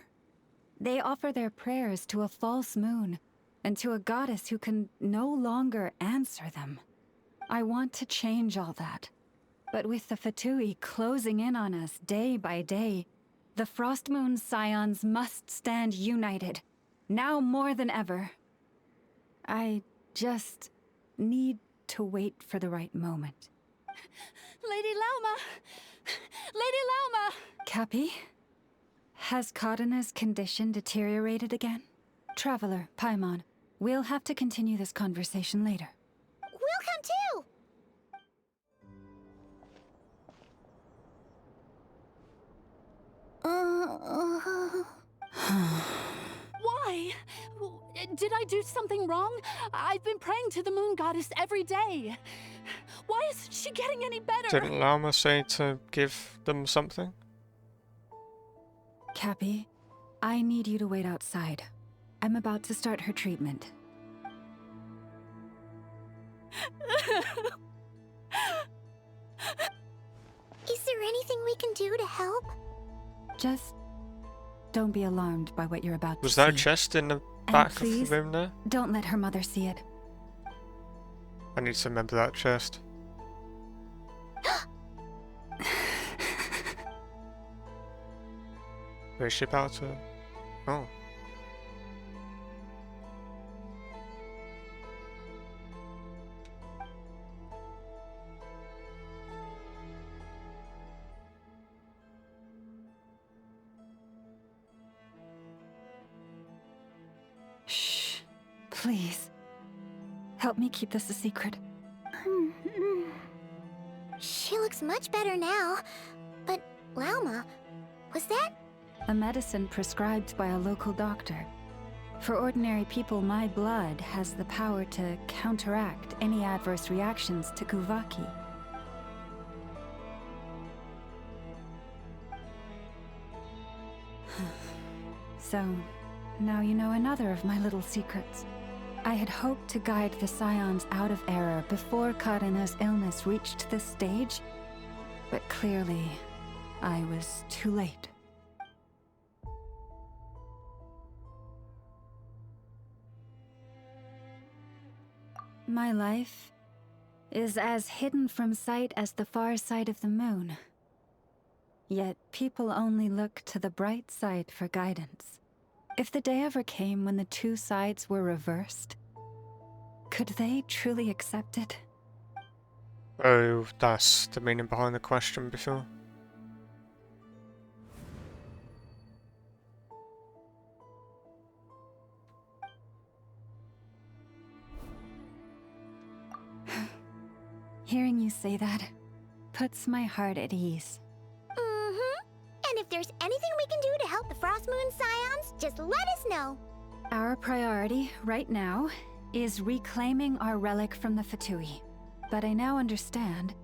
They offer their prayers to a false moon and to a goddess who can no longer answer them. I want to change all that. But with the Fatui closing in on us day by day, the Frost Moon Scions must stand united, now more than ever. I just need to wait for the right moment. Lady Lauma! Lady Lauma! Cappy? Has Cardina's condition deteriorated again? Traveler, Paimon, we'll have to continue this conversation later. We'll come too! Why? Did I do something wrong? I've been praying to the moon goddess every day. Why isn't she getting any better? Didn't Llama say to give them something? Cappy, I need you to wait outside. I'm about to start her treatment. Is there anything we can do to help? Just don't be alarmed by what you're about to see. Was that a chest in the back of the room there? Don't let her mother see it. I need to remember that chest. Where's she about to? Oh. Shh. Please. Help me keep this a secret. She looks much better now. But, Lauma, was that? A medicine prescribed by a local doctor. For ordinary people, my blood has the power to counteract any adverse reactions to Kuvaki. So, now you know another of my little secrets. I had hoped to guide the Scions out of error before Karina's illness reached this stage, but clearly, I was too late. My life is as hidden from sight as the far side of the moon. Yet people only look to the bright side for guidance. If the day ever came when the two sides were reversed, could they truly accept it? Oh, that's the meaning behind the question before. Hearing you say that puts my heart at ease. And if there's anything we can do to help the Frost Moon Scions, just let us know. Our priority, right now, is reclaiming our relic from the Fatui. But I now understand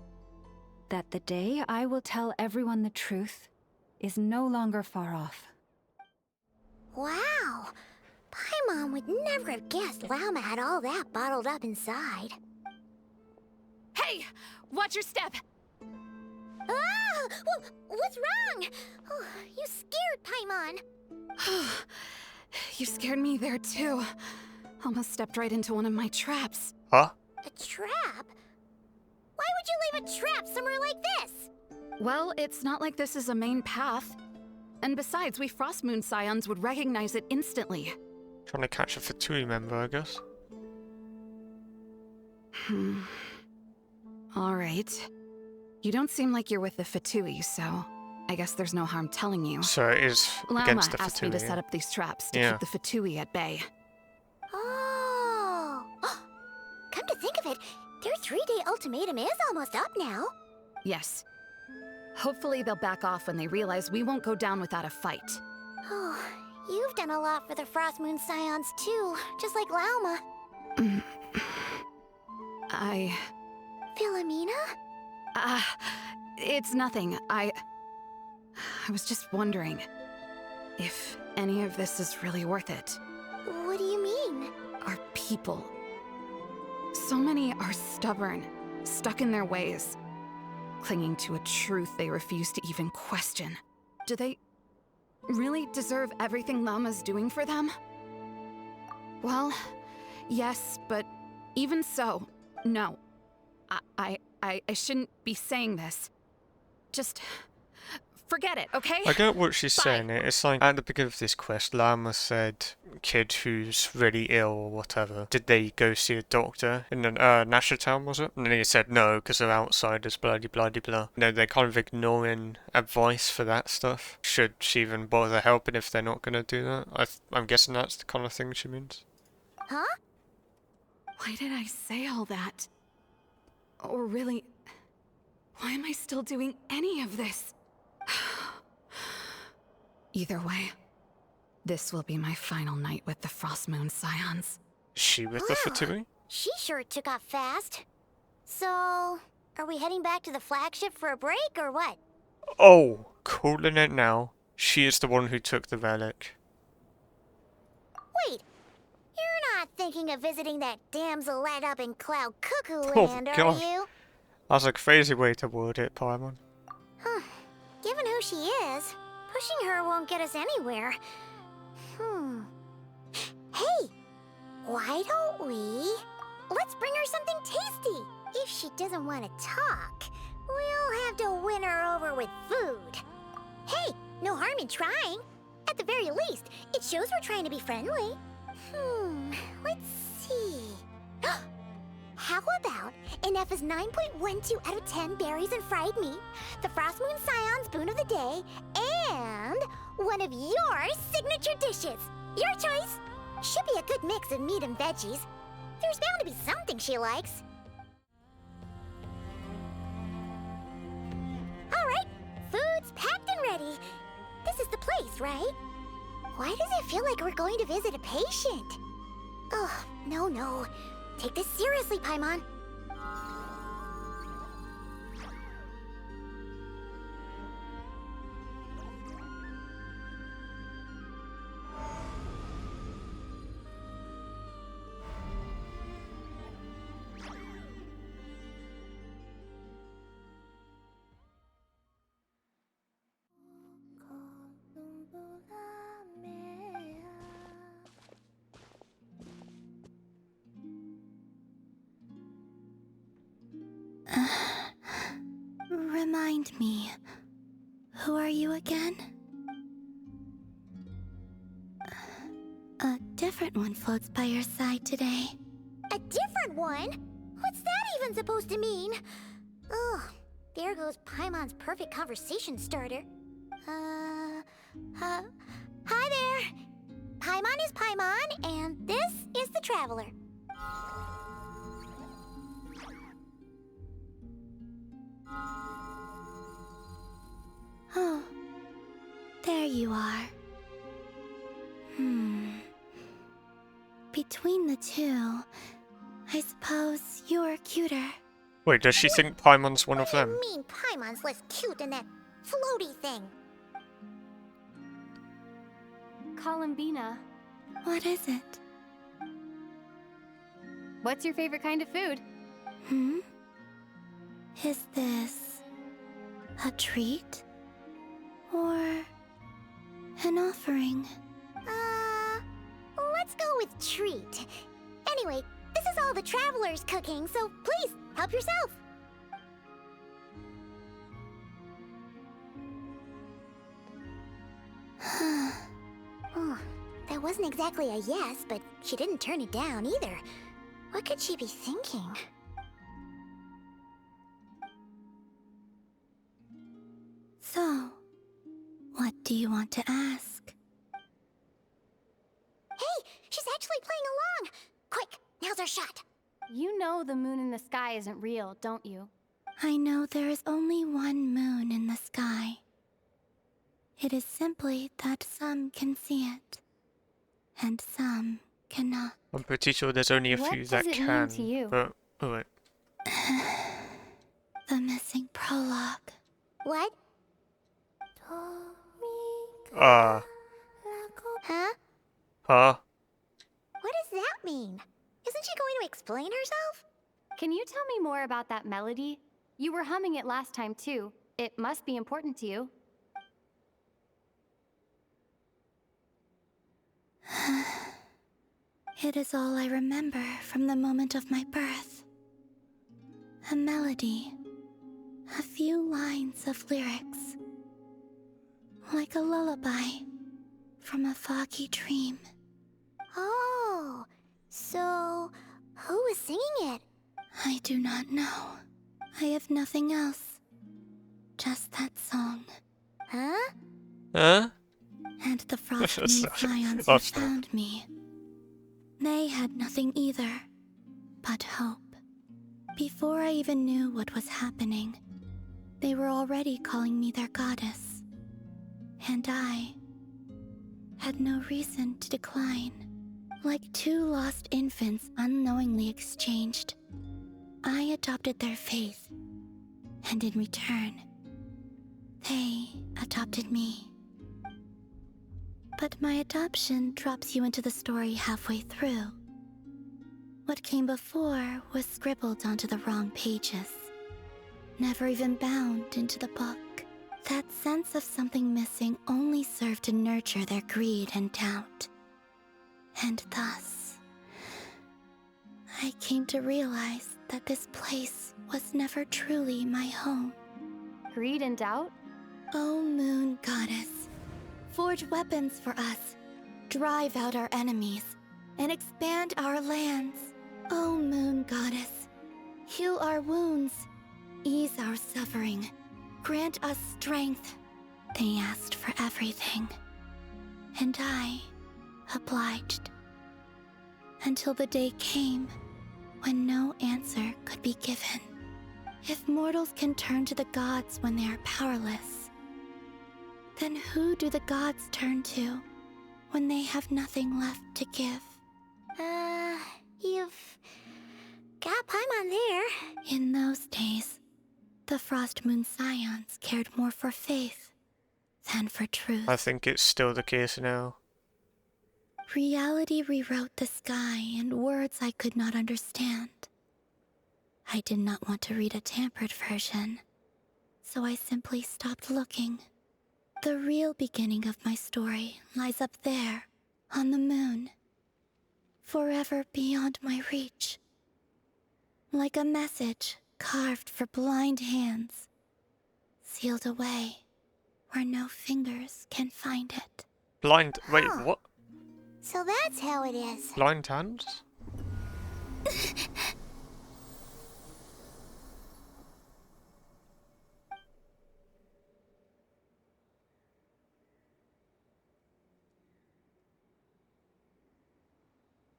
that the day I will tell everyone the truth is no longer far off. Wow! Paimon would never have guessed Lauma had all that bottled up inside. Hey! Watch your step! Ah! What's wrong? Oh, you scared Paimon. You scared me there too. Almost stepped right into one of my traps. Huh? A trap? Why would you leave a trap somewhere like this? Well, it's not like this is a main path. And besides, we Frost Moon Scions would recognize it instantly. Trying to catch a Fatui member, I guess. Alright. You don't seem like you're with the Fatui, so I guess there's no harm telling you. So it is against the Fatui. Lauma asked me to set up these traps to keep the Fatui at bay. Oh! Come to think of it, their 3-day ultimatum is almost up now. Yes. Hopefully they'll back off when they realize we won't go down without a fight. Oh, you've done a lot for the Frost Moon Scions too, just like Lauma. Philomena? It's nothing. I was just wondering if any of this is really worth it. What do you mean? Our people. So many are stubborn, stuck in their ways. clinging to a truth they refuse to even question. Do they really deserve everything Lama's doing for them? Well, yes, but even so, no. I shouldn't be saying this. Just forget it, okay? I get what she's Bye. saying. It's like at the beginning of this quest, Lama said, kid who's really ill or whatever, did they go see a doctor in Nasher Town, was it? And then he said no, because they're outsiders, blah blah blah blah. You know, they're kind of ignoring advice for that stuff. Should she even bother helping if they're not going to do that? I'm guessing that's the kind of thing she means. Huh? Why did I say all that? Or really, why am I still doing any of this? Either way, this will be my final night with the Frost Moon Scions. She with the Fatui? She sure took off fast. So, are we heading back to the flagship for a break, or what? Oh, calling it now. She is the one who took the relic. Wait, you're not thinking of visiting that damsel light up in Cloud Cuckoo Oh, Land, are God. you? That's a crazy way to word it, Paimon. Huh. Given who she is, pushing her won't get us anywhere. Hey, why don't we... Let's bring her something tasty. If she doesn't want to talk, we'll have to win her over with food. Hey, no harm in trying. At the very least, it shows we're trying to be friendly. Let's see. How about an F's 9.12 out of 10 berries and fried meat, the Frost Moon Scion's boon of the day, and one of your signature dishes. Your choice. Should be a good mix of meat and veggies. There's bound to be something she likes. All right, food's packed and ready. This is the place, right? Why does it feel like we're going to visit a patient? Oh, no. Take this seriously, Paimon. Remind me, who are you again? A different one floats by your side today. A different one? What's that even supposed to mean? Oh, there goes Paimon's perfect conversation starter. Hi there. Paimon is Paimon, and this is the Traveler. Oh, there you are. Between the two, I suppose you're cuter. Wait, does she think Paimon's one of them? I mean, Paimon's less cute than that floaty thing. Columbina. What is it? What's your favorite kind of food? Is this a treat? Or an offering? Let's go with treat. Anyway, this is all the Traveler's cooking, so please, help yourself. Oh, that wasn't exactly a yes, but she didn't turn it down either. What could she be thinking? So, what do you want to ask? Hey, she's actually playing along! Quick, now's our shot. You know the moon in the sky isn't real, don't you? I know there is only one moon in the sky. It is simply that some can see it, and some cannot. I'm pretty sure there's only a What few does that it mean can, to you? but... Oh, wait. The missing prologue. What? Huh? Huh? What does that mean? Isn't she going to explain herself? Can you tell me more about that melody? You were humming it last time, too. It must be important to you. It is all I remember from the moment of my birth. A melody. A few lines of lyrics. Like a lullaby from a foggy dream. Oh, so who was singing it? I do not know. I have nothing else. Just that song. Huh? Huh? And the Frost Moon Sorry. Scions Oh, who stop. found me. They had nothing either, but hope. Before I even knew what was happening, they were already calling me their goddess. And I had no reason to decline. Like two lost infants unknowingly exchanged, I adopted their faith. And in return, they adopted me. But my adoption drops you into the story halfway through. What came before was scribbled onto the wrong pages, never even bound into the book. That sense of something missing only served to nurture their greed and doubt. And thus, I came to realize that this place was never truly my home. Greed and doubt? O Moon Goddess, forge weapons for us, drive out our enemies, and expand our lands. O Moon Goddess, heal our wounds, ease our suffering, grant us strength. They asked for everything, and I obliged. Until the day came when no answer could be given. If mortals can turn to the gods when they are powerless, then who do the gods turn to when they have nothing left to give? You've got Paimon there. In those days, the Frost Moon Scions cared more for faith than for truth. I think it's still the case now. Reality rewrote the sky in words I could not understand. I did not want to read a tampered version, so I simply stopped looking. The real beginning of my story lies up there, on the moon, forever beyond my reach. Like a message carved for blind hands, sealed away where no fingers can find it. Blind. Wait, Huh. what? So that's how it is. Blind hands?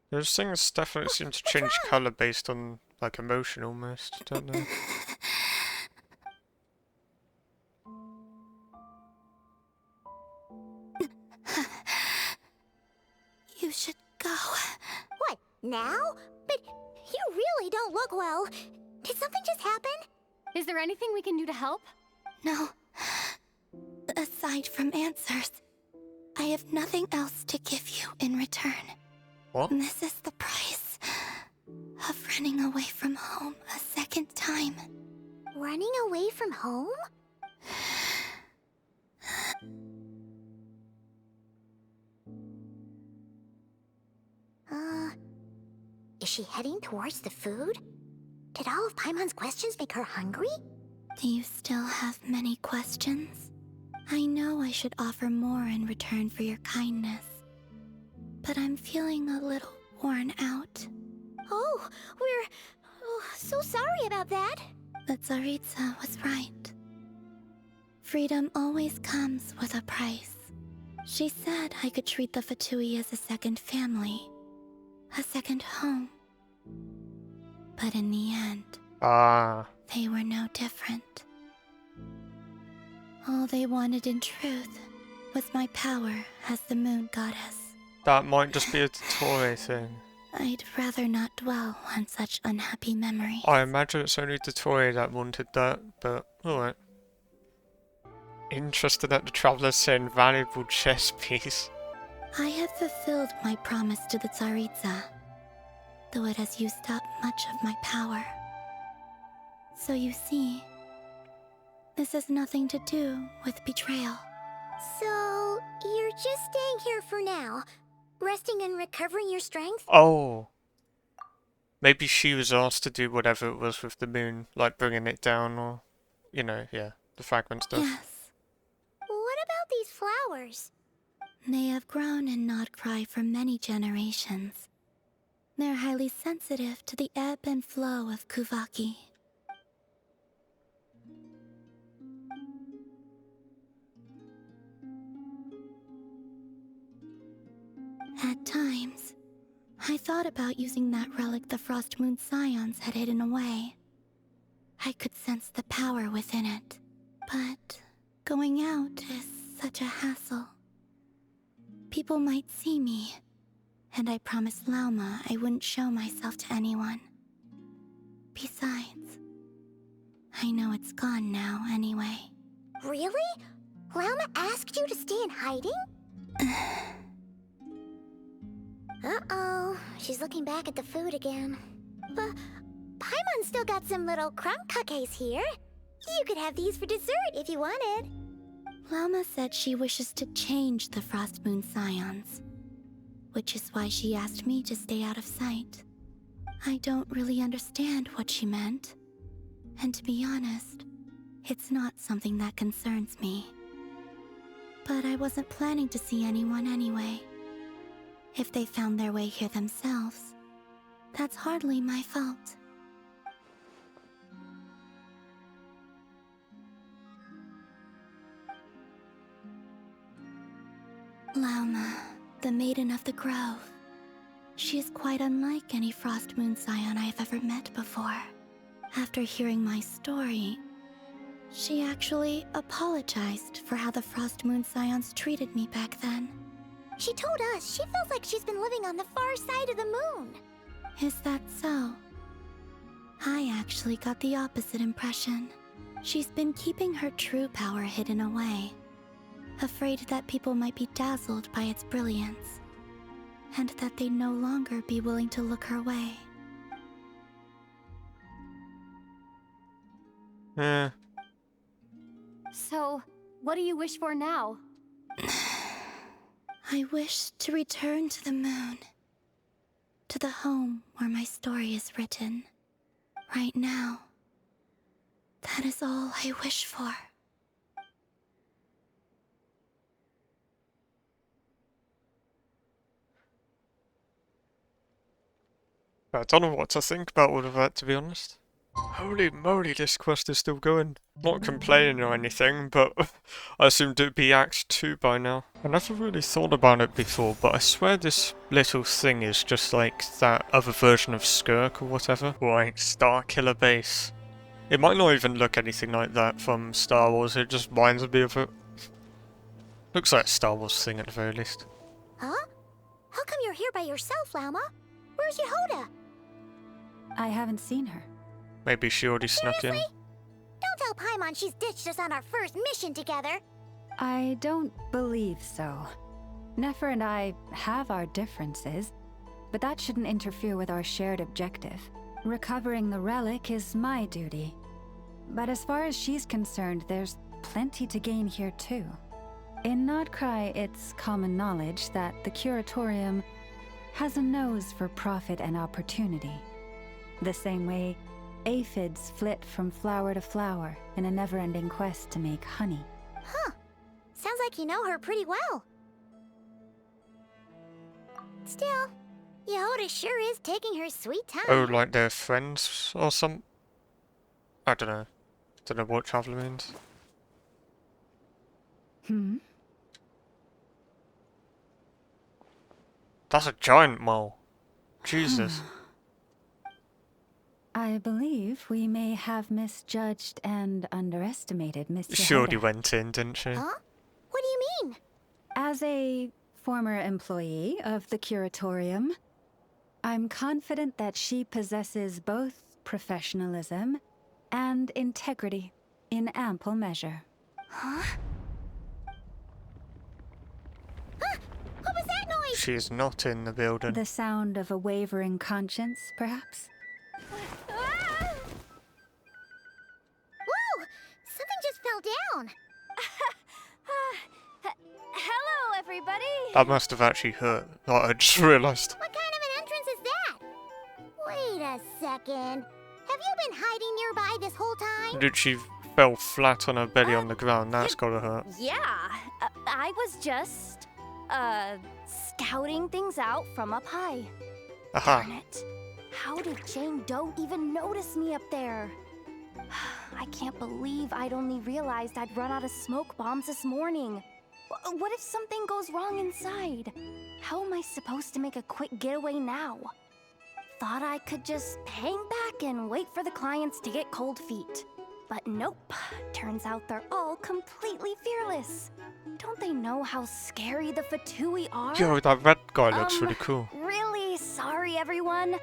Those things definitely seem to change colour based on, like, emotion almost, don't they? You should go. What, now? But you really don't look well. Did something just happen? Is there anything we can do to help? No. Aside from answers, I have nothing else to give you in return. What? This is the price of running away from home a second time. Running away from home? Is she heading towards the food? Did all of Paimon's questions make her hungry? Do you still have many questions? I know I should offer more in return for your kindness, but I'm feeling a little worn out. Oh, we're so sorry about that. The Tsaritsa was right. Freedom always comes with a price. She said I could treat the Fatui as a second family, a second home. But in the end, they were no different. All they wanted in truth was my power as the Moon Goddess. That might just be a Dottore thing. I'd rather not dwell on such unhappy memories. I imagine it's only Dottore that wanted that, but alright. Interested that the Traveler's saying valuable chess piece. I have fulfilled my promise to the Tsaritsa, though it has used up much of my power. So you see, This has nothing to do with betrayal. So, you're just staying here for now, resting and recovering your strength? Oh. Maybe she was asked to do whatever it was with the moon, like bringing it down or, you know, yeah, the fragment stuff. Yes. What about these flowers? They have grown in Nod-Krai for many generations. They're highly sensitive to the ebb and flow of Kuvaki. At times, I thought about using that relic the Frost Moon Scions had hidden away. I could sense the power within it, but going out is such a hassle. People might see me, and I promised Lauma I wouldn't show myself to anyone. Besides, I know it's gone now anyway. Really? Lauma asked you to stay in hiding? Uh-oh, she's looking back at the food again. But Paimon's still got some little crumb cookies here. You could have these for dessert if you wanted. Lauma said she wishes to change the Frost Moon Scions, which is why she asked me to stay out of sight. I don't really understand what she meant, and to be honest, it's not something that concerns me. But I wasn't planning to see anyone anyway. If they found their way here themselves, that's hardly my fault. Lauma, the Maiden of the Grove. She is quite unlike any Frost Moon Scion I have ever met before. After hearing my story, she actually apologized for how the Frost Moon Scions treated me back then. She told us she feels like she's been living on the far side of the moon. Is that so? I actually got the opposite impression. She's been keeping her true power hidden away, afraid that people might be dazzled by its brilliance, and that they'd no longer be willing to look her way. So, what do you wish for now? I wish to return to the moon, to the home where my story is written. Right now, that is all I wish for. I don't know what to think about all of that, to be honest. Holy moly, this quest is still going. Not complaining or anything, but I assumed it'd be Act 2 by now. I never really thought about it before, but I swear this little thing is just like that other version of Skirk or whatever. Right, Starkiller Base. It might not even look anything like that from Star Wars, it just reminds me of it. Looks like a Star Wars thing at the very least. Huh? How come you're here by yourself, Lauma? Where's Yehoda? I haven't seen her. Maybe she already snuck in. Don't tell Paimon she's ditched us on our first mission together. I don't believe so. Nefer and I have our differences, but that shouldn't interfere with our shared objective. Recovering the relic is my duty. But as far as she's concerned, there's plenty to gain here too. In Nod-Krai, it's common knowledge that the Curatorium has a nose for profit and opportunity. The same way aphids flit from flower to flower in a never-ending quest to make honey. Huh. Sounds like you know her pretty well. Still, Yehoda sure is taking her sweet time. Oh, like they're friends or some... I don't know. Don't know what traveler means. That's a giant mole. Jesus. I believe we may have misjudged and underestimated Miss Yehoda. She already went in, didn't she? Huh? What do you mean? As a former employee of the Curatorium, I'm confident that she possesses both professionalism and integrity in ample measure. Huh? What was that noise? She is not in the building. The sound of a wavering conscience, perhaps? Whoa! Something just fell down. Hello, everybody. That must have actually hurt. Like, I just realised. What kind of an entrance is that? Wait a second. Have you been hiding nearby this whole time? Did she fell flat on her belly on the ground? That's gotta hurt. Yeah, I was just, scouting things out from up high. Aha. Darn it. How did Jane Doe even notice me up there? I can't believe I'd only realized I'd run out of smoke bombs this morning. What if something goes wrong inside? How am I supposed to make a quick getaway now? Thought I could just hang back and wait for the clients to get cold feet. But nope, turns out they're all completely fearless. Don't they know how scary the Fatui are? Yo, that red guy looks really cool. Really sorry, everyone.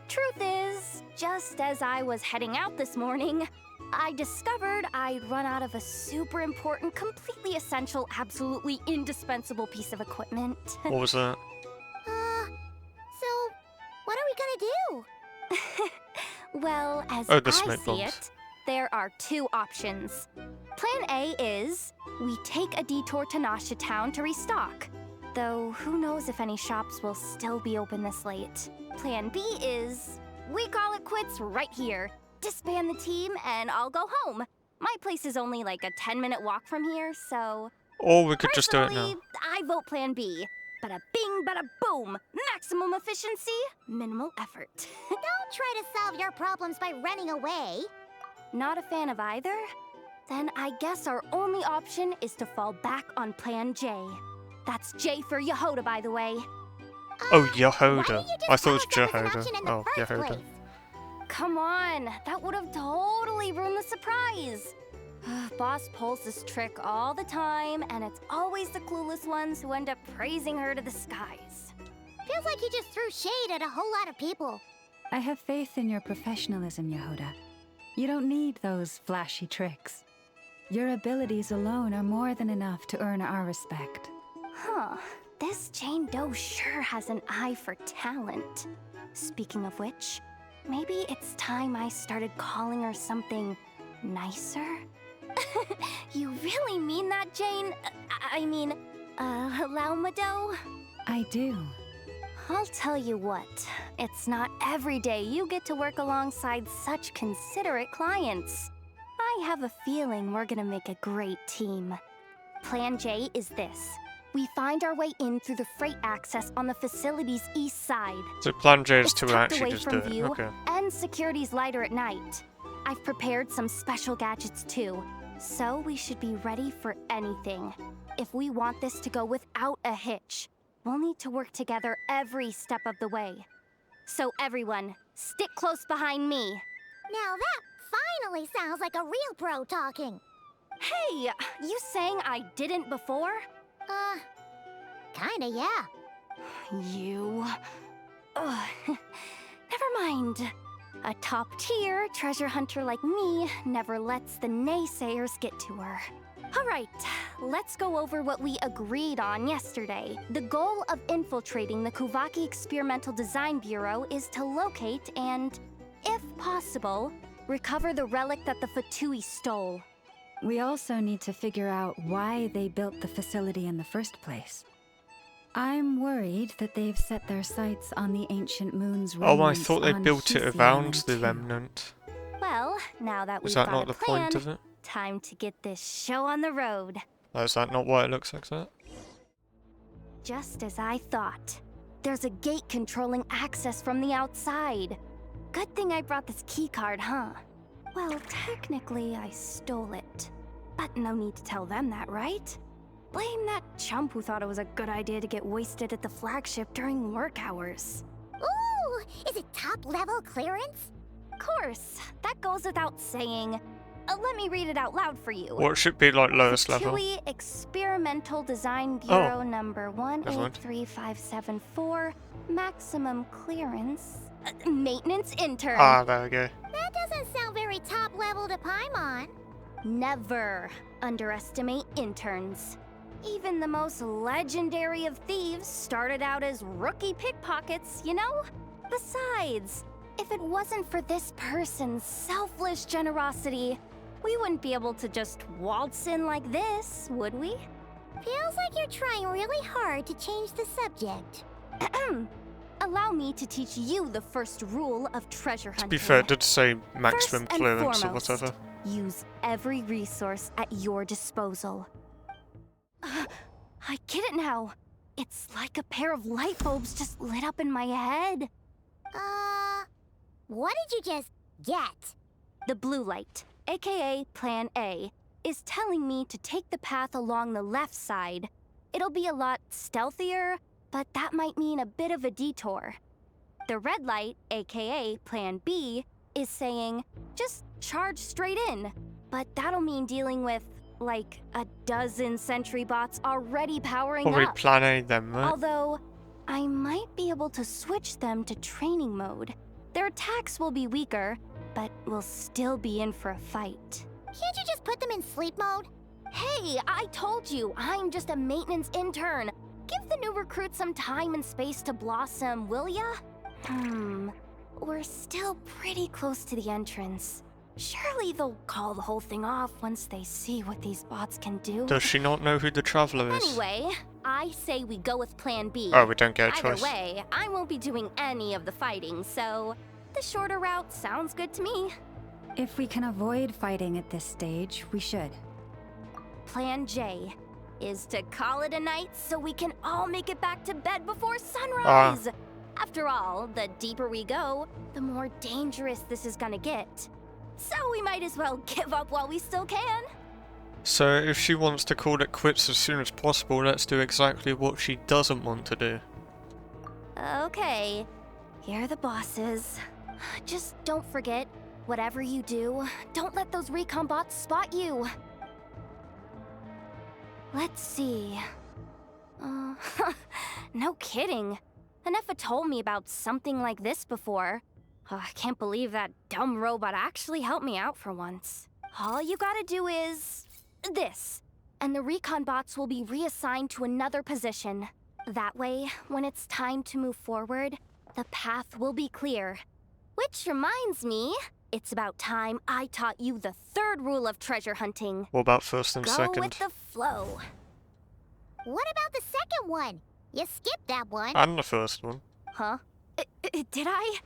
Truth is, just as I was heading out this morning, I discovered I'd run out of a super important, completely essential, absolutely indispensable piece of equipment. What was that? So, what are we gonna do? Well, as Oh, the I smoke see bombs. it, there are two options. Plan A is we take a detour to Nasha Town to restock. Though who knows if any shops will still be open this late. Plan B is we call it quits right here. Disband the team and I'll go home. My place is only like a 10-minute walk from here, so... Or we could just do it now. Personally, I vote Plan B. Bada bing, bada boom. Maximum efficiency, minimal effort. Don't try to solve your problems by running away. Not a fan of either? Then I guess our only option is to fall back on Plan J. That's J for Yehoda, by the way. Oh, Yehoda. I thought it was Jehoda. Oh, Yehoda. Come on, that would have totally ruined the surprise. Boss pulls this trick all the time, and it's always the clueless ones who end up praising her to the skies. Feels like you just threw shade at a whole lot of people. I have faith in your professionalism, Yehoda. You don't need those flashy tricks. Your abilities alone are more than enough to earn our respect. Huh. This Jane Doe sure has an eye for talent. Speaking of which, maybe it's time I started calling her something nicer? You really mean that, Jane? Laumado? I do. I'll tell you what, it's not every day you get to work alongside such considerate clients. I have a feeling we're gonna make a great team. Plan J is this. We find our way in through the freight access on the facility's east side. So Plan J is It's to tucked actually away just from do it. view, Okay. and security's lighter at night. I've prepared some special gadgets too, so we should be ready for anything. If we want this to go without a hitch, we'll need to work together every step of the way. So everyone, stick close behind me. Now that finally sounds like a real pro talking. Hey, you saying I didn't before? Kinda, yeah. You... Ugh. Never mind. A top-tier treasure hunter like me never lets the naysayers get to her. Alright, let's go over what we agreed on yesterday. The goal of infiltrating the Kuvaki Experimental Design Bureau is to locate and, if possible, recover the relic that the Fatui stole. We also need to figure out why they built the facility in the first place. I'm worried that they've set their sights on the ancient moon's Oh, I remnants thought they on built it Hisi around Island the too. remnant. Well, now that we've Is that got not a the plan, point of it? time to get this show on the road. Oh, is that not why it looks like that? Just as I thought. There's a gate controlling access from the outside. Good thing I brought this keycard, huh? Well, technically I stole it. But no need to tell them that, right? Blame that chump who thought it was a good idea to get wasted at the flagship during work hours. Ooh, is it top-level clearance? Of course, that goes without saying. Let me read it out loud for you. What should be like lowest level? Fatui Experimental Design Bureau Oh. number Never mind. 183574, maximum clearance, maintenance intern. Ah, there we go. That doesn't sound very top-level to Paimon. Never underestimate interns. Even the most legendary of thieves started out as rookie pickpockets, you know? Besides, if it wasn't for this person's selfless generosity, We wouldn't be able to just waltz in like this, would we? Feels like you're trying really hard to change the subject. Allow me to teach you the first rule of treasure hunting. To be fair, it did say maximum First and clearance or foremost, whatever. use every resource at your disposal. I get it now. It's like a pair of light bulbs just lit up in my head. What did you just get? The blue light, aka Plan A, is telling me to take the path along the left side. It'll be a lot stealthier, but that might mean a bit of a detour. The red light, aka Plan B, is saying, just charge straight in. But that'll mean dealing with, like, a dozen sentry bots already powering Probably up. Plan A then, right? Although, I might be able to switch them to training mode. Their attacks will be weaker, but we'll still be in for a fight. Can't you just put them in sleep mode? Hey, I told you, I'm just a maintenance intern. Give the new recruit some time and space to blossom, will ya? We're still pretty close to the entrance. Surely they'll call the whole thing off once they see what these bots can do. Does she not know who the Traveler is? Anyway, I say we go with Plan B. Oh, we don't get a Either choice. way, I won't be doing any of the fighting, so the shorter route sounds good to me. If we can avoid fighting at this stage, we should. Plan J is to call it a night so we can all make it back to bed before Ah. sunrise. After all, the deeper we go, the more dangerous this is gonna get. So we might as well give up while we still can. So if she wants to call it quits as soon as possible, let's do exactly what she doesn't want to do. Okay, here are the bosses. Just don't forget, whatever you do, don't let those recon bots spot you. Let's see. No kidding. Anefa told me about something like this before. I can't believe that dumb robot actually helped me out for once. All you gotta do is this, and the recon bots will be reassigned to another position. That way, when it's time to move forward, the path will be clear. Which reminds me, it's about time I taught you the third rule of treasure hunting. What about first and Go second? with the flow. What about the second one? You skipped that one. And the first one. Huh? Did I?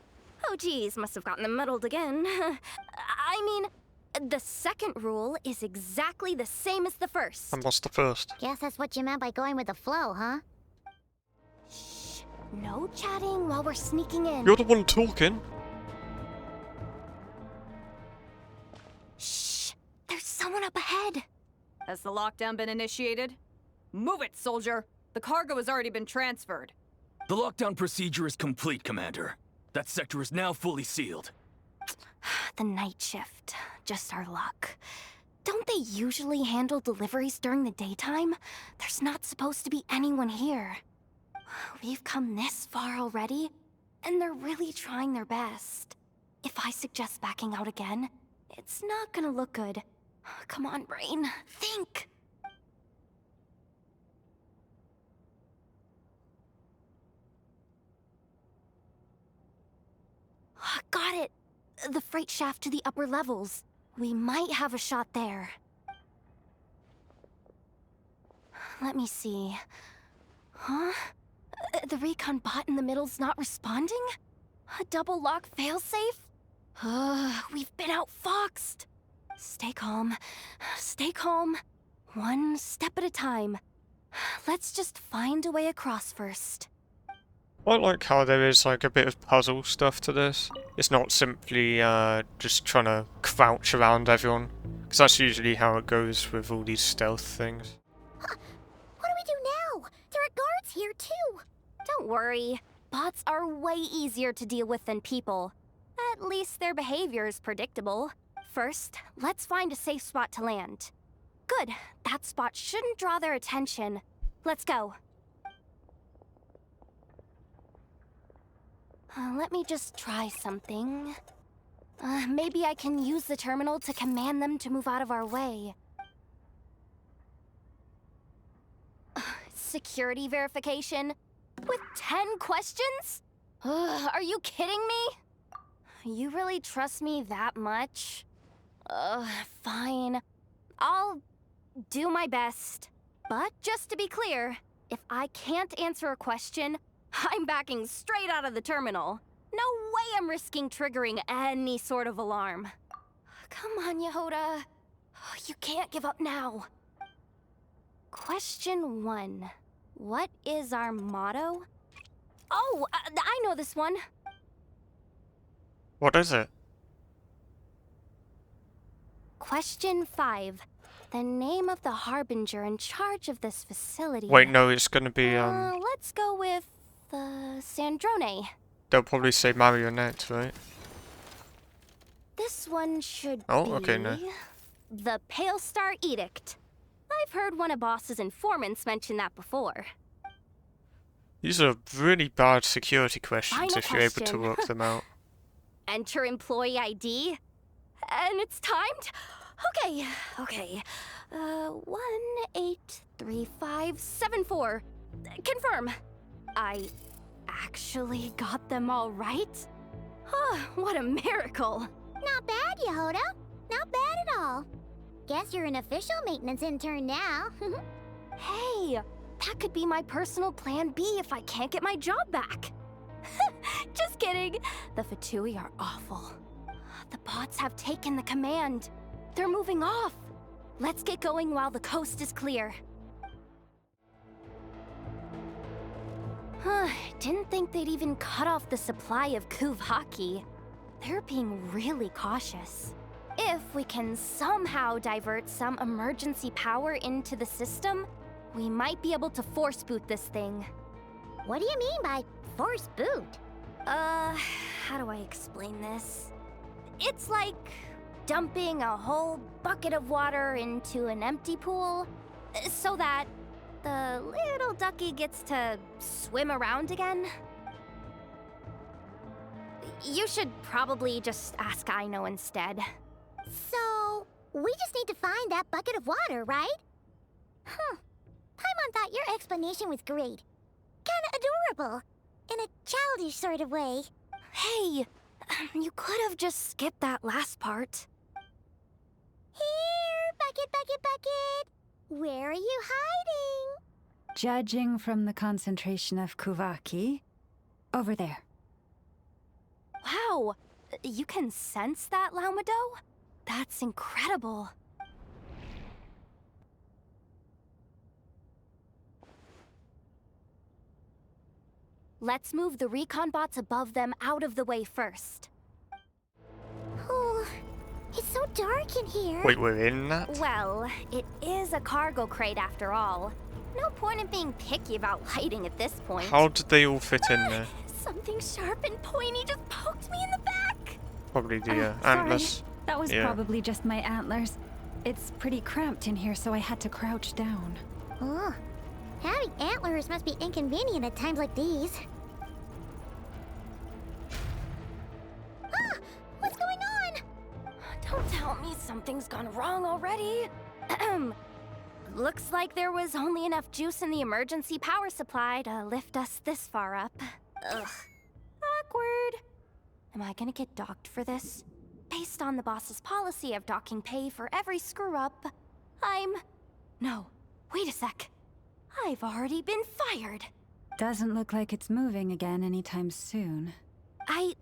Oh geez, must have gotten them muddled again. I mean, the second rule is exactly the same as the first. And what's the first? Guess that's what you meant by going with the flow, huh? Shh, no chatting while we're sneaking in. You're the one talking. Shh, there's someone up ahead. Has the lockdown been initiated? Move it, soldier! The cargo has already been transferred. The lockdown procedure is complete, Commander. That sector is now fully sealed. The night shift. Just our luck. Don't they usually handle deliveries during the daytime? There's not supposed to be anyone here. We've come this far already, and they're really trying their best. If I suggest backing out again, it's not gonna look good. Come on, brain. Think! Got it! The freight shaft to the upper levels. We might have a shot there. Let me see. Huh? The recon bot in the middle's not responding? A double lock failsafe? We've been outfoxed. Stay calm. Stay calm. One step at a time. Let's just find a way across first. I like how there is like a bit of puzzle stuff to this. It's not simply just trying to crouch around everyone. Because that's usually how it goes with all these stealth things. What do we do now? There are guards here too. Don't worry. Bots are way easier to deal with than people. At least their behavior is predictable. First, let's find a safe spot to land. Good. That spot shouldn't draw their attention. Let's go. Let me just try something. Maybe I can use the terminal to command them to move out of our way. Security verification? With 10 questions? Are you kidding me? You really trust me that much? Fine. I'll do my best. But just to be clear, if I can't answer a question, I'm backing straight out of the terminal. No way I'm risking triggering any sort of alarm. Come on, Yehoda. You can't give up now. Question 1. What is our motto? Oh, I know this one. What is it? Question 5. The name of the harbinger in charge of this facility. Wait, no, it's gonna be, Let's go with, Sandrone. they'll probably say marionette, right? This one should Oh, be... okay, no. The Pale Star Edict. I've heard one of Boss's informants mention that before. These are really bad security questions Final if you're able to question. work them out. Enter employee ID. And it's timed? Okay. 183574. Confirm. I actually got them all right? What a miracle. Not bad, Yehoda. Not bad at all. Guess you're an official maintenance intern now. Hey, that could be my personal plan B if I can't get my job back. Just kidding. The Fatui are awful. The bots have taken the command. They're moving off. Let's get going while the coast is clear. Didn't think they'd even cut off the supply of Kuvaki. They're being really cautious. If we can somehow divert some emergency power into the system, we might be able to force boot this thing. What do you mean by force boot? How do I explain this? It's like dumping a whole bucket of water into an empty pool so that the little ducky gets to swim around again. You should probably just ask Aino instead. So, we just need to find that bucket of water, right? Paimon thought your explanation was great. Kinda adorable. In a childish sort of way. Hey, you could have just skipped that last part. Here, bucket. Where are you hiding? Judging from the concentration of Kuvaki, over there. Wow, you can sense that, Laumado? That's incredible. Let's move the recon bots above them out of the way first. Oh, it's so dark in here. Wait, we're in that? Well, it is a cargo crate after all. No point in being picky about lighting at this point. How did they all fit in there? Something sharp and pointy just poked me in the back. Probably the Sorry, antlers. that was Yeah. probably just my antlers. It's pretty cramped in here, so I had to crouch down. Oh, having antlers must be inconvenient at times like these. What's going on? Don't tell me something's gone wrong already. Looks like there was only enough juice in the emergency power supply to lift us this far up. Ugh. Awkward. Am I gonna get docked for this? Based on the boss's policy of docking pay for every screw-up, No, wait a sec. I've already been fired. Doesn't look like it's moving again anytime soon. I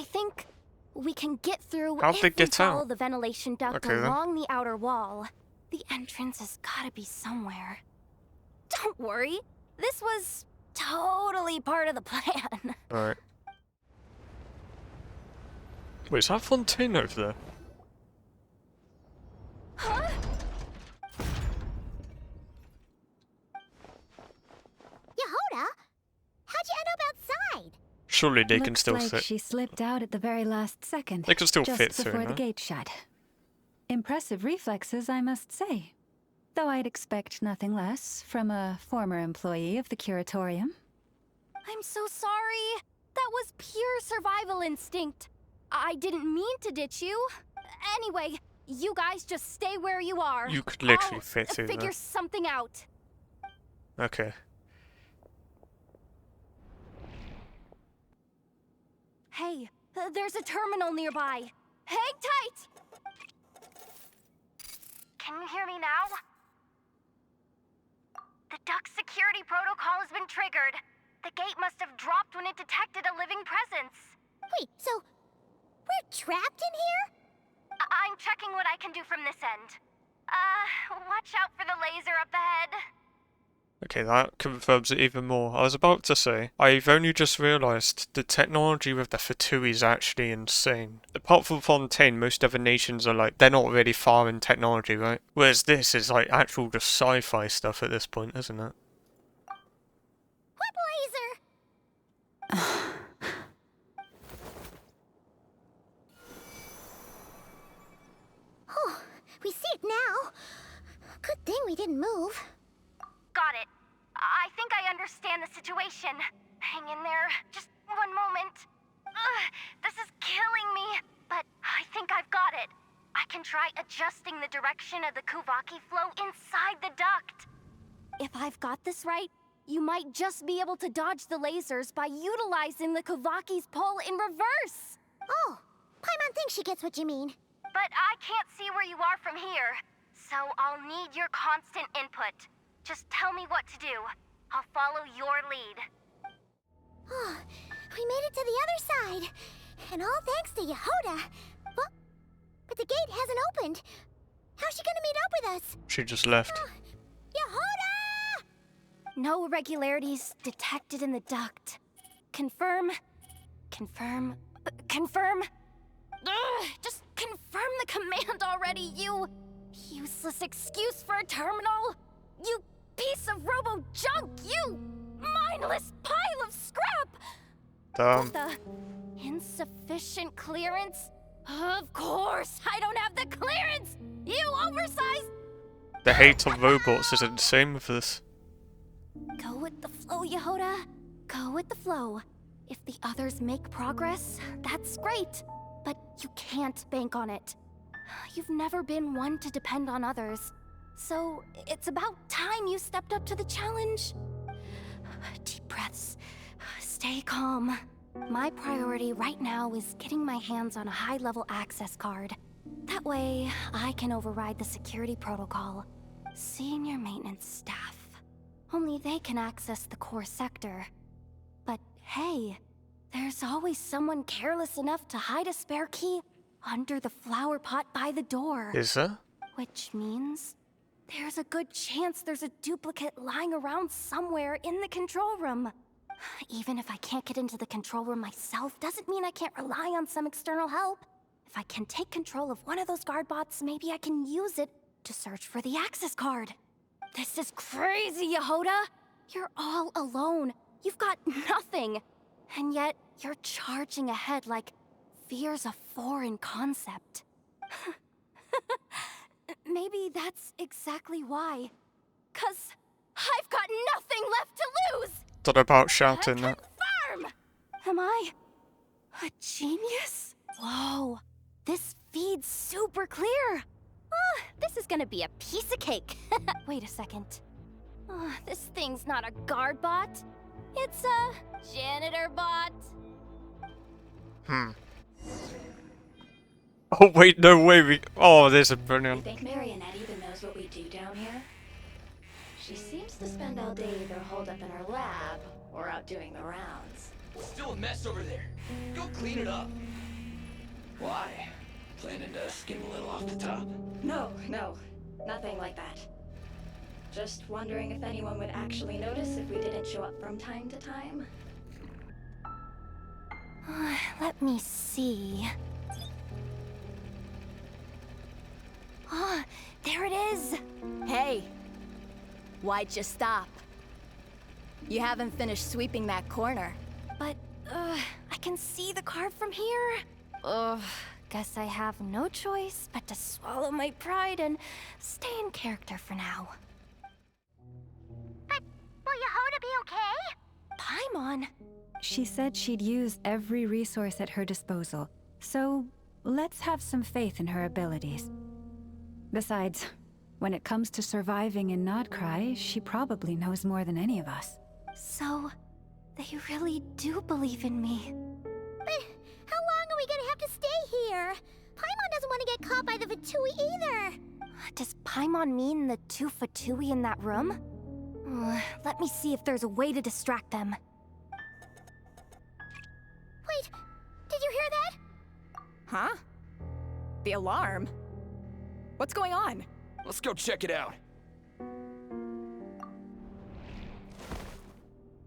think we can get through How'd if they we get follow out? the ventilation duct Okay, then. along the outer wall. The entrance has gotta be somewhere. Don't worry, this was totally part of the plan. Alright. Wait, is that Fontaine over there? Huh? Yehoda, how'd you end up outside? Surely they can Looks still like fit. she slipped out at the very last second. They can still just fit through, before the no? gate shut. Impressive reflexes, I must say. Though I'd expect nothing less from a former employee of the Curatorium. I'm so sorry. That was pure survival instinct. I didn't mean to ditch you. Anyway, you guys just stay where you are. You could literally I'll fit through figure there. something out. Okay. Hey, there's a terminal nearby. Hang tight! Can you hear me now? The duck security protocol has been triggered. The gate must have dropped when it detected a living presence. Wait, so we're trapped in here? I'm checking what I can do from this end. Watch out for the laser up ahead. Okay, that confirms it even more. I was about to say, I've only just realised the technology with the Fatui is actually insane. Apart from Fontaine, most other nations are like, they're not really far in technology, right? Whereas this is like actual just sci-fi stuff at this point, isn't it? What laser? Oh, we see it now. Good thing we didn't move. Got it. I think I understand the situation. Hang in there. Just one moment. This is killing me, but I think I've got it. I can try adjusting the direction of the Kuvaki flow inside the duct. If I've got this right, you might just be able to dodge the lasers by utilizing the Kuvaki's pull in reverse. Oh, Paimon thinks she gets what you mean. But I can't see where you are from here, so I'll need your constant input. Just tell me what to do. I'll follow your lead. Oh, we made it to the other side. And all thanks to Yehoda. But the gate hasn't opened. How's she gonna meet up with us? She just left. Yehoda! No irregularities detected in the duct. Confirm. Confirm. Confirm. Just confirm the command already, you useless excuse for a terminal. You piece of robo-junk, you mindless pile of scrap! Damn. The insufficient clearance? Of course, I don't have the clearance! You oversized... The hate of robots is insane with this. Go with the flow, Yehoda. Go with the flow. If the others make progress, that's great. But you can't bank on it. You've never been one to depend on others. So, it's about time you stepped up to the challenge. Deep breaths. Stay calm. My priority right now is getting my hands on a high-level access card. That way, I can override the security protocol. Senior maintenance staff. Only they can access the core sector. But hey, there's always someone careless enough to hide a spare key under the flower pot by the door. Is there? Which means there's a good chance there's a duplicate lying around somewhere in the control room. Even if I can't get into the control room myself, doesn't mean I can't rely on some external help. If I can take control of one of those guard bots, maybe I can use it to search for the access card. This is crazy, Yehoda! You're all alone. You've got nothing. And yet, you're charging ahead like fear's a foreign concept. Maybe that's exactly why. 'Cause I've got nothing left to lose! Don't know about shouting that. Confirm! Am I a genius? Whoa, this feed's super clear. This is gonna be a piece of cake. Wait a second. This thing's not a guard bot. It's a janitor bot. Oh wait, no way, oh, there's a brilliant. You think Marionette even knows what we do down here? She seems to spend all day either holed up in her lab or out doing the rounds. Still a mess over there. Go clean it up. Why? Planning to skim a little off the top? No, nothing like that. Just wondering if anyone would actually notice if we didn't show up from time to time. Let me see. There it is! Hey, why'd you stop? You haven't finished sweeping that corner. But, I can see the card from here. Guess I have no choice but to swallow my pride and stay in character for now. But will Yehoda be okay? Paimon? She said she'd use every resource at her disposal, so let's have some faith in her abilities. Besides, when it comes to surviving in Nod-Krai, she probably knows more than any of us. So, they really do believe in me. But how long are we gonna have to stay here? Paimon doesn't want to get caught by the Fatui either. Does Paimon mean the two Fatui in that room? Let me see if there's a way to distract them. Wait, did you hear that? Huh? The alarm? What's going on? Let's go check it out.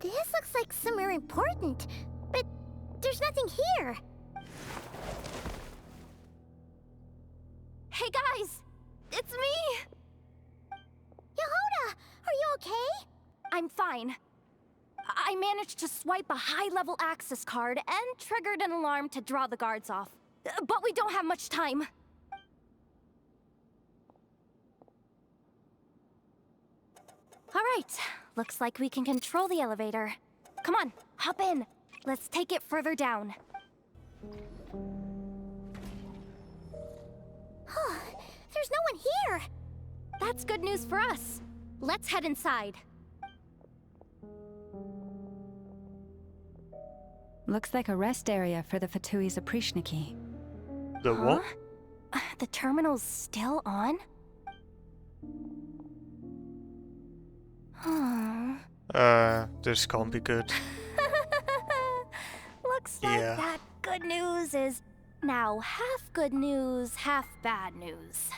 This looks like somewhere important, but there's nothing here. Hey guys! It's me! Yehuda, are you okay? I'm fine. I managed to swipe a high-level access card and triggered an alarm to draw the guards off. But we don't have much time. All right, looks like we can control the elevator. Come on, hop in. Let's take it further down. There's no one here. That's good news for us. Let's head inside. Looks like a rest area for the Fatui's Oprishniki. The what? The terminal's still on? This can't be good. Looks like that good news is now half good news, half bad news.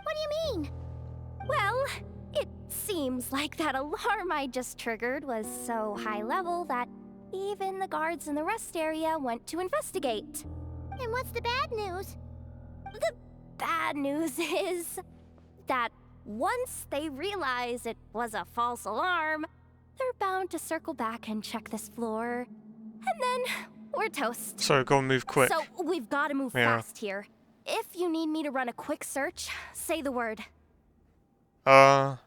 What do you mean? Well, it seems like that alarm I just triggered was so high level that even the guards in the rest area went to investigate. And what's the bad news? The bad news is that once they realize it was a false alarm, they're bound to circle back and check this floor. And then we're toast. So go and move quick. So we've got to move fast here. If you need me to run a quick search, say the word. I'm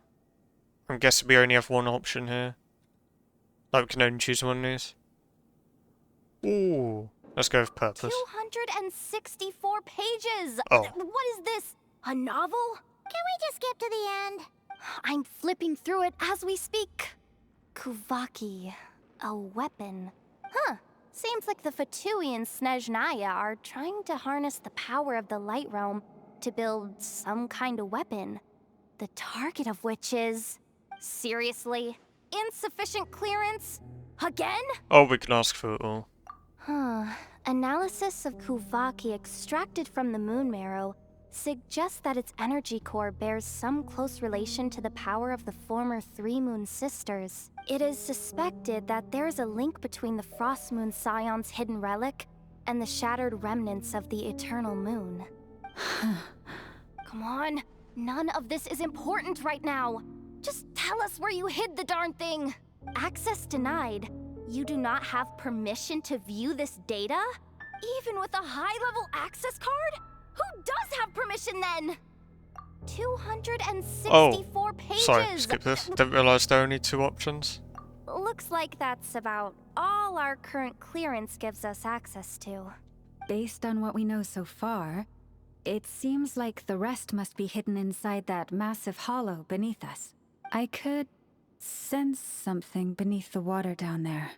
guessing we only have one option here. Like we can only choose one of these. Ooh. Let's go with purpose. 264 pages! Oh. What is this? A novel? Can we just skip to the end? I'm flipping through it as we speak. Kuvaki. A weapon. Huh. Seems like the Fatui and Snezhnaya are trying to harness the power of the Light Realm to build some kind of weapon. The target of which is... Seriously? Insufficient clearance? Again? Oh, we can ask for it all. Analysis of Kuvaki extracted from the moon marrow suggests that its energy core bears some close relation to the power of the former Three Moon Sisters. It is suspected that there is a link between the Frost Moon Scion's hidden relic and the shattered remnants of the Eternal Moon. Come on, none of this is important right now. Just tell us where you hid the darn thing. Access denied. You do not have permission to view this data? Even with a high-level access card? Who does have permission then? 264 pages! Sorry, skip this. Didn't realise there are only two options. Looks like that's about all our current clearance gives us access to. Based on what we know so far, it seems like the rest must be hidden inside that massive hollow beneath us. I could sense something beneath the water down there.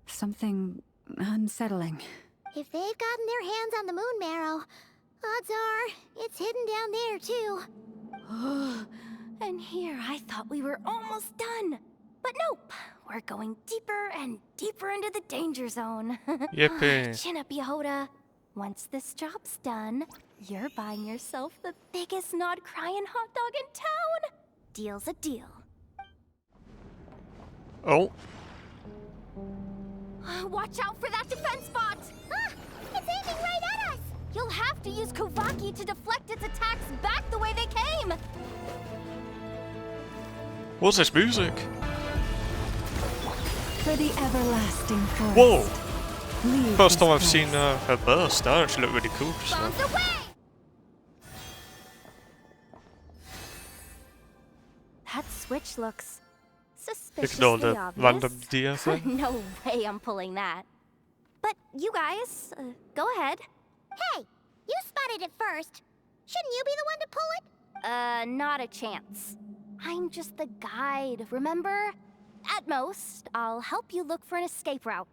Something unsettling. If they've gotten their hands on the moon marrow, odds are it's hidden down there too. And here I thought we were almost done. But nope, we're going deeper and deeper into the danger zone. Yippee. Chin up, Yehuda. Once this job's done, you're buying yourself the biggest Nod-Krai hot dog in town. Deal's a deal. Oh. Watch out for that defense bot! It's aiming right at us! You'll have to use Kuvaki to deflect its attacks back the way they came! What's this music? For the everlasting forest. Whoa! Leave First time this I've place. seen her burst. That actually looked really cool just now. Bombs away! That switch looks suspiciously Ignore the obvious. random deer thing. No way I'm pulling that. But you guys, go ahead. Hey, you spotted it first. Shouldn't you be the one to pull it? Not a chance. I'm just the guide, remember? At most, I'll help you look for an escape route.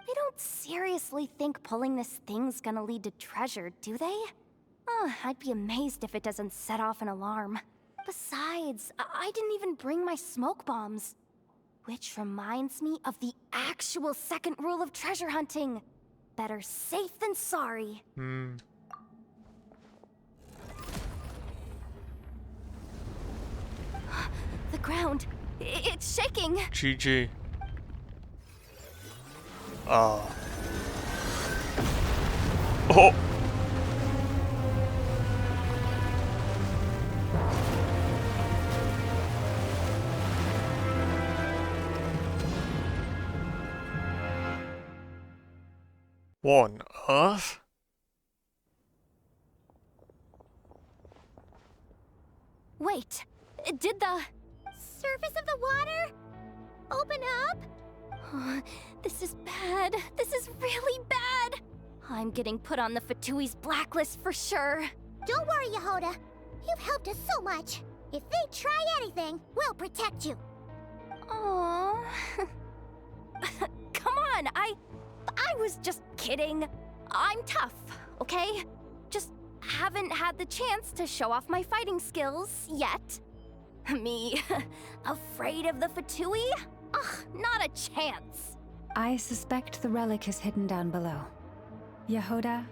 They don't seriously think pulling this thing's gonna lead to treasure, do they? I'd be amazed if it doesn't set off an alarm. Besides, I didn't even bring my smoke bombs. Which reminds me of the actual second rule of treasure hunting. Better safe than sorry. The ground, it's shaking. GG. Oh. Oh. What on earth? Wait, did the Surface of the water? Open up? This is bad. This is really bad. I'm getting put on the Fatui's blacklist for sure. Don't worry, Yehoda. You've helped us so much. If they try anything, we'll protect you. Aww. Come on, I was just kidding. I'm tough, okay? Just haven't had the chance to show off my fighting skills yet. Me, afraid of the Fatui? Ugh, not a chance. I suspect the relic is hidden down below. Yehoda,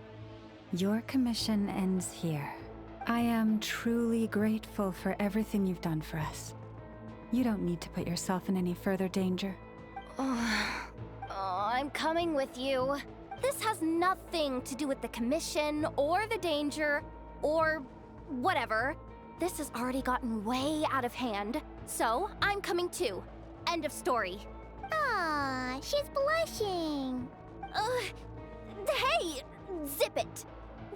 your commission ends here. I am truly grateful for everything you've done for us. You don't need to put yourself in any further danger. I'm coming with you. This has nothing to do with the commission or the danger or whatever. This has already gotten way out of hand, so I'm coming too. End of story. Aw, she's blushing. Hey, zip it.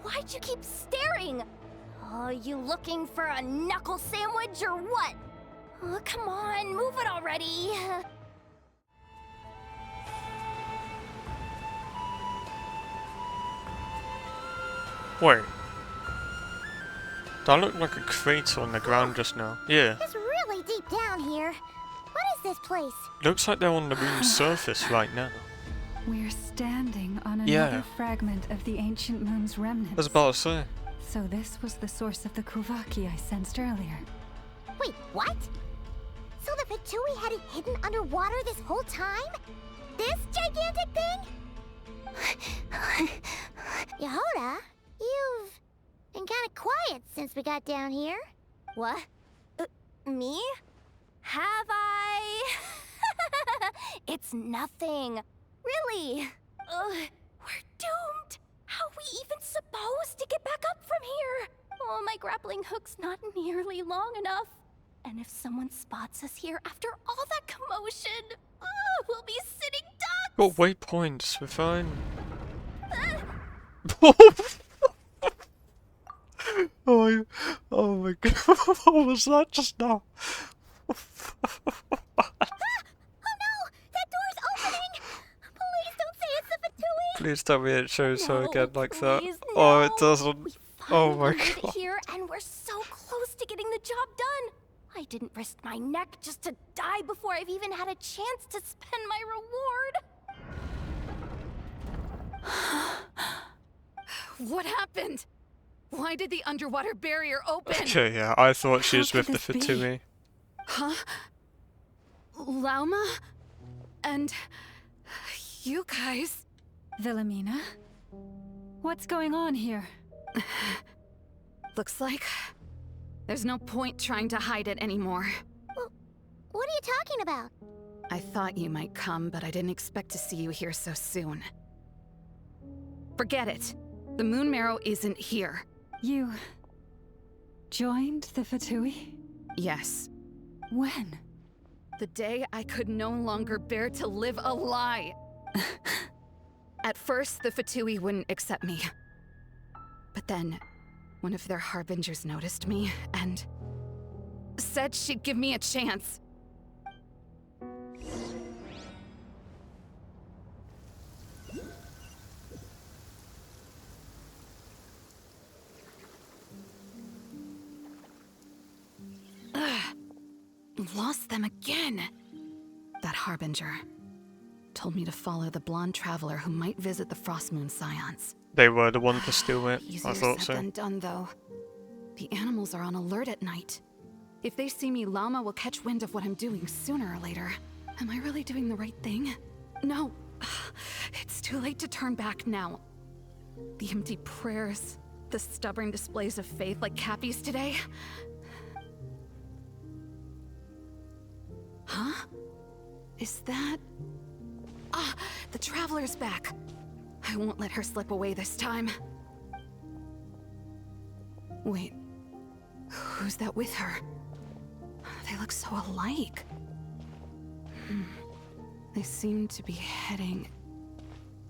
Why'd you keep staring? Oh, you looking for a knuckle sandwich or what? Oh, come on, move it already. Wait. That looked like a crater on the ground just now. Yeah. It's really deep down here. What is this place? Looks like they're on the moon's surface right now. We're standing on another fragment of the ancient moon's remnants. I was about to say. So this was the source of the Kuvaki I sensed earlier. Wait, what? So the Fatui had it hidden underwater this whole time? This gigantic thing? Yehoda, you've been kind of quiet since we got down here. What? Me? Have I? It's nothing. Really. We're doomed. How are we even supposed to get back up from here? Oh, my grappling hook's not nearly long enough. And if someone spots us here after all that commotion, we'll be sitting ducks. Got waypoints, we're fine. Oh my god, what was that just now? Oh no! That door's opening! Please don't say it's the Fatui! Please tell me it shows her again like that. Please, Oh, no. it doesn't. Oh my made it god. here, and we're so close to getting the job done. I didn't risk my neck just to die before I've even had a chance to spend my reward. What happened? Why did the underwater barrier open? Okay, yeah, I thought she was How with could the this be? Fatui. Huh? Lauma? And you guys? Wilhelmina? What's going on here? Looks like there's no point trying to hide it anymore. What are you talking about? I thought you might come, but I didn't expect to see you here so soon. Forget it. The Moon Marrow isn't here. You joined the Fatui? Yes. When? The day I could no longer bear to live a lie. At first, the Fatui wouldn't accept me. But then, one of their harbingers noticed me and said she'd give me a chance. Lost them again. That harbinger told me to follow the blonde traveler who might visit the Frost Moon Scions. They were the one to steal it. Easier I thought said so. than done, though. The animals are on alert at night. If they see me, Llama will catch wind of what I'm doing sooner or later. Am I really doing the right thing? No. It's too late to turn back now. The empty prayers, the stubborn displays of faith like Cappy's today. Huh? Is that... Ah, the Traveler's back. I won't let her slip away this time. Wait, who's that with her? They look so alike. They seem to be heading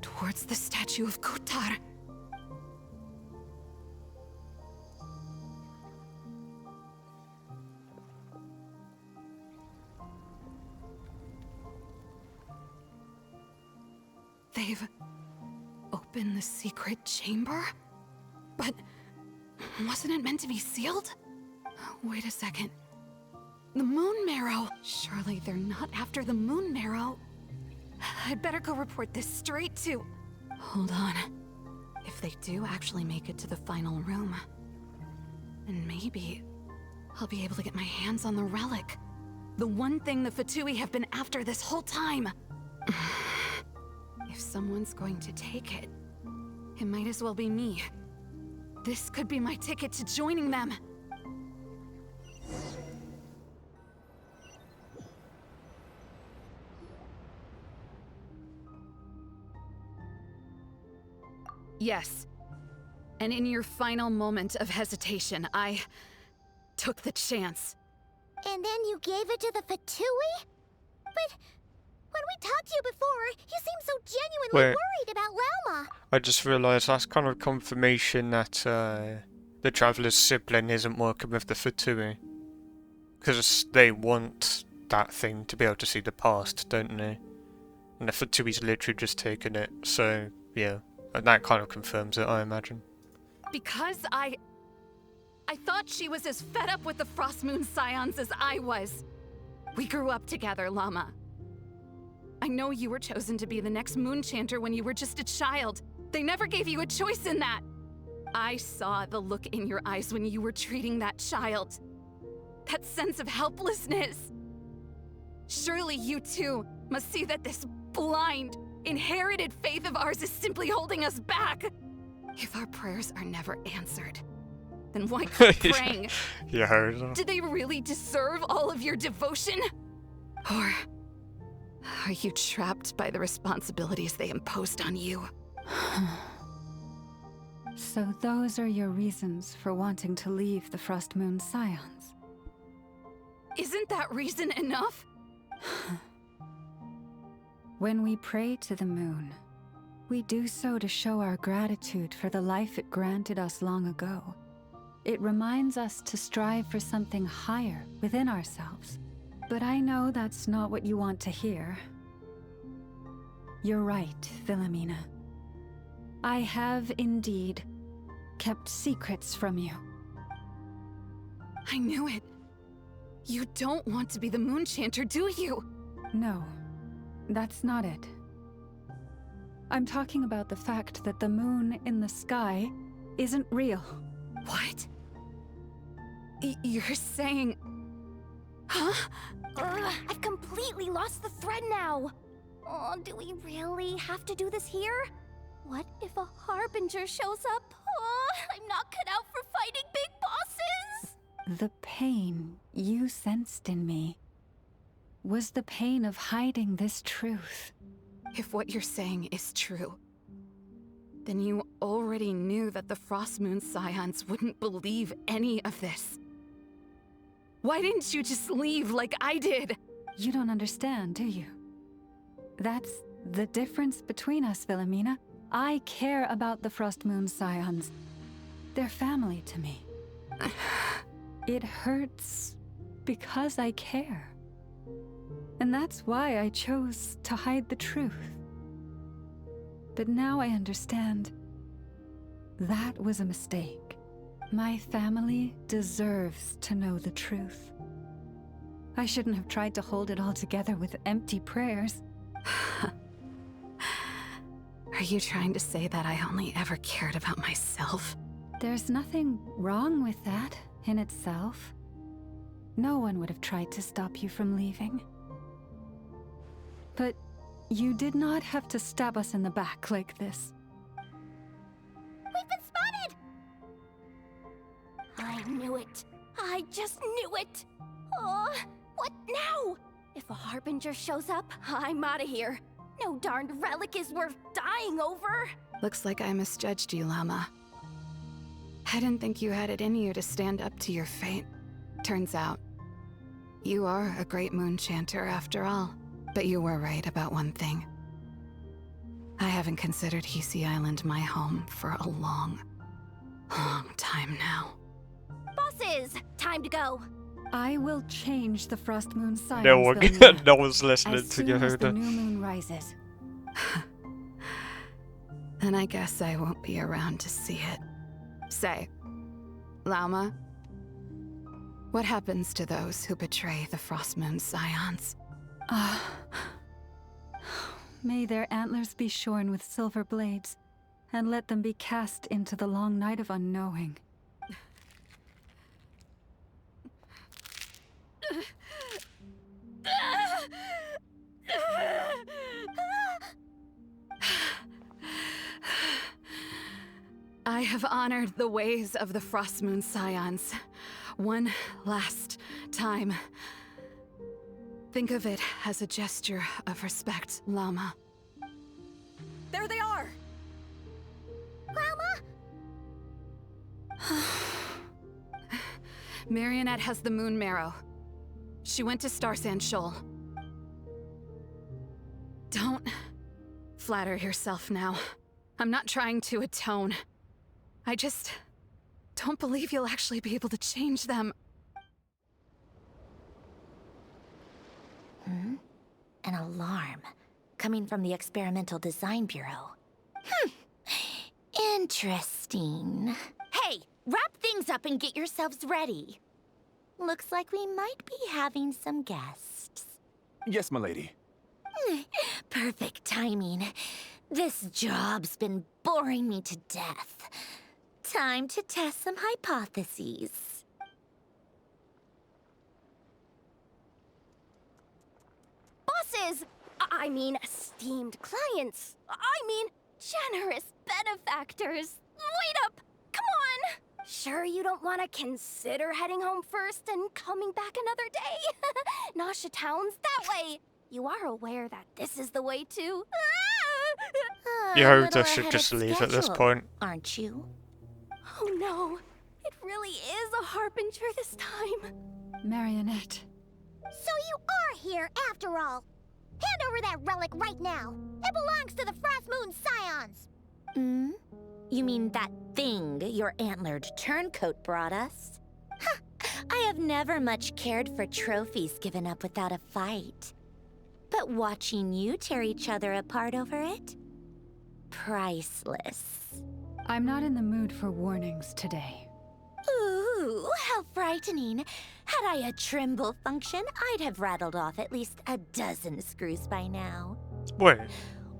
towards the statue of Kotar. They've opened the secret chamber? But wasn't it meant to be sealed? Wait a second. The Moon Marrow! Surely they're not after the Moon Marrow. I'd better go report this straight to... Hold on. If they do actually make it to the final room, then maybe I'll be able to get my hands on the relic. The one thing the Fatui have been after this whole time. If someone's going to take it, it might as well be me. This could be my ticket to joining them. Yes. And in your final moment of hesitation, I took the chance. And then you gave it to the Fatui? But when we talked to you before, you seemed so genuinely worried about Llama. I just realised that's kind of confirmation that the Traveller's sibling isn't working with the Fatui. Because they want that thing to be able to see the past, don't they? And the Fatui's literally just taken it, so yeah. And that kind of confirms it, I imagine. Because I thought she was as fed up with the Frost Moon Scions as I was. We grew up together, Llama. I know you were chosen to be the next Moon Chanter when you were just a child. They never gave you a choice in that. I saw the look in your eyes when you were treating that child. That sense of helplessness. Surely you too must see that this blind, inherited faith of ours is simply holding us back. If our prayers are never answered, then why keep praying? Yeah. Do they really deserve all of your devotion? Or are you trapped by the responsibilities they imposed on you? So those are your reasons for wanting to leave the Frost Moon Scions? Isn't that reason enough? When we pray to the moon, we do so to show our gratitude for the life it granted us long ago. It reminds us to strive for something higher within ourselves. But I know that's not what you want to hear. You're right, Philomena. I have indeed kept secrets from you. I knew it. You don't want to be the Moon Chanter, do you? No. That's not it. I'm talking about the fact that the moon in the sky isn't real. What? You're saying... Huh? I've completely lost the thread now. Oh, do we really have to do this here? What if a Harbinger shows up? Oh, I'm not cut out for fighting big bosses! The pain you sensed in me was the pain of hiding this truth. If what you're saying is true, then you already knew that the Frost Moon Scions wouldn't believe any of this. Why didn't you just leave like I did? You don't understand, do you? That's the difference between us, Philomena. I care about the Frost Moon Scions. They're family to me. It hurts because I care. And that's why I chose to hide the truth. But now I understand. That was a mistake. My family deserves to know the truth. I shouldn't have tried to hold it all together with empty prayers. Are you trying to say that I only ever cared about myself? There's nothing wrong with that in itself. no one would have tried to stop you from leaving. But you did not have to stab us in the back like this. We've been spotted! I knew it. I just knew it. Oh, what now? If a Harbinger shows up, I'm out of here. No darned relic is worth dying over. Looks like I misjudged you, Llama. I didn't think you had it in you to stand up to your fate. Turns out, you are a great moonchanter after all. But you were right about one thing. I haven't considered Hisi Island my home for a long, long time now. Bosses, time to go. I will change the Frost Moon signs. No one's listening as to soon you. as the new moon rises. Then I guess I won't be around to see it. Say, Llama, what happens to those who betray the Frost Moon Scions? May their antlers be shorn with silver blades, and let them be cast into the long night of unknowing. I have honored the ways of the Frost Moon Scions one last time. Think of it as a gesture of respect, Llama. There they are! Llama? Marionette has the moon marrow. She went to Star Sand Shoal. Don't flatter yourself now. I'm not trying to atone. I just don't believe you'll actually be able to change them. An alarm coming from the Experimental Design Bureau. Interesting. Hey, wrap things up and get yourselves ready. Looks like we might be having some guests. Yes, m'lady. Perfect timing. This job's been boring me to death. Time to test some hypotheses. Bosses! I mean, esteemed clients. I mean, generous benefactors. Wait up! Come on! Sure you don't want to consider heading home first and coming back another day? Nasha Town's that way. You are aware that this is the way to... Yehuda should just leave at this point. Aren't you? Oh no, it really is a Harbinger this time. Marionette. So you are here after all. Hand over that relic right now. It belongs to the Frost Moon Scions. You mean that thing your antlered turncoat brought us? I have never much cared for trophies given up without a fight. But watching you tear each other apart over it? Priceless. I'm not in the mood for warnings today. Ooh, how frightening. Had I a Trimble function, I'd have rattled off at least a dozen screws by now. Wait.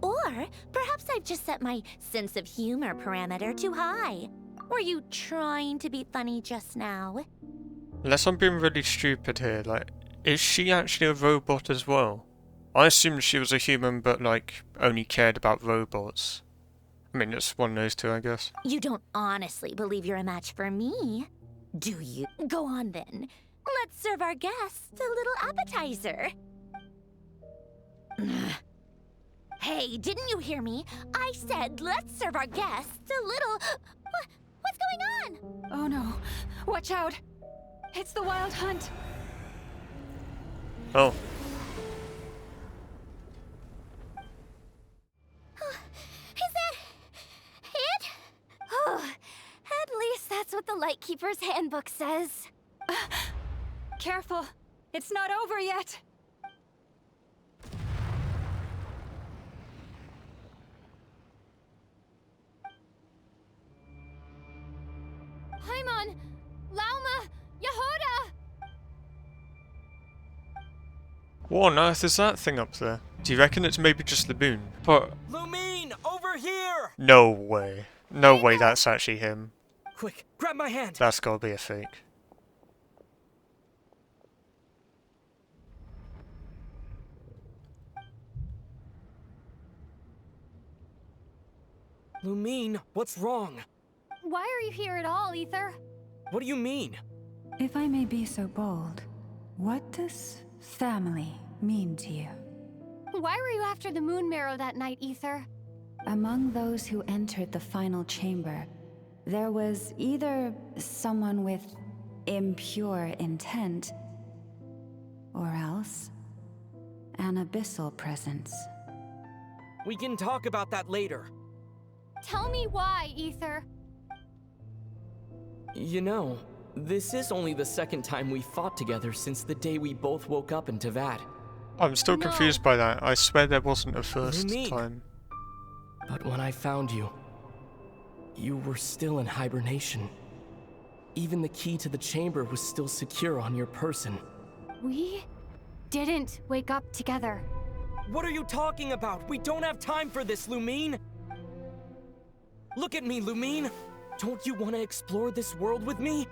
Or perhaps I've just set my sense of humor parameter too high. Were you trying to be funny just now? Unless I'm being really stupid here, like, is she actually a robot as well? I assumed she was a human but, like, only cared about robots. I mean, it's one of those two, I guess. You don't honestly believe you're a match for me, do you? Go on then. Let's serve our guests a little appetizer. Hey, didn't you hear me? I said let's serve our guests a little... What's going on? Oh no. Watch out. It's the Wild Hunt. Oh. Is that it? Oh, at least that's what the Lightkeeper's handbook says. Careful. It's not over yet. Paimon! Lauma! Yehuda! What on earth is that thing up there? Do you reckon it's maybe just the moon? But... Lumine, over here! No way. No way that's actually him. Quick, grab my hand! That's gotta be a fake. Lumine, what's wrong? Why are you here at all, Ether? What do you mean? If I may be so bold, what does family mean to you? Why were you after the moon marrow that night, Ether? Among those who entered the final chamber, there was either someone with impure intent, or else an abyssal presence. We can talk about that later. Tell me why, Ether. You know, this is only the second time we fought together since the day we both woke up in Tavad. I'm still confused by that. I swear there wasn't a first time. But when I found you, you were still in hibernation. Even the key to the chamber was still secure on your person. We didn't wake up together. What are you talking about? We don't have time for this, Lumine! Look at me, Lumine! Don't you want to explore this world with me?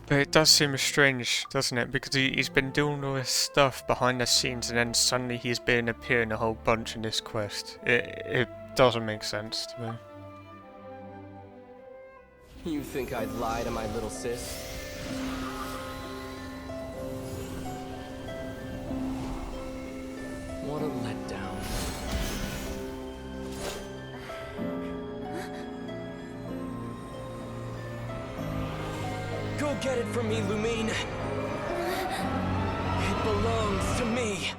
But it does seem strange, doesn't it? Because he's been doing all this stuff behind the scenes and then suddenly he's been appearing a whole bunch in this quest. It doesn't make sense to me. You think I'd lie to my little sis? What a letdown. Go get it from me, Lumine. It belongs to me.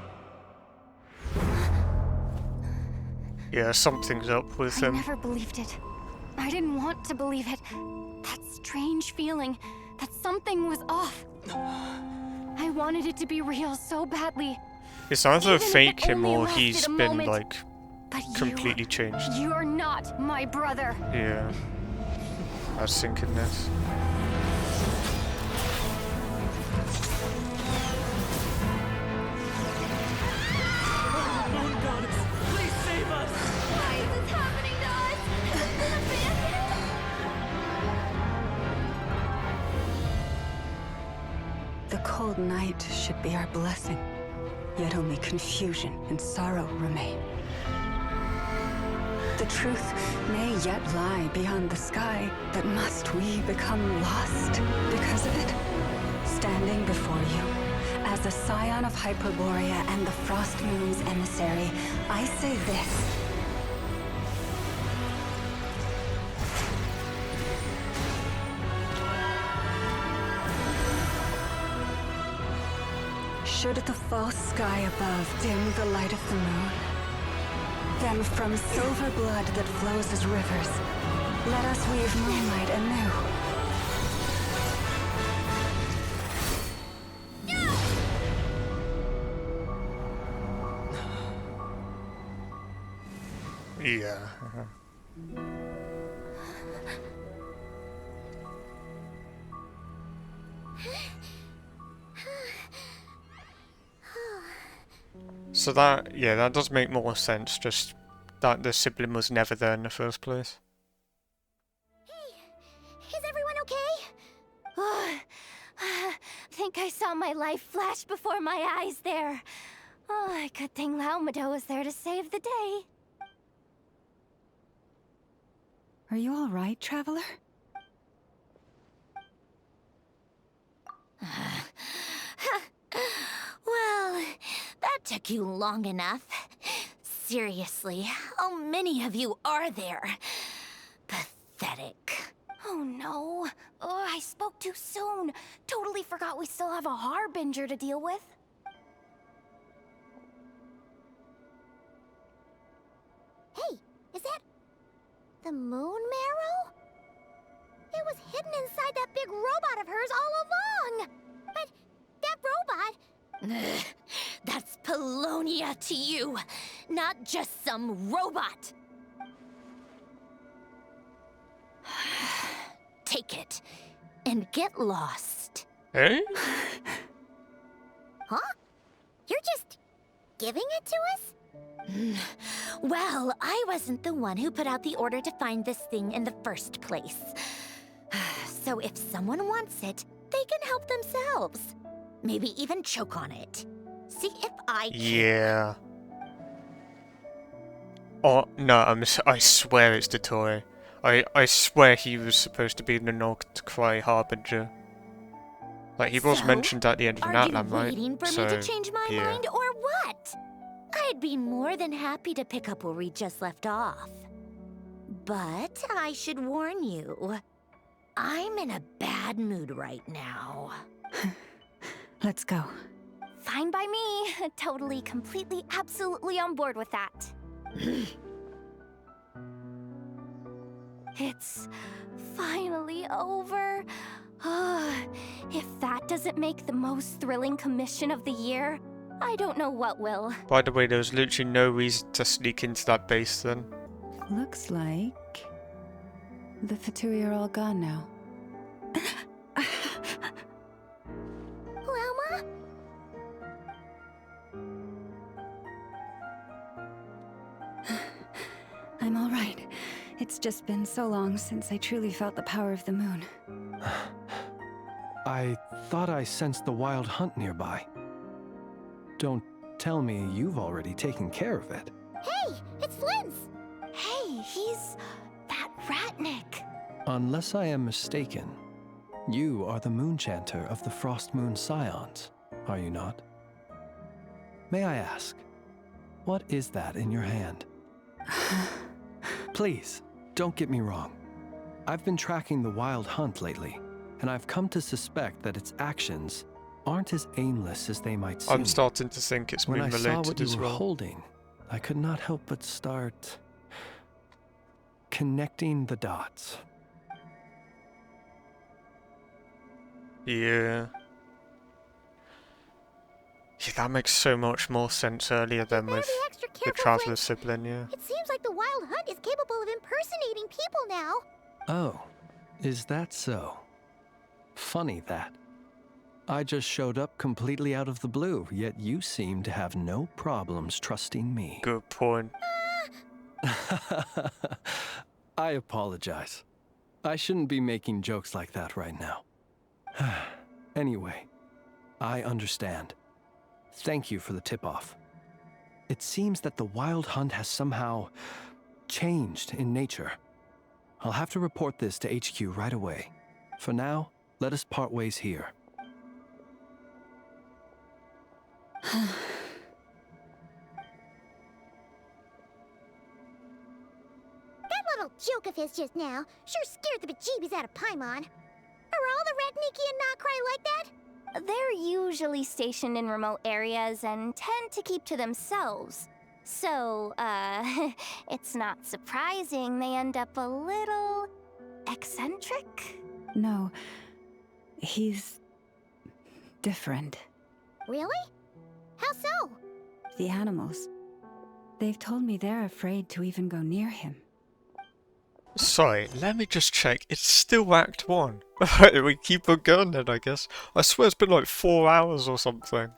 Yeah, something's up with I him. never believed it. I didn't want to believe it. That strange feeling that something was off. I wanted it to be real so badly. It's either Even if it fake him only or lasted he's a been moment. like But completely changed. You're not my brother. Yeah. I was thinking this. Moon goddess, please save us! Why is this happening to us? Has been abandoned? The cold night should be our blessing, yet only confusion and sorrow remain. The truth may yet lie beyond the sky, but must we become lost because of it? Standing before you, as a scion of Hyperborea and the Frost Moon's emissary, I say this. Should the false sky above dim the light of the moon, then from silver blood that flows as rivers, let us weave moonlight anew. Yeah. So that, yeah, that does make more sense, just that the sibling was never there in the first place. Is everyone okay? Think I saw my life flash before my eyes there. Oh, good thing Laumado was there to save the day. Are you all right, traveler? Well, that took you long enough. Seriously, how many of you are there? Pathetic. Oh no. Oh, I spoke too soon. Totally forgot we still have a harbinger to deal with. Hey, is that the moon marrow? It was hidden inside that big robot of hers all along. But that robot... That's Polonia to you, not just some robot. Take it and get lost. Eh? Huh? You're just giving it to us? Well, I wasn't the one who put out the order to find this thing in the first place. So if someone wants it, they can help themselves. Maybe even choke on it. See if I can. Yeah. Oh, no, I swear it's Dottore. I swear he was supposed to be the Nod-Krai harbinger. Like, he was So, mentioned at the end of are Natlan, you right? waiting for me So, to change my yeah. mind or what? I'd be more than happy to pick up where we just left off. But I should warn you, I'm in a bad mood right now. Let's go. Fine by me. Totally, completely, absolutely on board with that. It's finally over. If that doesn't make the most thrilling commission of the year, I don't know what will. By the way, there was literally no reason to sneak into that base then. Looks like the Fatui are all gone now. Lelma? I'm all right. It's just been so long since I truly felt the power of the moon. I thought I sensed the wild hunt nearby. Don't tell me you've already taken care of it. Hey, it's Linz! Hey, he's that Ratnik. Unless I am mistaken, you are the Moonchanter of the Frost Moon Scions, are you not? May I ask, what is that in your hand? Please, don't get me wrong. I've been tracking the wild hunt lately, and I've come to suspect that its actions aren't as aimless as they might seem. I'm starting to think it's When moon I saw related what you as were well. holding, I could not help but start connecting the dots. Yeah. Yeah, that makes so much more sense earlier than with the Traveler's sibling, yeah. It seems like the Wild Hunt is capable of impersonating people now. Oh, is that so? Funny that. I just showed up completely out of the blue, yet you seem to have no problems trusting me. Good point. I apologize. I shouldn't be making jokes like that right now. Anyway, I understand. Thank you for the tip-off. It seems that the Wild Hunt has somehow changed in nature. I'll have to report this to HQ right away. For now, let us part ways here. That little joke of his just now sure scared the bejeebies out of Paimon. Are all the Ratniki and Nod-Krai like that? They're usually stationed in remote areas and tend to keep to themselves. So, it's not surprising they end up a little eccentric. No, he's different. Really? How so? The animals. They've told me they're afraid to even go near him. Sorry, let me just check. It's still Act 1. We keep on going then, I guess. I swear it's been like 4 hours or something.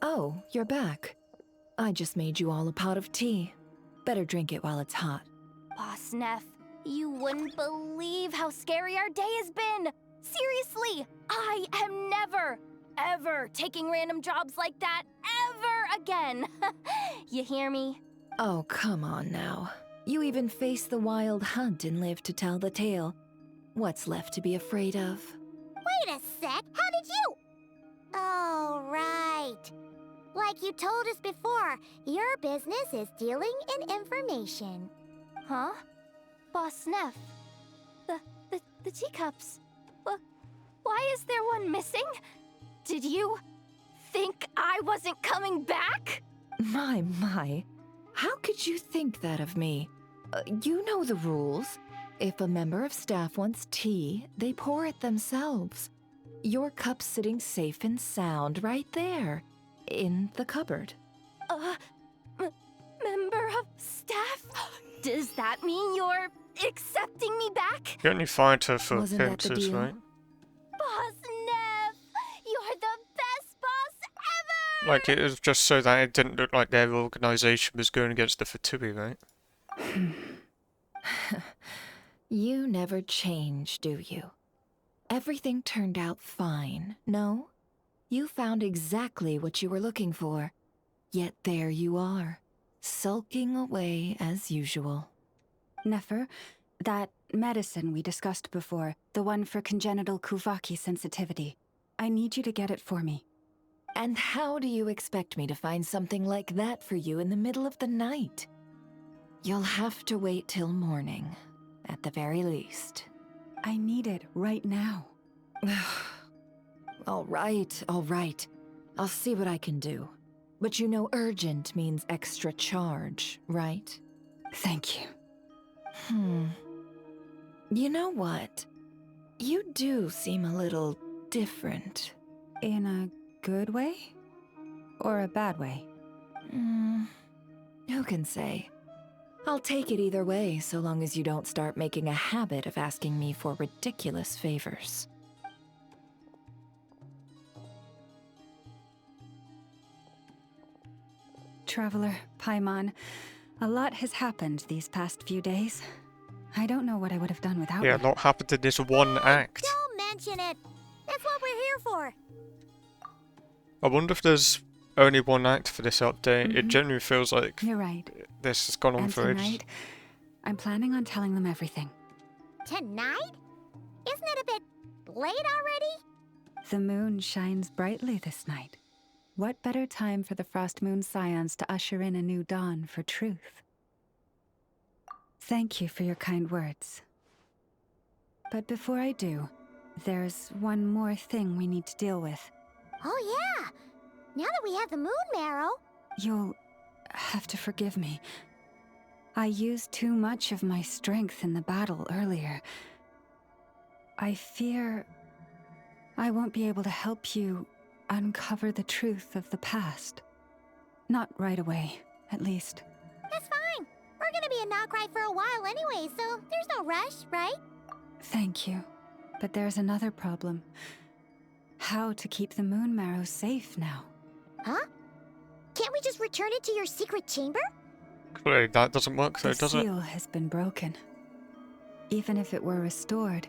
Oh, you're back. I just made you all a pot of tea. Better drink it while it's hot. Boss Neff, you wouldn't believe how scary our day has been! Seriously, I am never, ever taking random jobs like that ever again! You hear me? Oh, come on now. You even faced the Wild Hunt and lived to tell the tale. What's left to be afraid of? Wait a sec, how did you? Oh, right. Like you told us before, your business is dealing in information. Huh? Boss Neff, the teacups. Why is there one missing? Did you think I wasn't coming back? My. How could you think that of me? You know the rules. If a member of staff wants tea, they pour it themselves. Your cup's sitting safe and sound right there, in the cupboard. Member of staff? Does that mean you're accepting me back? You only find her for Wasn't that the appearances, deal? right? Boss Neff, you're the best boss ever! Like, it was just so that it didn't look like their organisation was going against the Fatui, right? You never change, do you? Everything turned out fine, no? You found exactly what you were looking for. Yet there you are, sulking away as usual. Nefer, that medicine we discussed before, the one for congenital Kuvaki sensitivity, I need you to get it for me. And how do you expect me to find something like that for you in the middle of the night? You'll have to wait till morning, at the very least. I need it right now. All right. I'll see what I can do. But you know urgent means extra charge, right? Thank you. You know what? You do seem a little different. In a good way? Or a bad way? Who can say? I'll take it either way, so long as you don't start making a habit of asking me for ridiculous favors. Traveler, Paimon, a lot has happened these past few days. I don't know what I would have done without you. Yeah, a lot happened in this one act. Don't mention it. That's what we're here for. I wonder if there's only one act for this update. It genuinely feels like You're right. this has gone on And for ages. tonight, I'm planning on telling them everything. Tonight? Isn't it a bit late already? The moon shines brightly this night. What better time for the Frost Moon Scions to usher in a new dawn for truth? Thank you for your kind words. But before I do, there's one more thing we need to deal with. Oh yeah! Now that we have the moon marrow... You'll have to forgive me. I used too much of my strength in the battle earlier. I fear I won't be able to help you uncover the truth of the past. Not right away, at least. That's fine. We're gonna be in Nod-Krai for a while anyway, so there's no rush, right? Thank you. But there's another problem. How to keep the moon marrow safe now? Huh? Can't we just return it to your secret chamber? Clearly that doesn't work though, The does it? seal has been broken. Even if it were restored,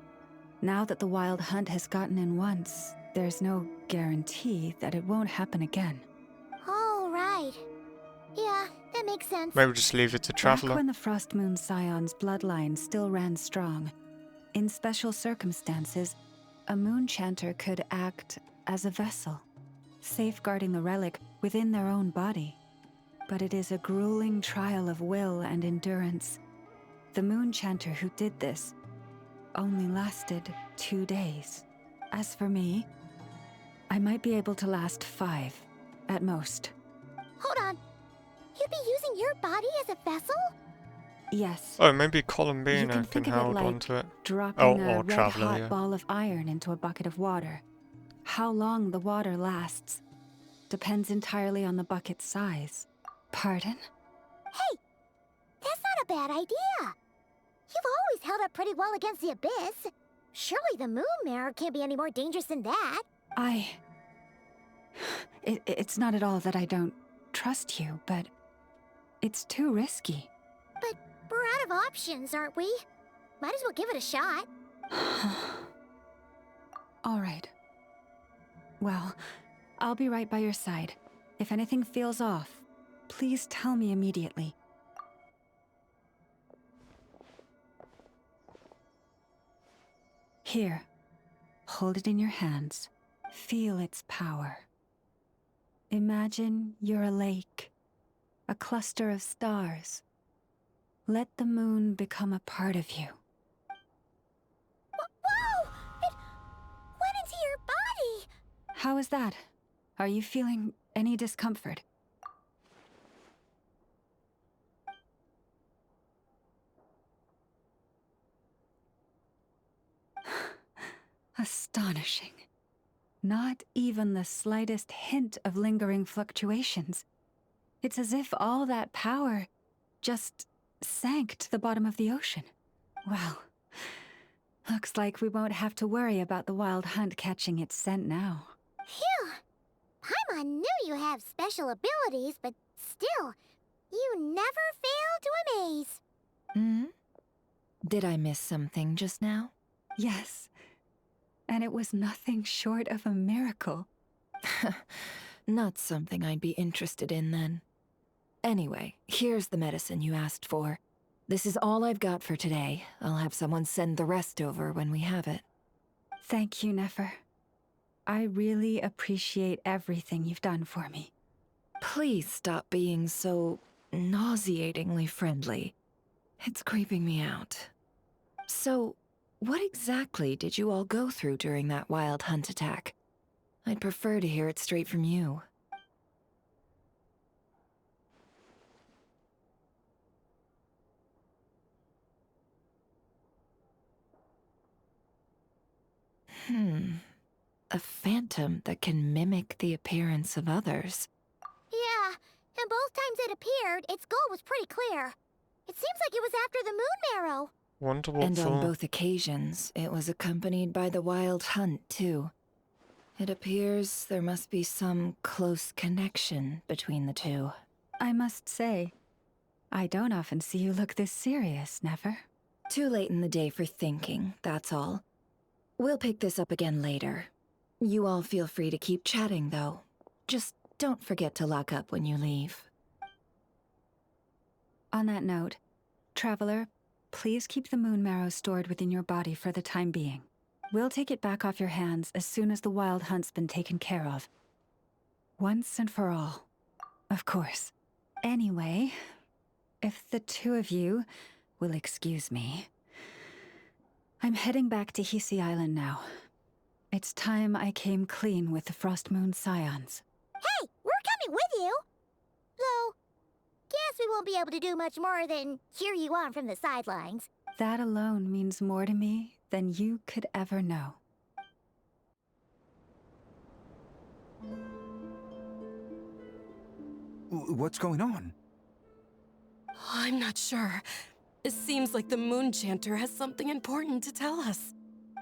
now that the wild hunt has gotten in once, there's no guarantee that it won't happen again. Oh, right. Yeah, that makes sense. Maybe just leave it to Traveler. Back when the Frost Moon Scion's bloodline still ran strong, in special circumstances, a moon chanter could act as a vessel, safeguarding the relic within their own body. But it is a grueling trial of will and endurance. The moon chanter who did this only lasted 2 days. As for me, I might be able to last 5, at most. Hold on. You'd be using your body as a vessel? Yes. Oh, maybe You Columbine can have been think of it held like onto it. dropping a or Traveler, red-hot yeah. ball of iron into a bucket of water. How long the water lasts depends entirely on the bucket's size. Pardon? Hey, that's not a bad idea. You've always held up pretty well against the abyss. Surely the moon mirror can't be any more dangerous than that. It's not at all that I don't trust you, but it's too risky. But we're out of options, aren't we? Might as well give it a shot. All right. Well, I'll be right by your side. If anything feels off, please tell me immediately. Here, hold it in your hands. Feel its power. Imagine you're a lake, a cluster of stars. Let the moon become a part of you. Whoa! It went into your body! How is that? Are you feeling any discomfort? Astonishing. Not even the slightest hint of lingering fluctuations. It's as if all that power just sank to the bottom of the ocean. Well, looks like we won't have to worry about the wild hunt catching its scent now. Phew! Paimon knew you have special abilities, but still, you never fail to amaze. Did I miss something just now? Yes. And it was nothing short of a miracle. Not something I'd be interested in then. Anyway, here's the medicine you asked for. This is all I've got for today. I'll have someone send the rest over when we have it. Thank you, Nefer. I really appreciate everything you've done for me. Please stop being so nauseatingly friendly. It's creeping me out. So, what exactly did you all go through during that wild hunt attack? I'd prefer to hear it straight from you. A phantom that can mimic the appearance of others. Yeah, and both times it appeared, its goal was pretty clear. It seems like it was after the moon marrow. Wonder what And on for. both occasions, it was accompanied by the wild hunt, too. It appears there must be some close connection between the two. I must say, I don't often see you look this serious, Nefer. Too late in the day for thinking, that's all. We'll pick this up again later. You all feel free to keep chatting, though. Just don't forget to lock up when you leave. On that note, Traveler, please keep the moon marrow stored within your body for the time being. We'll take it back off your hands as soon as the wild hunt's been taken care of. Once and for all. Of course. Anyway, if the two of you will excuse me, I'm heading back to Hisi Island now. It's time I came clean with the Frost Moon Scions. Hey, we're coming with you! Though, guess we won't be able to do much more than cheer you on from the sidelines. That alone means more to me than you could ever know. What's going on? I'm not sure. It seems like the Moon Chanter has something important to tell us.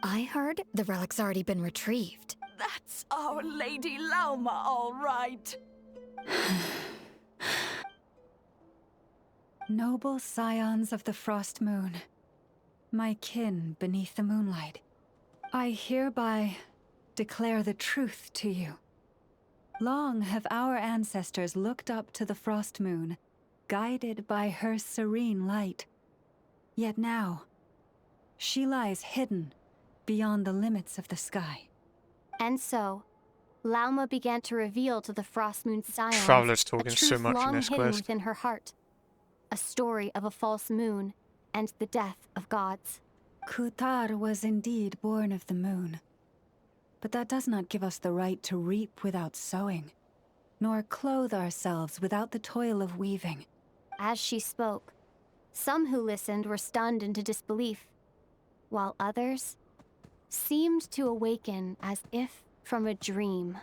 I heard the relic's already been retrieved. That's our Lady Lauma, all right. Noble scions of the Frost Moon, my kin beneath the moonlight, I hereby declare the truth to you. Long have our ancestors looked up to the Frost Moon, guided by her serene light. Yet now, she lies hidden beyond the limits of the sky. And so, Lauma began to reveal to the Frost Moon Scions Traveler's a talking truth so much in long this hidden quest. within her heart. A story of a false moon and the death of gods. Kutar was indeed born of the moon. But that does not give us the right to reap without sowing, nor clothe ourselves without the toil of weaving. As she spoke, some who listened were stunned into disbelief, while others seemed to awaken as if from a dream.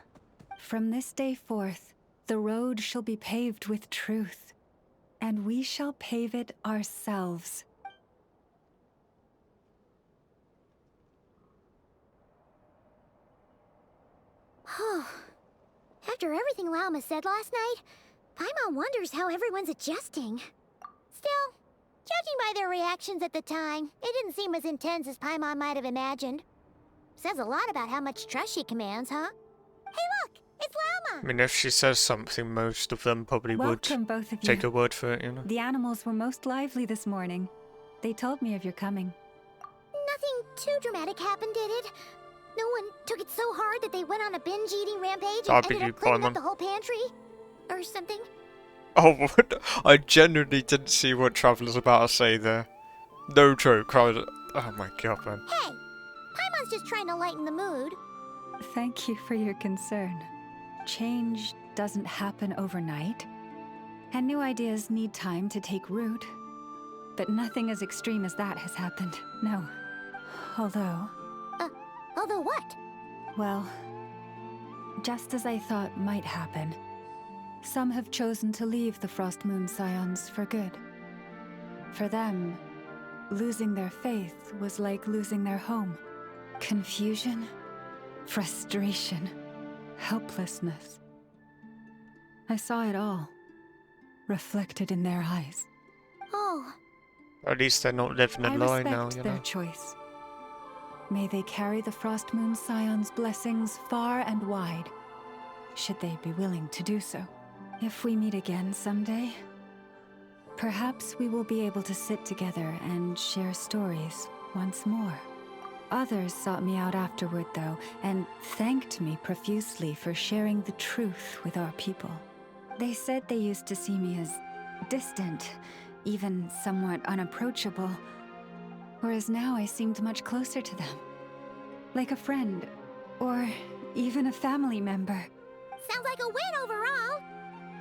From this day forth, the road shall be paved with truth, and we shall pave it ourselves. After everything Lauma said last night, Paimon wonders how everyone's adjusting. Still, judging by their reactions at the time, it didn't seem as intense as Paimon might have imagined. Says a lot about how much trust she commands, huh? Hey look! It's I Lauma! mean, if she says something, most of them probably Welcome, would both of you. take her word for it, you know? The animals were most lively this morning. They told me of your coming. Nothing too dramatic happened, did it? No one took it so hard that they went on a binge-eating rampage I'll and be ended you, up cleaning up Paimon. the whole pantry? Or something? Oh, what? I genuinely didn't see what Traveler's about to say there. No joke, I was... Oh my god, man. Hey! Paimon's just trying to lighten the mood. Thank you for your concern. Change doesn't happen overnight, and new ideas need time to take root. But nothing as extreme as that has happened, no. Although... Although what? Well, just as I thought might happen, some have chosen to leave the Frost Moon Scions for good. For them, losing their faith was like losing their home. Confusion, frustration, helplessness. I saw it all, reflected in their eyes. Oh. At least they're not living a I lie respect now, you their know? choice. May they carry the Frost Moon Scions' blessings far and wide, should they be willing to do so. If we meet again someday, perhaps we will be able to sit together and share stories once more. Others sought me out afterward, though, and thanked me profusely for sharing the truth with our people. They said they used to see me as distant, even somewhat unapproachable, whereas now I seemed much closer to them. Like a friend, or even a family member. Sounds like a win overall.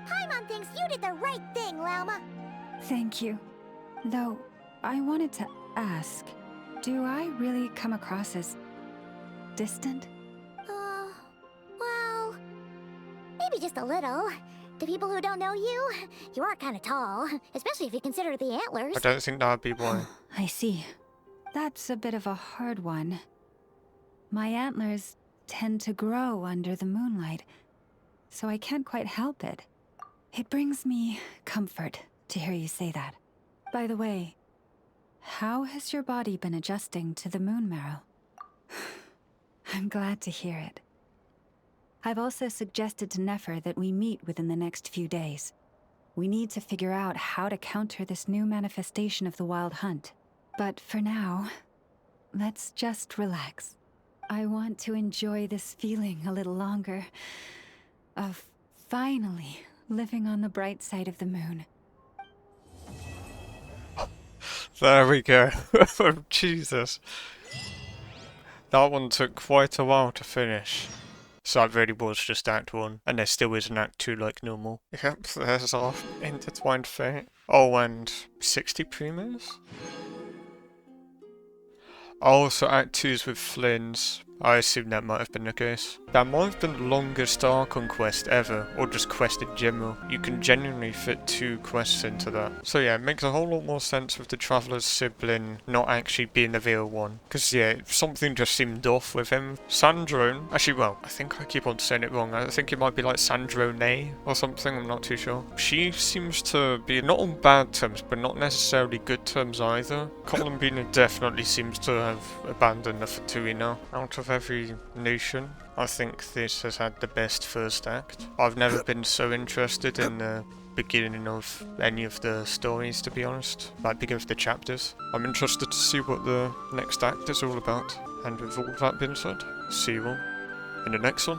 Paimon thinks you did the right thing, Lauma. Thank you. Though, I wanted to ask, do I really come across as distant? Well, maybe just a little. To people who don't know you, you are kind of tall, especially if you consider the antlers. I don't think that'd be why. I see. That's a bit of a hard one. My antlers tend to grow under the moonlight, so I can't quite help it. It brings me comfort to hear you say that. By the way, how has your body been adjusting to the moon marrow? I'm glad to hear it. I've also suggested to Nefer that we meet within the next few days. We need to figure out how to counter this new manifestation of the Wild Hunt. But for now, let's just relax. I want to enjoy this feeling a little longer of finally living on the bright side of the moon. There we go. Jesus. That one took quite a while to finish. So that really was just Act 1. And there still is an Act 2 like normal. Yep, there's our intertwined fate. Oh, and 60 premiers? Oh, so Act 2's with Flynn's. I assume that might have been the case. That might have been the longest Archon quest ever, or just quest in general. You can genuinely fit 2 quests into that. So yeah, it makes a whole lot more sense with the Traveller's sibling not actually being the real one. Because yeah, something just seemed off with him. Sandrone, actually well, I think I keep on saying it wrong. I think it might be like Sandrone or something, I'm not too sure. She seems to be not on bad terms, but not necessarily good terms either. Columbina definitely seems to have abandoned the Fatui now. Out of every nation, I think this has had the best first act. I've never been so interested in the beginning of any of the stories, to be honest. Like, beginning of the chapters. I'm interested to see what the next act is all about. And with all that being said, see you all in the next one.